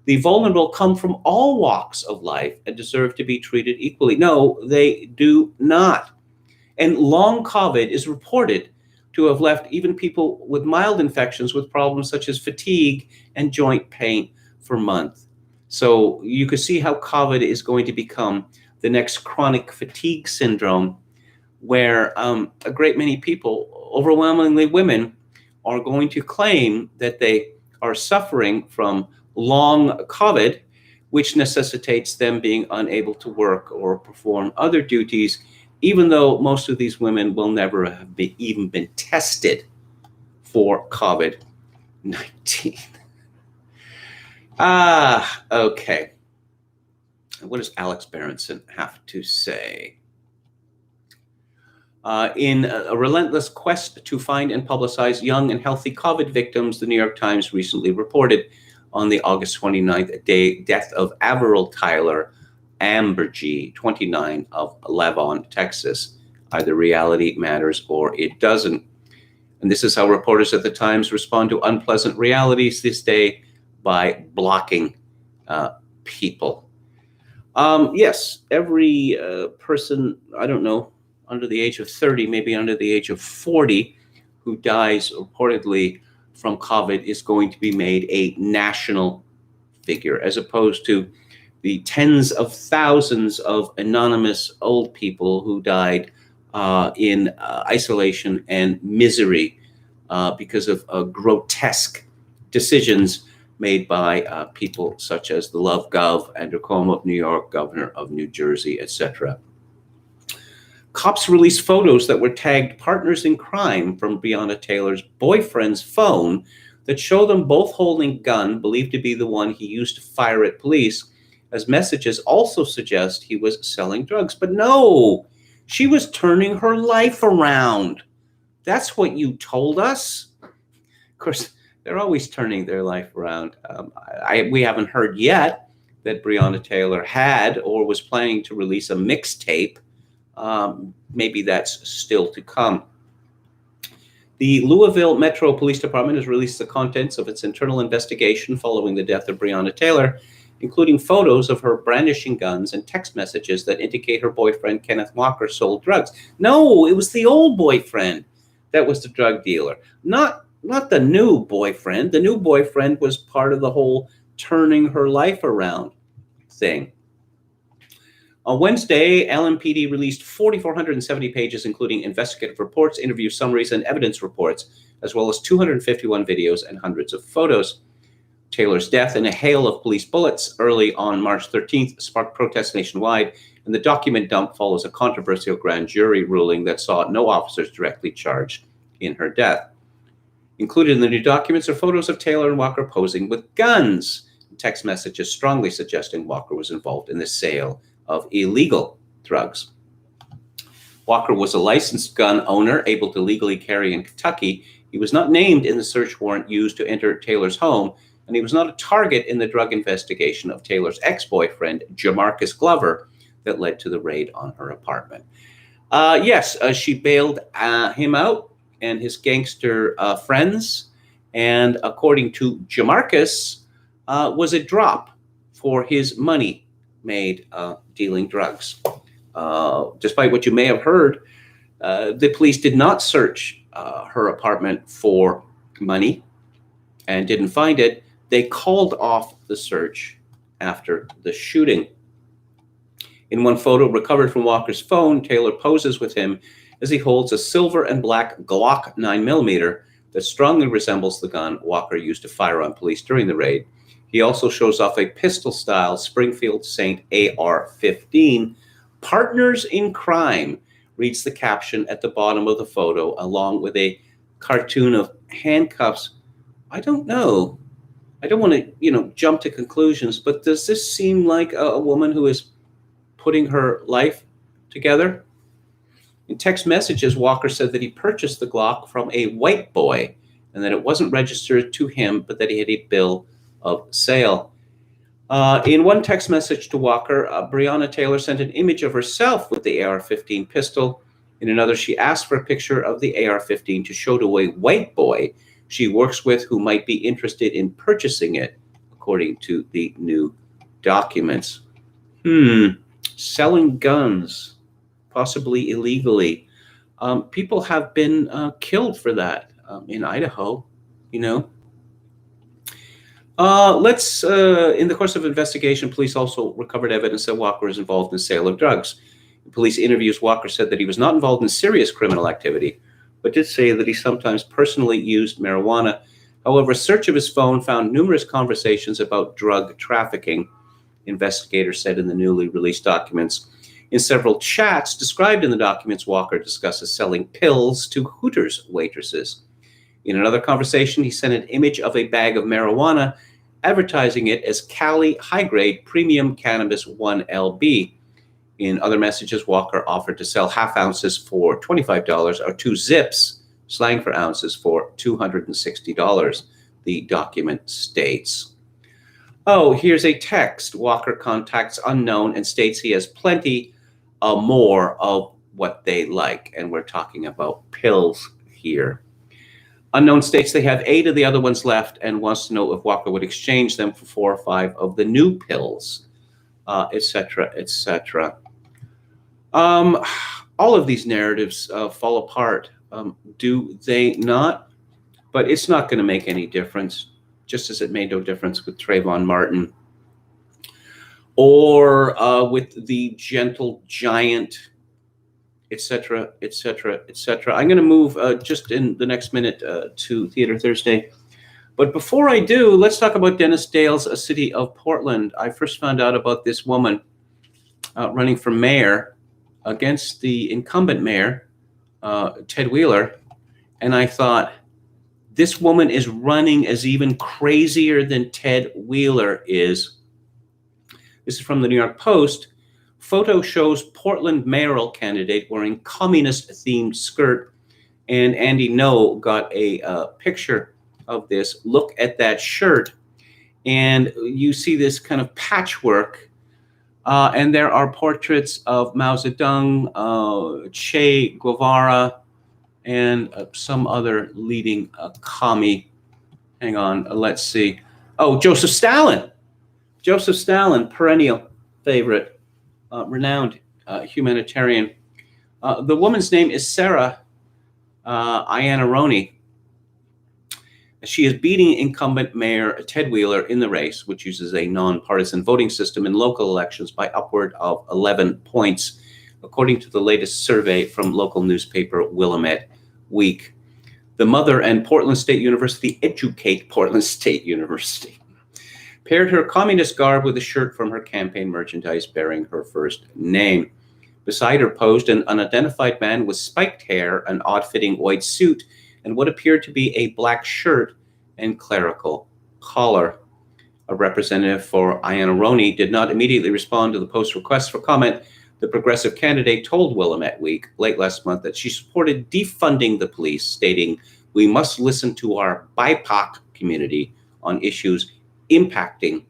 the vulnerable come from all walks of life and deserve to be treated equally. No, they do not. And long COVID is reported to have left even people with mild infections with problems such as fatigue and joint pain for months. So you can see how COVID is going to become the next chronic fatigue syndrome, where a great many people, overwhelmingly women, are going to claim that they are suffering from long COVID, which necessitates them being unable to work or perform other duties, even though most of these women will never have even been tested for COVID-19. Okay. What does Alex Berenson have to say? In a relentless quest to find and publicize young and healthy COVID victims, the New York Times recently reported on the August 29th death of Averill Tyler Ambergy, 29, of Levon, Texas. Either reality matters or it doesn't. And this is how reporters at the Times respond to unpleasant realities this day, by blocking people. Yes, every person, I don't know, under the age of 30, maybe under the age of 40, who dies reportedly from COVID is going to be made a national figure, as opposed to the tens of thousands of anonymous old people who died in isolation and misery because of grotesque decisions made by people such as the Love Gov, Andrew Cuomo of New York, Governor of New Jersey, etc. Cops released photos that were tagged partners in crime from Breonna Taylor's boyfriend's phone that show them both holding a gun, believed to be the one he used to fire at police, as messages also suggest he was selling drugs. But no, she was turning her life around. That's what you told us. Of course, they're always turning their life around. We haven't heard yet that Breonna Taylor had or was planning to release a mixtape. Maybe that's still to come. The Louisville Metro Police Department has released the contents of its internal investigation following the death of Breonna Taylor, including photos of her brandishing guns and text messages that indicate her boyfriend, Kenneth Walker, sold drugs. No, it was the old boyfriend that was the drug dealer, not the new boyfriend. The new boyfriend was part of the whole turning her life around thing. On Wednesday, LMPD released 4,470 pages, including investigative reports, interview summaries, and evidence reports, as well as 251 videos and hundreds of photos. Taylor's death and a hail of police bullets early on March 13th sparked protests nationwide, and the document dump follows a controversial grand jury ruling that saw no officers directly charged in her death. Included in the new documents are photos of Taylor and Walker posing with guns, and text messages strongly suggesting Walker was involved in the sale of illegal drugs. Walker was a licensed gun owner able to legally carry in Kentucky. He was not named in the search warrant used to enter Taylor's home, and he was not a target in the drug investigation of Taylor's ex-boyfriend, Jamarcus Glover, that led to the raid on her apartment. She bailed him out and his gangster friends, and according to Jamarcus, was a drop for his money made dealing drugs. Despite what you may have heard, the police did not search her apartment for money and didn't find it. They called off the search after the shooting. In one photo recovered from Walker's phone, Taylor poses with him as he holds a silver and black Glock 9mm that strongly resembles the gun Walker used to fire on police during the raid. He also shows off a pistol-style Springfield Saint AR-15. Partners in crime, reads the caption at the bottom of the photo, along with a cartoon of handcuffs. I don't know. I don't want to, jump to conclusions, but does this seem like a woman who is putting her life together? In text messages, Walker said that he purchased the Glock from a white boy and that it wasn't registered to him, but that he had a bill of sale. In one text message to Walker, Breonna Taylor sent an image of herself with the AR-15 pistol. In another, she asked for a picture of the AR-15 to show to a white boy she works with who might be interested in purchasing it, according to the new documents. Selling guns, possibly illegally. People have been killed for that in Idaho, you know. In the course of investigation, police also recovered evidence that Walker is involved in the sale of drugs. In police interviews, Walker said that he was not involved in serious criminal activity, but did say that he sometimes personally used marijuana. However, a search of his phone found numerous conversations about drug trafficking, investigators said in the newly released documents. In several chats described in the documents, Walker discusses selling pills to Hooters waitresses. In another conversation, he sent an image of a bag of marijuana, advertising it as Cali high-grade premium cannabis 1LB. In other messages, Walker offered to sell half ounces for $25 or 2 zips, slang for ounces, for $260, the document states. Oh, here's a text. Walker contacts unknown and states he has plenty more of what they like. And we're talking about pills here. Unknown states they have 8 of the other ones left and wants to know if Walker would exchange them for 4 or 5 of the new pills, etc., etc. All of these narratives fall apart, do they not? But it's not going to make any difference, just as it made no difference with Trayvon Martin or with the gentle giant, etc., etc., etc. I'm going to move just in the next minute to Theodore Thursday. But before I do, let's talk about Dennis Dale's city of Portland. I first found out about this woman running for mayor against the incumbent mayor, Ted Wheeler, and I thought, this woman is running as even crazier than Ted Wheeler is. This is from the New York Post. Photo shows Portland mayoral candidate wearing communist-themed skirt, and Andy Ngo got a picture of this. Look at that shirt, and you see this kind of patchwork, and there are portraits of Mao Zedong, Che Guevara, and some other leading commie. Hang on, let's see. Oh, Joseph Stalin. Joseph Stalin, perennial favorite, renowned humanitarian. The woman's name is Sarah Iannarone. She is beating incumbent Mayor Ted Wheeler in the race, which uses a nonpartisan voting system in local elections, by upward of 11 points, according to the latest survey from local newspaper Willamette Week. The mother and Portland State University educate Portland State University paired her communist garb with a shirt from her campaign merchandise bearing her first name. Beside her posed an unidentified man with spiked hair, an odd-fitting white suit, and what appeared to be a black shirt and clerical collar. A representative for Iannarone did not immediately respond to the Post's request for comment. The progressive candidate told Willamette Week late last month that she supported defunding the police, stating, "We must listen to our BIPOC community on issues impacting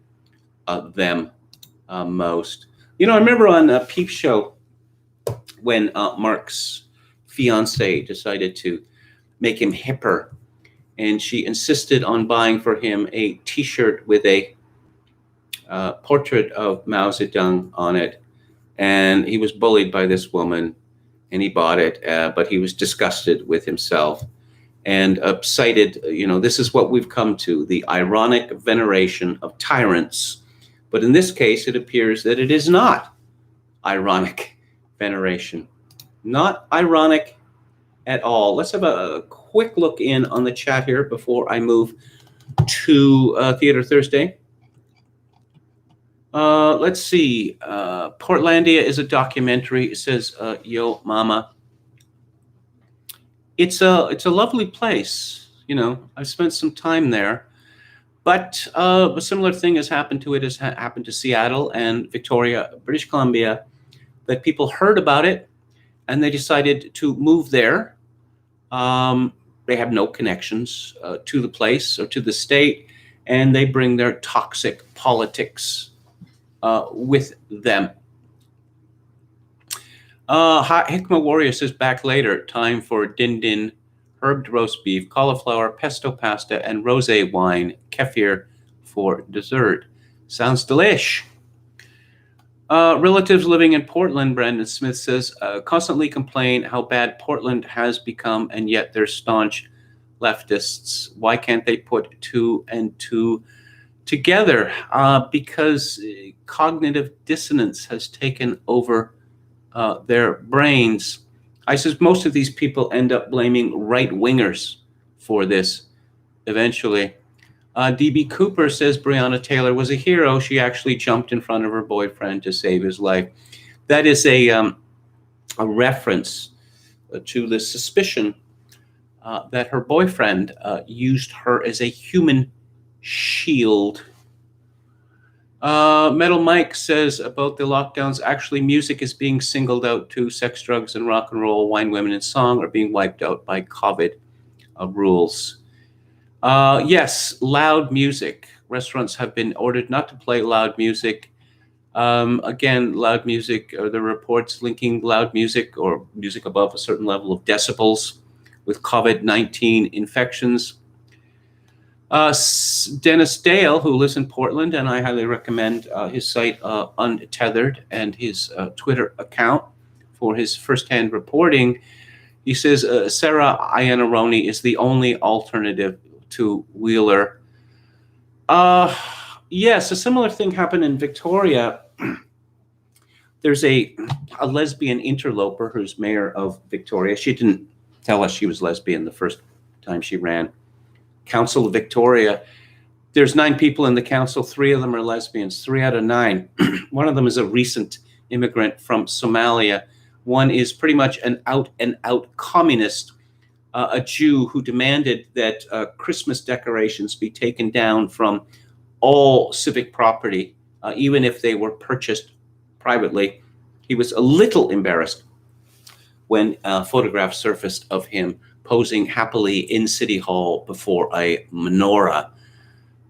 them most." You know, I remember on Peep Show when Mark's fiance decided to make him hipper, and she insisted on buying for him a T-shirt with a portrait of Mao Zedong on it. And he was bullied by this woman, and he bought it, but he was disgusted with himself and cited, this is what we've come to, the ironic veneration of tyrants. But in this case, it appears that it is not ironic veneration. Not ironic at all. Let's have a quick look in on the chat here before I move to Theodore Thursday. Let's see. Portlandia is a documentary. It says, Yo Mama. It's a lovely place. I've spent some time there. But a similar thing has happened to Seattle and Victoria, British Columbia, that people heard about it and they decided to move there. They have no connections to the place or to the state, and they bring their toxic politics with them. Hikma Warrior says, back later, time for din din, herbed roast beef, cauliflower, pesto pasta, and rosé wine, kefir for dessert. Sounds delish. Relatives living in Portland, Brandon Smith says, constantly complain how bad Portland has become, and yet they're staunch leftists. Why can't they put two and two together? Because cognitive dissonance has taken over their brains. I suppose most of these people end up blaming right-wingers for this eventually. D.B. Cooper says Breonna Taylor was a hero. She actually jumped in front of her boyfriend to save his life. That is a reference to the suspicion that her boyfriend used her as a human shield. Metal Mike says about the lockdowns, actually music is being singled out too. Sex, drugs, and rock and roll, wine, women, and song are being wiped out by COVID rules. Yes, loud music. Restaurants have been ordered not to play loud music. Again, loud music, or the reports linking loud music or music above a certain level of decibels with COVID-19 infections. Dennis Dale, who lives in Portland, and I highly recommend his site, Untethered, and his Twitter account for his firsthand reporting. He says Sarah Iannarone is the only alternative to Wheeler. Yes, a similar thing happened in Victoria. There's a lesbian interloper who's mayor of Victoria. She didn't tell us she was lesbian the first time she ran. Council of Victoria. There's 9 people in the council. 3 of them are lesbians. 3 out of 9. One of them is a recent immigrant from Somalia. One is pretty much an out-and-out communist, a Jew who demanded that Christmas decorations be taken down from all civic property, even if they were purchased privately. He was a little embarrassed when photographs surfaced of him posing happily in City Hall before a menorah.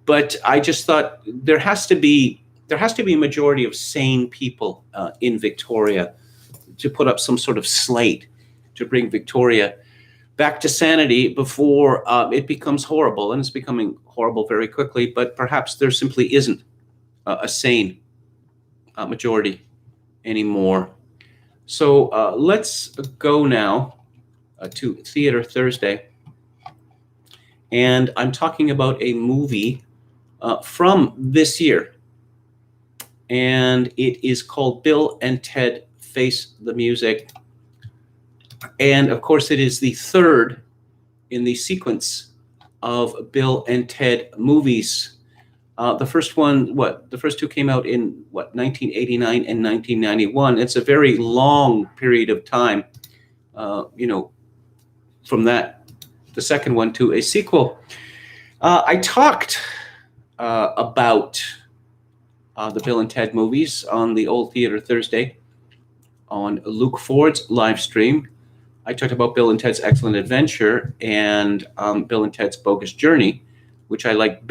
But I just thought there has to be a majority of sane people in Victoria to put up some sort of slate to bring Victoria back to sanity before it becomes horrible. And it's becoming horrible very quickly, but perhaps there simply isn't a sane majority anymore. So let's go now to Theater Thursday. And I'm talking about a movie from this year. And it is called Bill and Ted Face the Music. And of course, it is the third in the sequence of Bill and Ted movies. The first one, the first 2 came out in 1989 and 1991. It's a very long period of time, from that, the second one to a sequel. I talked about the Bill and Ted movies on the Old Theater Thursday on Luke Ford's live stream. I talked about Bill and Ted's Excellent Adventure and Bill and Ted's Bogus Journey, which I like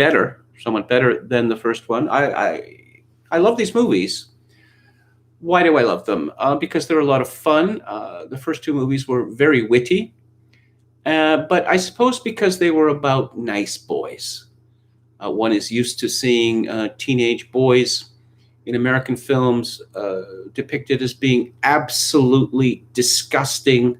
somewhat better than the first one. I love these movies. Why do I love them? Because they're a lot of fun. The first 2 movies were very witty, but I suppose because they were about nice boys. One is used to seeing teenage boys in American films depicted as being absolutely disgusting,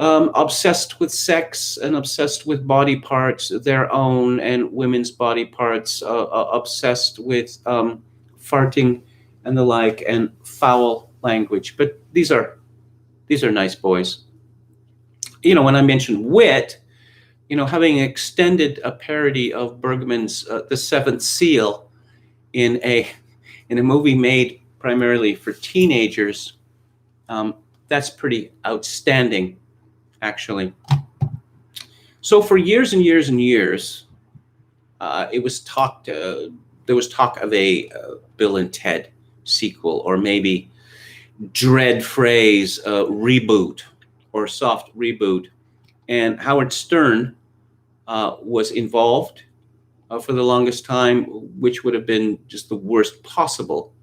obsessed with sex and obsessed with body parts, their own and women's body parts, obsessed with farting and the like, and foul language. But these are nice boys. When I mentioned wit, having extended a parody of Bergman's The Seventh Seal in a movie made primarily for teenagers, that's pretty outstanding, actually. So for years and years and years, there was talk of a Bill and Ted sequel, or maybe dread phrase reboot or soft reboot. And Howard Stern was involved for the longest time, which would have been just the worst possible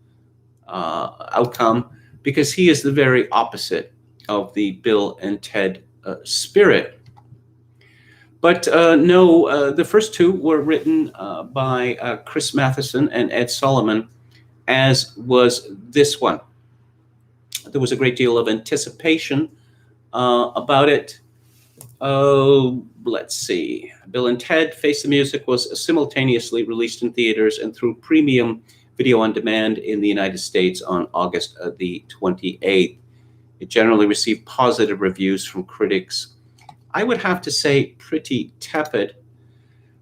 outcome, because he is the very opposite of the Bill and Ted spirit. But no, the first 2 were written by Chris Matheson and Ed Solomon, as was this one. There was a great deal of anticipation about it. Let's see. Bill and Ted Face the Music was simultaneously released in theaters and through premium video on demand in the United States on August the 28th. It generally received positive reviews from critics. I would have to say pretty tepid.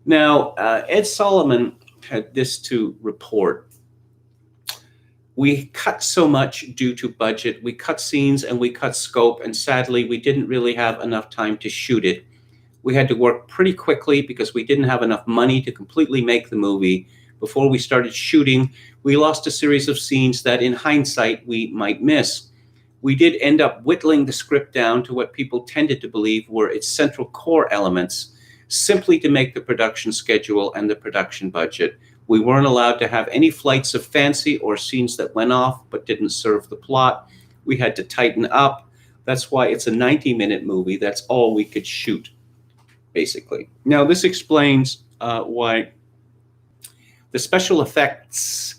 Now, Ed Solomon had this to report. We cut so much due to budget. We cut scenes and we cut scope, and sadly, we didn't really have enough time to shoot it. We had to work pretty quickly because we didn't have enough money to completely make the movie. Before we started shooting, we lost a series of scenes that in hindsight we might miss. We did end up whittling the script down to what people tended to believe were its central core elements, simply to make the production schedule and the production budget. We weren't allowed to have any flights of fancy or scenes that went off but didn't serve the plot. We had to tighten up. That's why it's a 90-minute movie. That's all we could shoot, basically. Now, this explains why the special effects,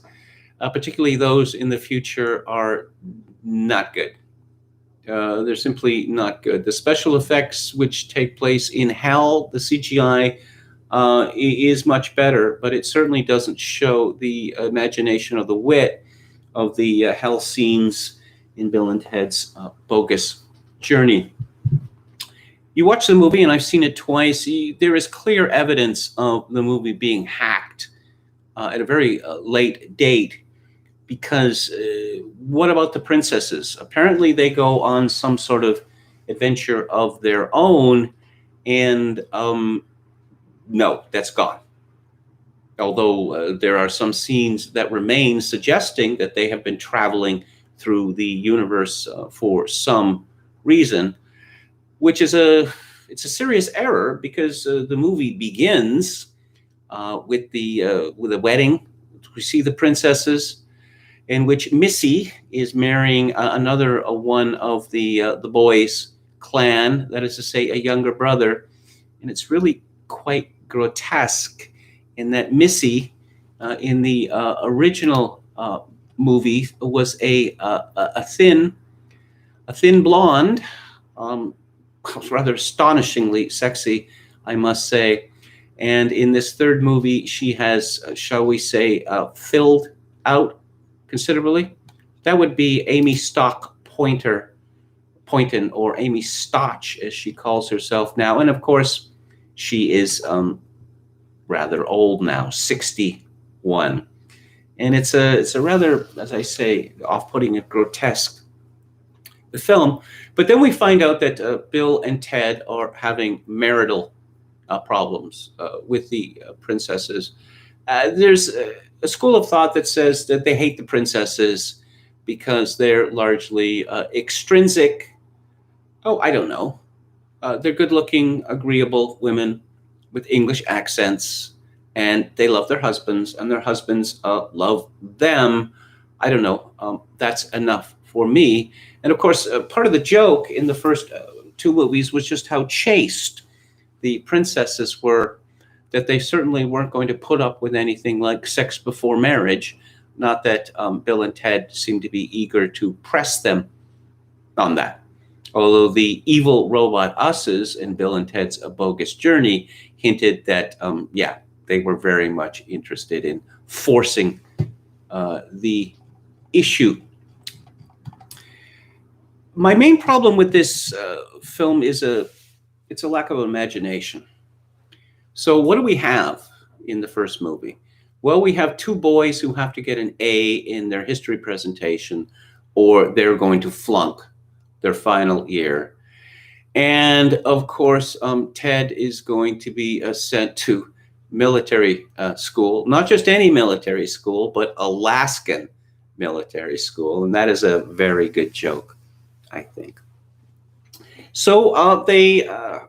particularly those in the future, are not good. They're simply not good. The special effects which take place in hell, the CGI, is much better, but it certainly doesn't show the imagination or the wit of the hell scenes in Bill and Ted's Bogus Journey. You watch the movie, and I've seen it twice, there is clear evidence of the movie being hacked at a very late date, because what about the princesses? Apparently they go on some sort of adventure of their own, and no, that's gone. Although there are some scenes that remain suggesting that they have been traveling through the universe for some reason, which is it's a serious error, because the movie begins with a wedding. We see the princesses, in which Missy is marrying another one of the boys' clan, that is to say, a younger brother, and it's really quite grotesque in that Missy, in the original movie, was a thin blonde, rather astonishingly sexy, I must say. And in this third movie, she has, shall we say, filled out considerably. That would be Amy Poynton, or Amy Stotch, as she calls herself now. And of course, she is rather old now, 61. And it's a rather, as I say, off-putting and grotesque, the film. But then we find out that Bill and Ted are having marital problems with the princesses. There's a school of thought that says that they hate the princesses because they're largely extrinsic. Oh, I don't know. They're good-looking, agreeable women with English accents, and they love their husbands, and their husbands love them. I don't know. That's enough for me. And of course, part of the joke in the first two movies was just how chaste the princesses were, that they certainly weren't going to put up with anything like sex before marriage. Not that Bill and Ted seemed to be eager to press them on that. Although the evil robot us's in Bill and Ted's A Bogus Journey hinted that, yeah, they were very much interested in forcing the issue. My main problem with this film is it's a lack of imagination. So what do we have in the first movie? Well, we have two boys who have to get an A in their history presentation, or they're going to flunk their final year. And of course, Ted is going to be sent to military school, not just any military school, but Alaskan military school. And that is a very good joke, I think. So they are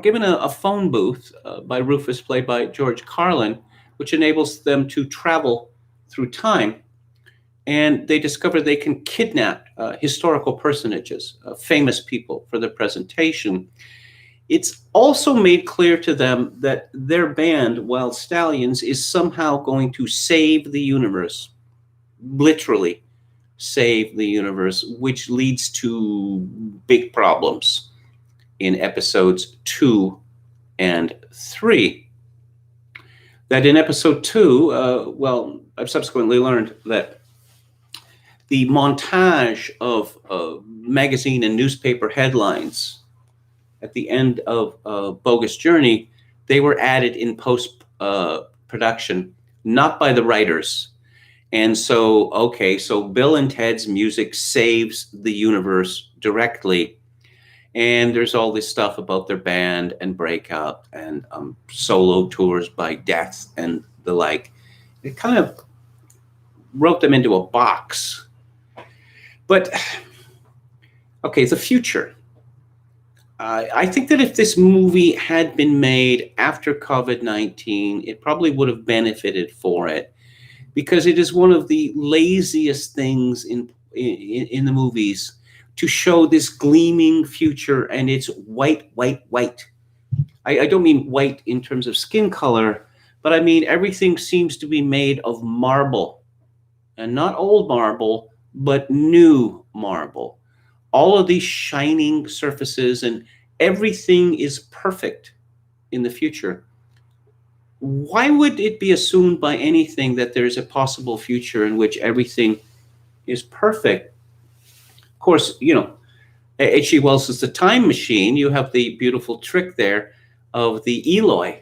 given a phone booth by Rufus, played by George Carlin, which enables them to travel through time. And they discover they can kidnap historical personages, famous people, for the presentation. It's also made clear to them that their band, Wild Stallions, is somehow going to save the universe. literally save the universe, which leads to big problems in episodes 2 and 3. That in episode 2, I've subsequently learned that the montage of magazine and newspaper headlines at the end of Bogus Journey, they were added in post production, not by the writers. And so Bill and Ted's music saves the universe directly. And there's all this stuff about their band and breakup and solo tours by death and the like. It kind of wrote them into a box. But, okay, the future. I think that if this movie had been made after COVID-19, it probably would have benefited for it, because it is one of the laziest things in the movies to show this gleaming future, and it's white. I don't mean white in terms of skin color, but I mean everything seems to be made of marble, and not old marble, but new marble. All of these shining surfaces, and everything is perfect in the future. Why would it be assumed by anything that there's a possible future in which everything is perfect? Of course, H.G. Wells' The Time Machine, you have the beautiful trick there of the Eloi,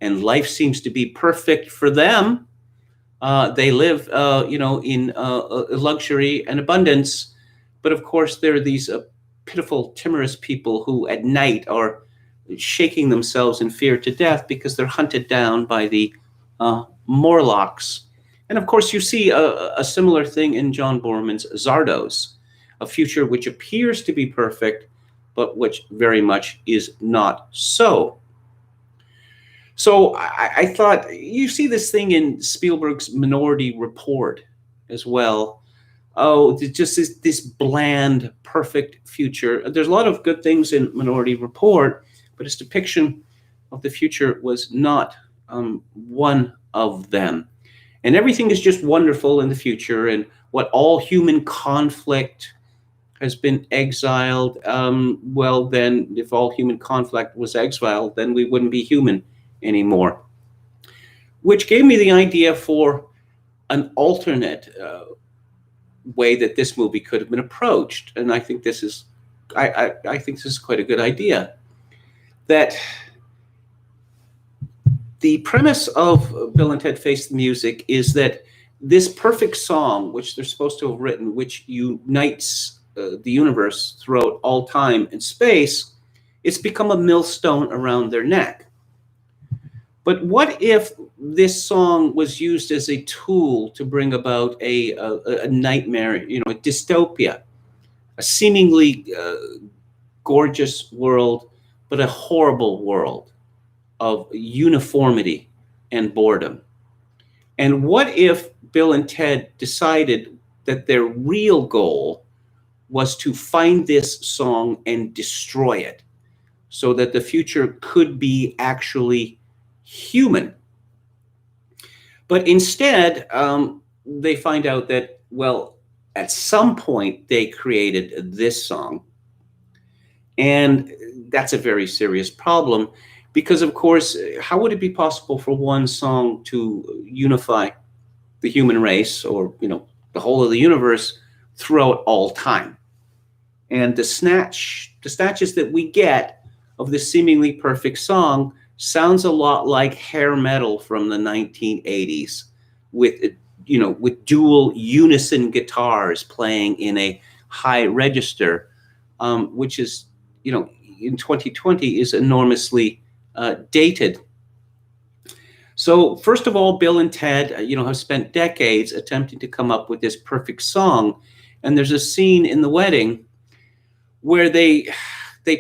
and life seems to be perfect for them. They live, in luxury and abundance. But of course, there are these pitiful, timorous people who at night are shaking themselves in fear to death because they're hunted down by the Morlocks. And of course, you see a similar thing in John Boorman's Zardos, a future which appears to be perfect, but which very much is not so. So I thought, you see this thing in Spielberg's Minority Report as well. Oh, just this bland, perfect future. There's a lot of good things in Minority Report, but his depiction of the future was not one of them. And everything is just wonderful in the future, and what all human conflict has been exiled. Well, then, if all human conflict was exiled, then we wouldn't be human anymore. Which gave me the idea for an alternate way that this movie could have been approached, and I think this is, I think this is quite a good idea. That the premise of Bill and Ted Face the Music is that this perfect song, which they're supposed to have written, which unites the universe throughout all time and space, it's become a millstone around their neck. But what if this song was used as a tool to bring about a nightmare, a dystopia, a seemingly gorgeous world, but a horrible world of uniformity and boredom? And what if Bill and Ted decided that their real goal was to find this song and destroy it, so that the future could be actually human? But instead, they find out that, well, at some point they created this song. And that's a very serious problem, because, of course, how would it be possible for one song to unify the human race, or, the whole of the universe throughout all time? And the snatches that we get of this seemingly perfect song sounds a lot like hair metal from the 1980s, with dual unison guitars playing in a high register, which is, in 2020 is enormously dated. So first of all, Bill and Ted, have spent decades attempting to come up with this perfect song. And there's a scene in the wedding where they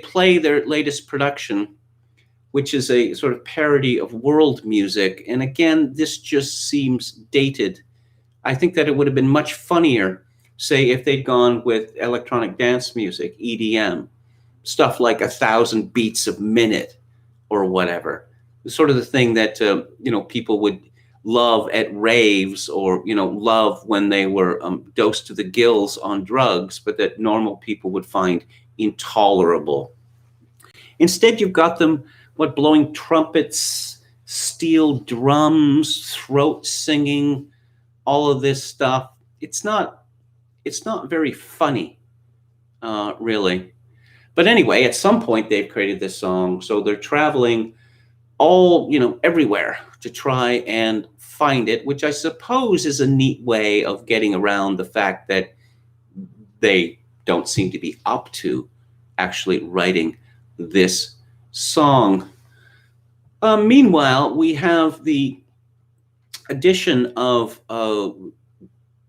play their latest production, which is a sort of parody of world music. And again, this just seems dated. I think that it would have been much funnier, say, if they'd gone with electronic dance music, EDM, stuff like 1,000 beats a minute or whatever. Sort of the thing that, people would love at raves, or love when they were dosed to the gills on drugs, but that normal people would find intolerable. Instead, you've got them blowing trumpets, steel drums, throat singing, all of this stuff. It's not very funny, really. But anyway, at some point they've created this song, so they're traveling all everywhere to try and find it, which I suppose is a neat way of getting around the fact that they don't seem to be up to actually writing this song. Meanwhile, we have the addition of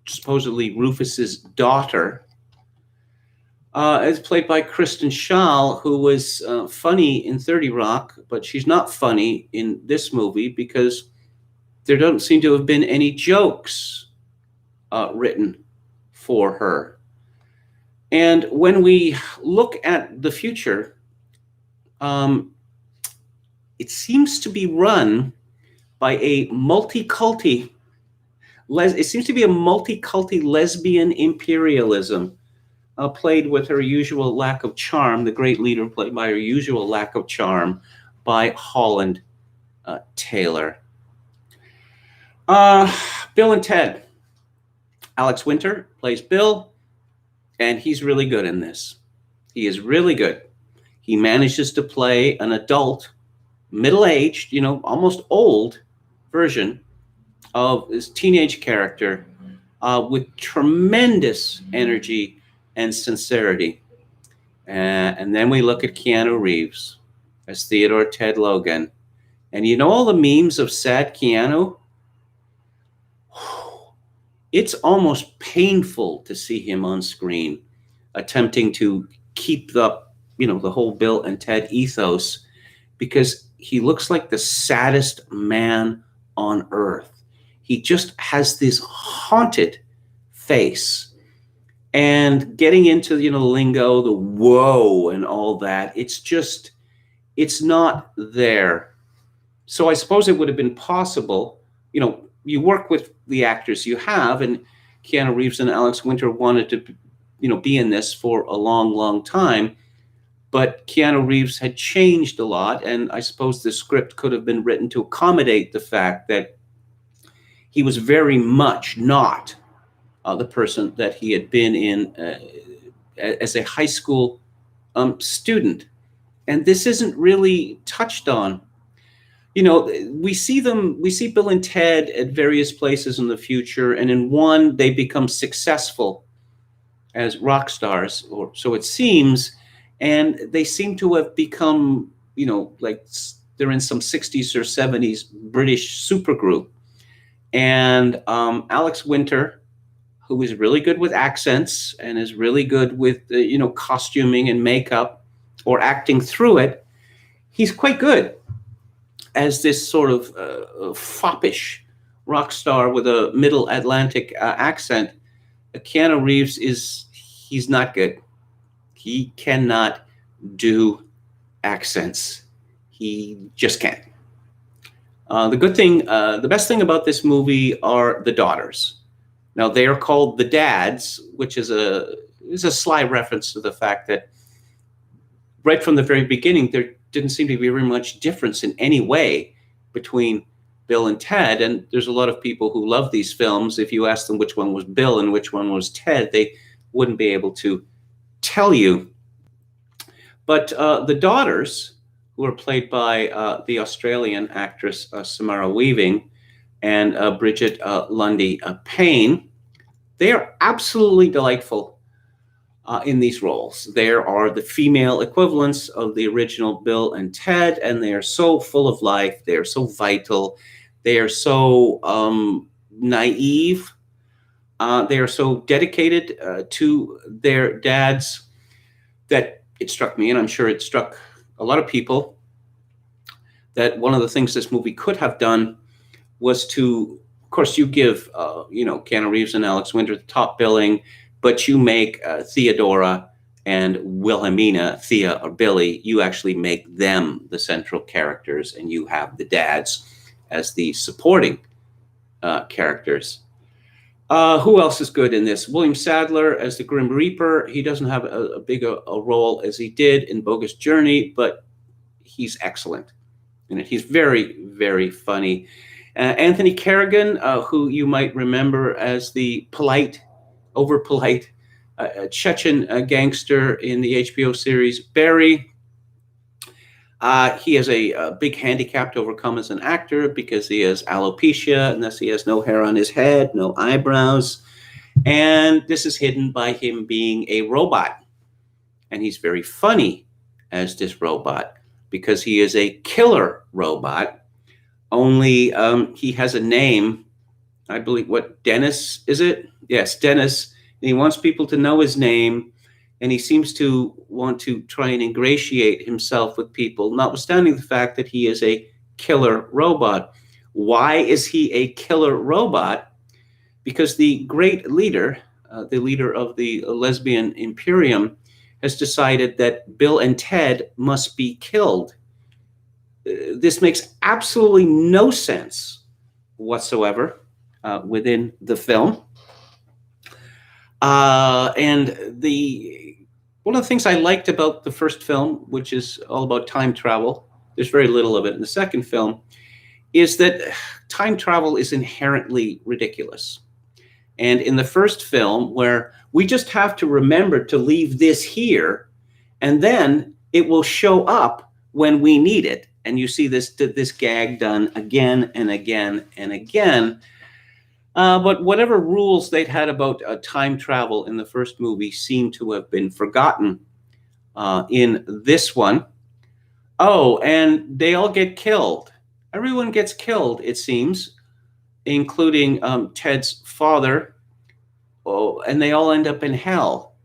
supposedly Rufus's daughter, as played by Kristen Schaal, who was funny in 30 Rock, but she's not funny in this movie because there don't seem to have been any jokes written for her. And when we look at the future, it seems to be run by a multi-culti. It seems to be a multi-culti lesbian imperialism, played with her usual lack of charm. The great leader played by her usual lack of charm by Holland Taylor. Bill and Ted. Alex Winter plays Bill, and he's really good in this. He is really good. He manages to play an adult, middle-aged, almost old version of his teenage character with tremendous energy and sincerity. And then we look at Keanu Reeves as Theodore Ted Logan. And all the memes of sad Keanu? It's almost painful to see him on screen attempting to keep the whole Bill and Ted ethos, because he looks like the saddest man on earth. He just has this haunted face. And getting into, the lingo, the whoa and all that, it's not there. So I suppose it would have been possible, you work with the actors you have, and Keanu Reeves and Alex Winter wanted to, be in this for a long, long time. But Keanu Reeves had changed a lot, and I suppose the script could have been written to accommodate the fact that he was very much not the person that he had been in as a high school student. And this isn't really touched on. We see Bill and Ted at various places in the future, and in one, they become successful as rock stars, or so it seems, and they seem to have become, like they're in some 60s or 70s British supergroup. And Alex Winter, who is really good with accents and is really good with, costuming and makeup or acting through it, he's quite good as this sort of foppish rock star with a middle Atlantic accent. Keanu Reeves he's not good. He cannot do accents. He just can't. The best thing about this movie are the daughters. Now, they are called the dads, which is a sly reference to the fact that right from the very beginning, there didn't seem to be very much difference in any way between Bill and Ted. And there's a lot of people who love these films. If you ask them which one was Bill and which one was Ted, they wouldn't be able to tell you. But the daughters, who are played by the Australian actress Samara Weaving and Bridget Lundy Payne, they are absolutely delightful in these roles. There are the female equivalents of the original Bill and Ted, and they are so full of life. They are so vital. They are so naive. They are so dedicated to their dads that it struck me, and I'm sure it struck a lot of people, that one of the things this movie could have done was to, of course, you give, Keanu Reeves and Alex Winter the top billing, but you make Theodora and Wilhelmina, Thea or Billy, you actually make them the central characters, and you have the dads as the supporting characters. Who else is good in this? William Sadler as the Grim Reaper. He doesn't have a big a role as he did in Bogus Journey, but he's excellent in it. He's very, very funny. Anthony Carrigan, who you might remember as the over-polite Chechen gangster in the HBO series Barry. He has a big handicap to overcome as an actor because he has alopecia, and thus he has no hair on his head, no eyebrows. And this is hidden by him being a robot. And he's very funny as this robot because he is a killer robot. Only he has a name, I believe, Dennis, is it? Yes, Dennis. And he wants people to know his name. And he seems to want to try and ingratiate himself with people, notwithstanding the fact that he is a killer robot. Why is he a killer robot? Because the great leader, the leader of the lesbian imperium, has decided that Bill and Ted must be killed. This makes absolutely no sense whatsoever within the film. One of the things I liked about the first film, which is all about time travel, there's very little of it in the second film, is that time travel is inherently ridiculous. And in the first film, where we just have to remember to leave this here, and then it will show up when we need it. And you see this gag done again and again and again. But whatever rules they'd had about time travel in the first movie seem to have been forgotten in this one. Oh, and they all get killed. Everyone gets killed, it seems, including Ted's father. Oh, and they all end up in hell.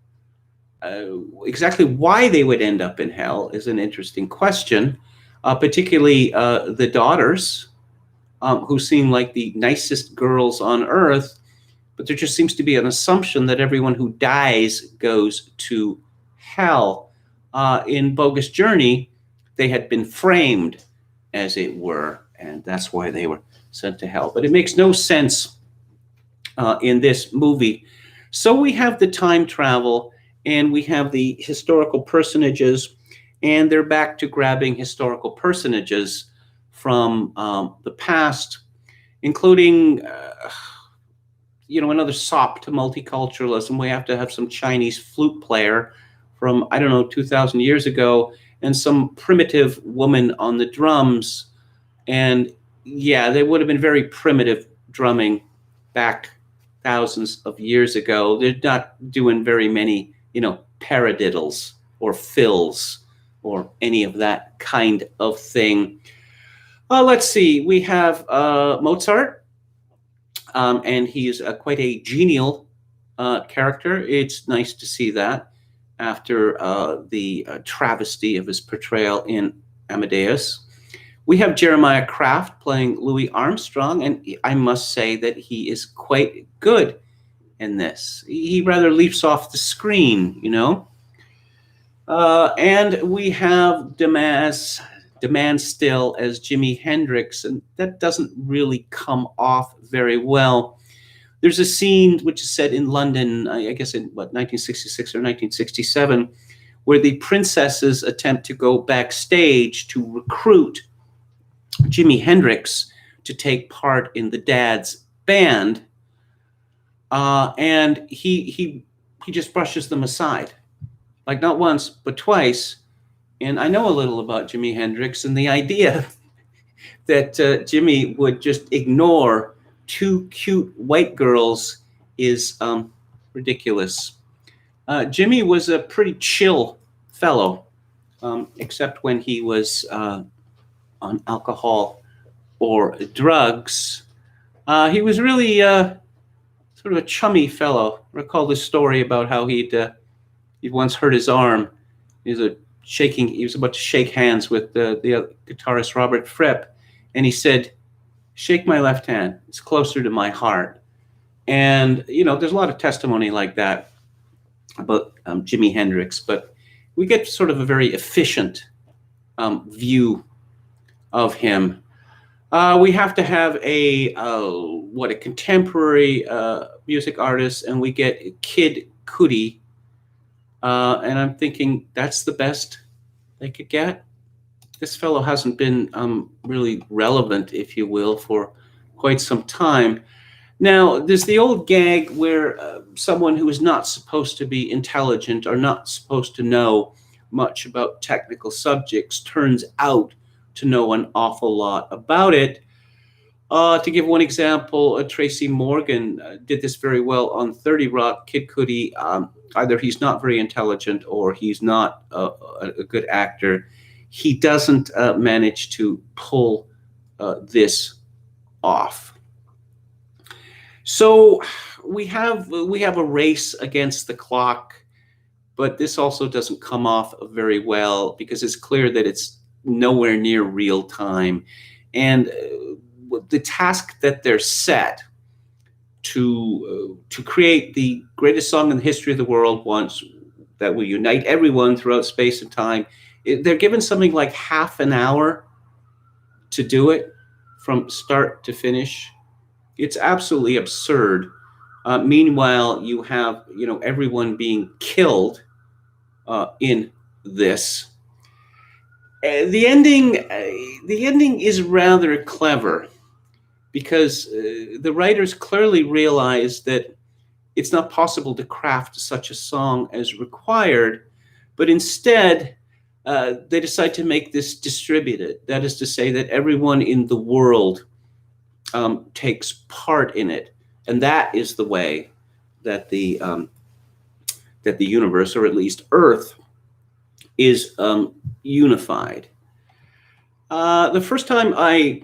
Exactly why they would end up in hell is an interesting question, particularly the daughters. Who seem like the nicest girls on earth, but there just seems to be an assumption that everyone who dies goes to hell. In Bogus Journey, they had been framed, as it were, and that's why they were sent to hell. But it makes no sense in this movie. So we have the time travel, and we have the historical personages, and they're back to grabbing historical personages from the past, including, another sop to multiculturalism. We have to have some Chinese flute player from, 2,000 years ago, and some primitive woman on the drums. And yeah, they would have been very primitive drumming back thousands of years ago. They're not doing very many, paradiddles or fills or any of that kind of thing. Let's see. We have Mozart, and he's quite a genial character. It's nice to see that after the travesty of his portrayal in Amadeus. We have Jeremiah Kraft playing Louis Armstrong, and I must say that he is quite good in this. He rather leaps off the screen, And we have Demand Still as Jimi Hendrix, and that doesn't really come off very well. There's a scene which is set in London, I guess in 1966 or 1967, where the princesses attempt to go backstage to recruit Jimi Hendrix to take part in the dad's band, and he just brushes them aside, like not once but twice. And I know a little about Jimi Hendrix, and the idea that Jimmy would just ignore two cute white girls is ridiculous. Jimmy was a pretty chill fellow, except when he was on alcohol or drugs. He was really sort of a chummy fellow. I recall this story about how he'd once hurt his arm. He was about to shake hands with the guitarist Robert Fripp, and he said, "Shake my left hand. It's closer to my heart." And there's a lot of testimony like that about Jimi Hendrix, but we get sort of a very efficient view of him. We have to have a contemporary music artist, and we get Kid Cudi. And I'm thinking that's the best they could get. This fellow hasn't been really relevant, if you will, for quite some time. Now, there's the old gag where someone who is not supposed to be intelligent or not supposed to know much about technical subjects turns out to know an awful lot about it. To give one example, Tracy Morgan did this very well on 30 Rock. Kid Cudi, either he's not very intelligent or he's not a good actor. He doesn't manage to pull this off. So we have a race against the clock, but this also doesn't come off very well because it's clear that it's nowhere near real time. And the task that they're set to create the greatest song in the history of the world once that will unite everyone throughout space and time, they're given something like half an hour to do it from start to finish. It's absolutely absurd. Meanwhile, you have everyone being killed in this. The ending is rather clever because the writers clearly realize that it's not possible to craft such a song as required, but instead they decide to make this distributed. That is to say that everyone in the world takes part in it, and that is the way that the universe, or at least Earth, is unified. The first time I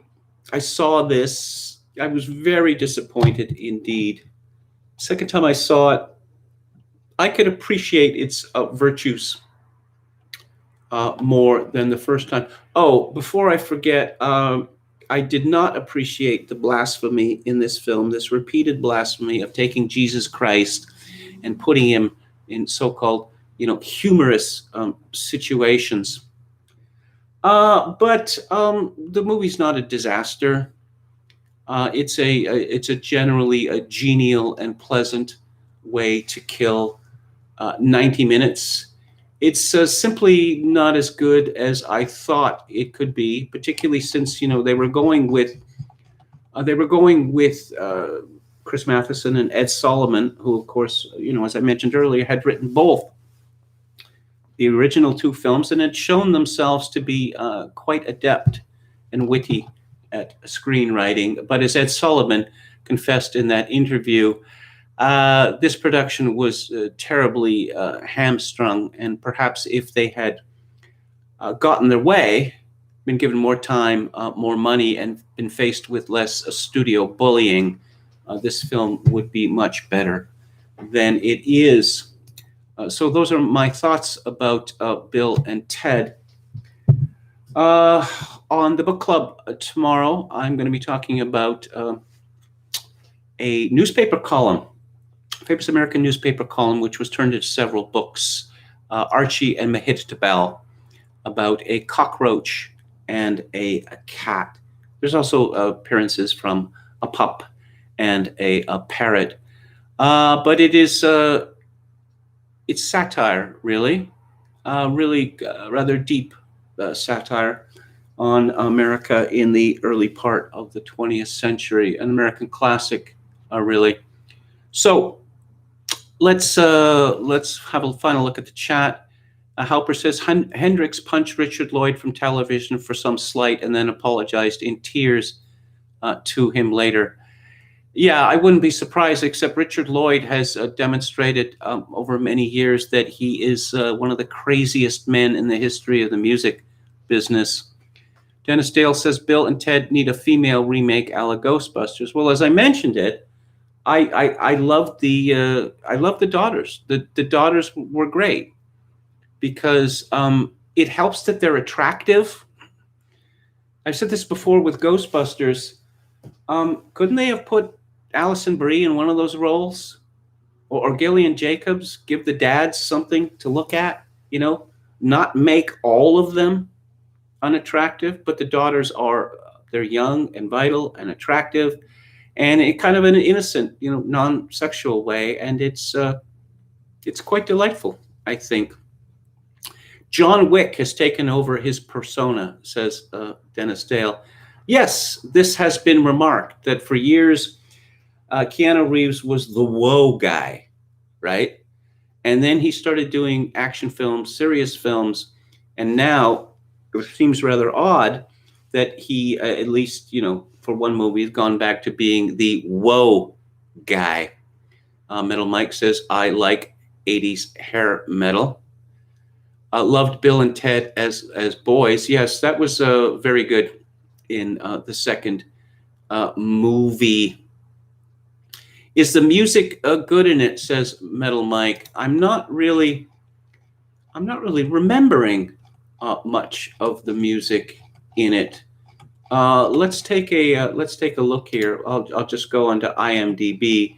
saw this, I was very disappointed indeed. Second time I saw it, I could appreciate its virtues more than the first time. Oh, before I forget, I did not appreciate the blasphemy in this film, this repeated blasphemy of taking Jesus Christ and putting him in so-called, humorous situations. But the movie's not a disaster. It's a generally a genial and pleasant way to kill 90 minutes. It's simply not as good as I thought it could be, particularly since they were going with Chris Matheson and Ed Solomon, who, of course, as I mentioned earlier, had written both the original two films and had shown themselves to be quite adept and witty at screenwriting. But as Ed Solomon confessed in that interview, this production was terribly hamstrung, and perhaps if they had gotten their way, been given more time, more money, and been faced with less studio bullying, this film would be much better than it is. So those are my thoughts about Bill and Ted. On the book club tomorrow, I'm going to be talking about a newspaper column, famous American newspaper column, which was turned into several books, Archie and Mehitabel, about a cockroach and a cat. There's also appearances from a pup and a parrot. But it is it's satire, really, rather deep satire on America in the early part of the 20th century, an American classic, really. So let's have a final look at the chat. Halper says Hendrix punched Richard Lloyd from television for some slight and then apologized in tears to him later. Yeah, I wouldn't be surprised, except Richard Lloyd has demonstrated over many years that he is one of the craziest men in the history of the music business. Dennis Dale says Bill and Ted need a female remake a la Ghostbusters. Well, as I mentioned it, I love the daughters. The daughters were great because it helps that they're attractive. I've said this before with Ghostbusters. Couldn't they have put Alison Brie in one of those roles, or Gillian Jacobs? Give the dads something to look at, not make all of them unattractive, but the daughters They're young and vital and attractive, and in kind of an innocent, non-sexual way, and it's quite delightful, I think. John Wick has taken over his persona, says Dennis Dale. Yes, this has been remarked that for years, Keanu Reeves was the whoa guy, right? And then he started doing action films, serious films, and now it seems rather odd that he, at least, for one movie, has gone back to being the whoa guy. Metal Mike says, I like 80s hair metal. Loved Bill and Ted as boys. Yes, that was very good in the second movie. Is the music good in it, says Metal Mike. I'm not really remembering much of the music in it. Let's take a look here. I'll just go onto IMDb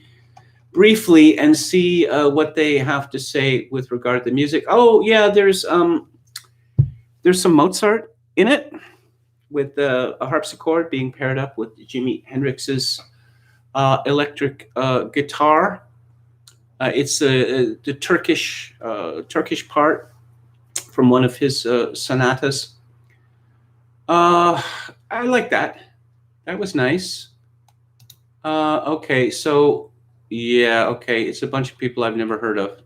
briefly and see what they have to say with regard to the music. Oh yeah, there's some Mozart in it, with a harpsichord being paired up with Jimi Hendrix's electric guitar. It's the Turkish part from one of his sonatas. I like that. That was nice. Okay, so yeah, okay, it's a bunch of people I've never heard of.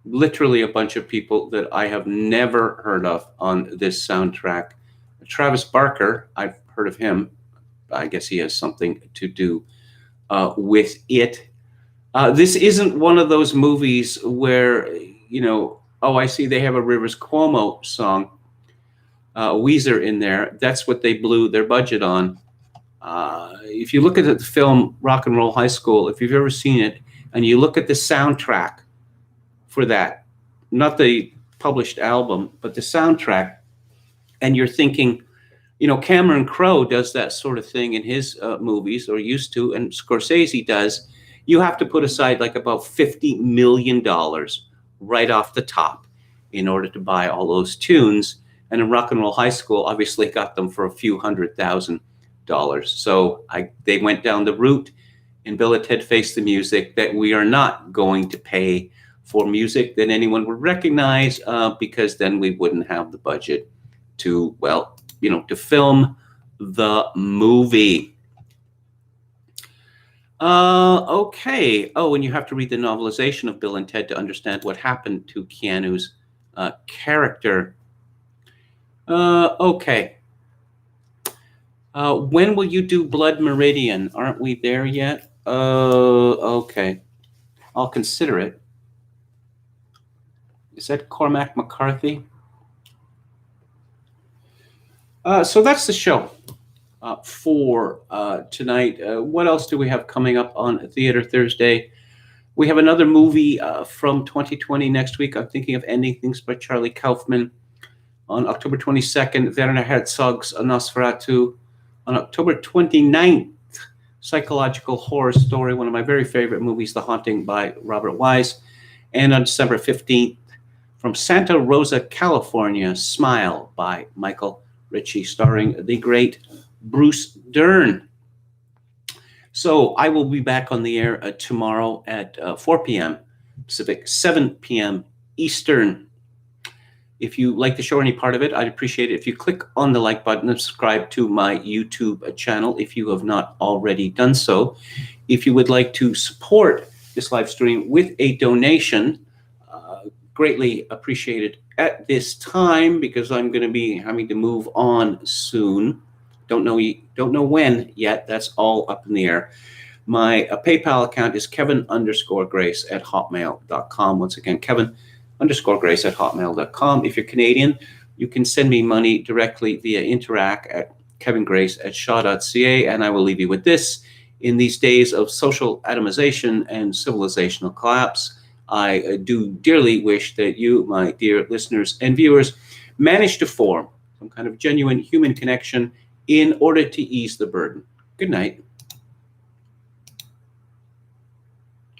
Literally a bunch of people that I have never heard of on this soundtrack. Travis Barker, I've heard of him. I guess he has something to do with it. This isn't one of those movies where, I see they have a Rivers Cuomo song, Weezer in there. That's what they blew their budget on. If you look at the film Rock and Roll High School, if you've ever seen it, and you look at the soundtrack for that, not the published album, but the soundtrack, and you're thinking, Cameron Crowe does that sort of thing in his movies, or used to, and Scorsese does. You have to put aside like about $50 million right off the top in order to buy all those tunes. And in Rock and Roll High School, obviously got them for a few $100,000. So they went down the route in Bill and Ted Face the Music that we are not going to pay for music that anyone would recognize, because then we wouldn't have the budget to, to film the movie. Okay. Oh, and you have to read the novelization of Bill and Ted to understand what happened to Keanu's character. Okay. When will you do Blood Meridian? Aren't we there yet? Okay. I'll consider it. Is that Cormac McCarthy? So that's the show for tonight. What else do we have coming up on Theater Thursday? We have another movie from 2020 next week. I'm thinking of Ending Things by Charlie Kaufman. On October 22nd, Werner Herzog's Nosferatu. On October 29th, psychological horror story, one of my very favorite movies, The Haunting by Robert Wise. And on December 15th, from Santa Rosa, California, Smile by Michael Ritchie, starring the great Bruce Dern. So I will be back on the air tomorrow at 4 p.m. Pacific, 7 p.m. Eastern. If you like the show or any part of it, I'd appreciate it if you click on the like button and subscribe to my YouTube channel if you have not already done so. If you would like to support this live stream with a donation, greatly appreciated at this time, because I'm going to be having to move on soon. Don't know when yet. That's all up in the air. My PayPal account is kevin_grace@hotmail.com. Once again, kevin_grace@hotmail.com. If you're Canadian, you can send me money directly via Interac at kevingrace@shaw.ca. And I will leave you with this. In these days of social atomization and civilizational collapse, I do dearly wish that you, my dear listeners and viewers, manage to form some kind of genuine human connection in order to ease the burden. Good night.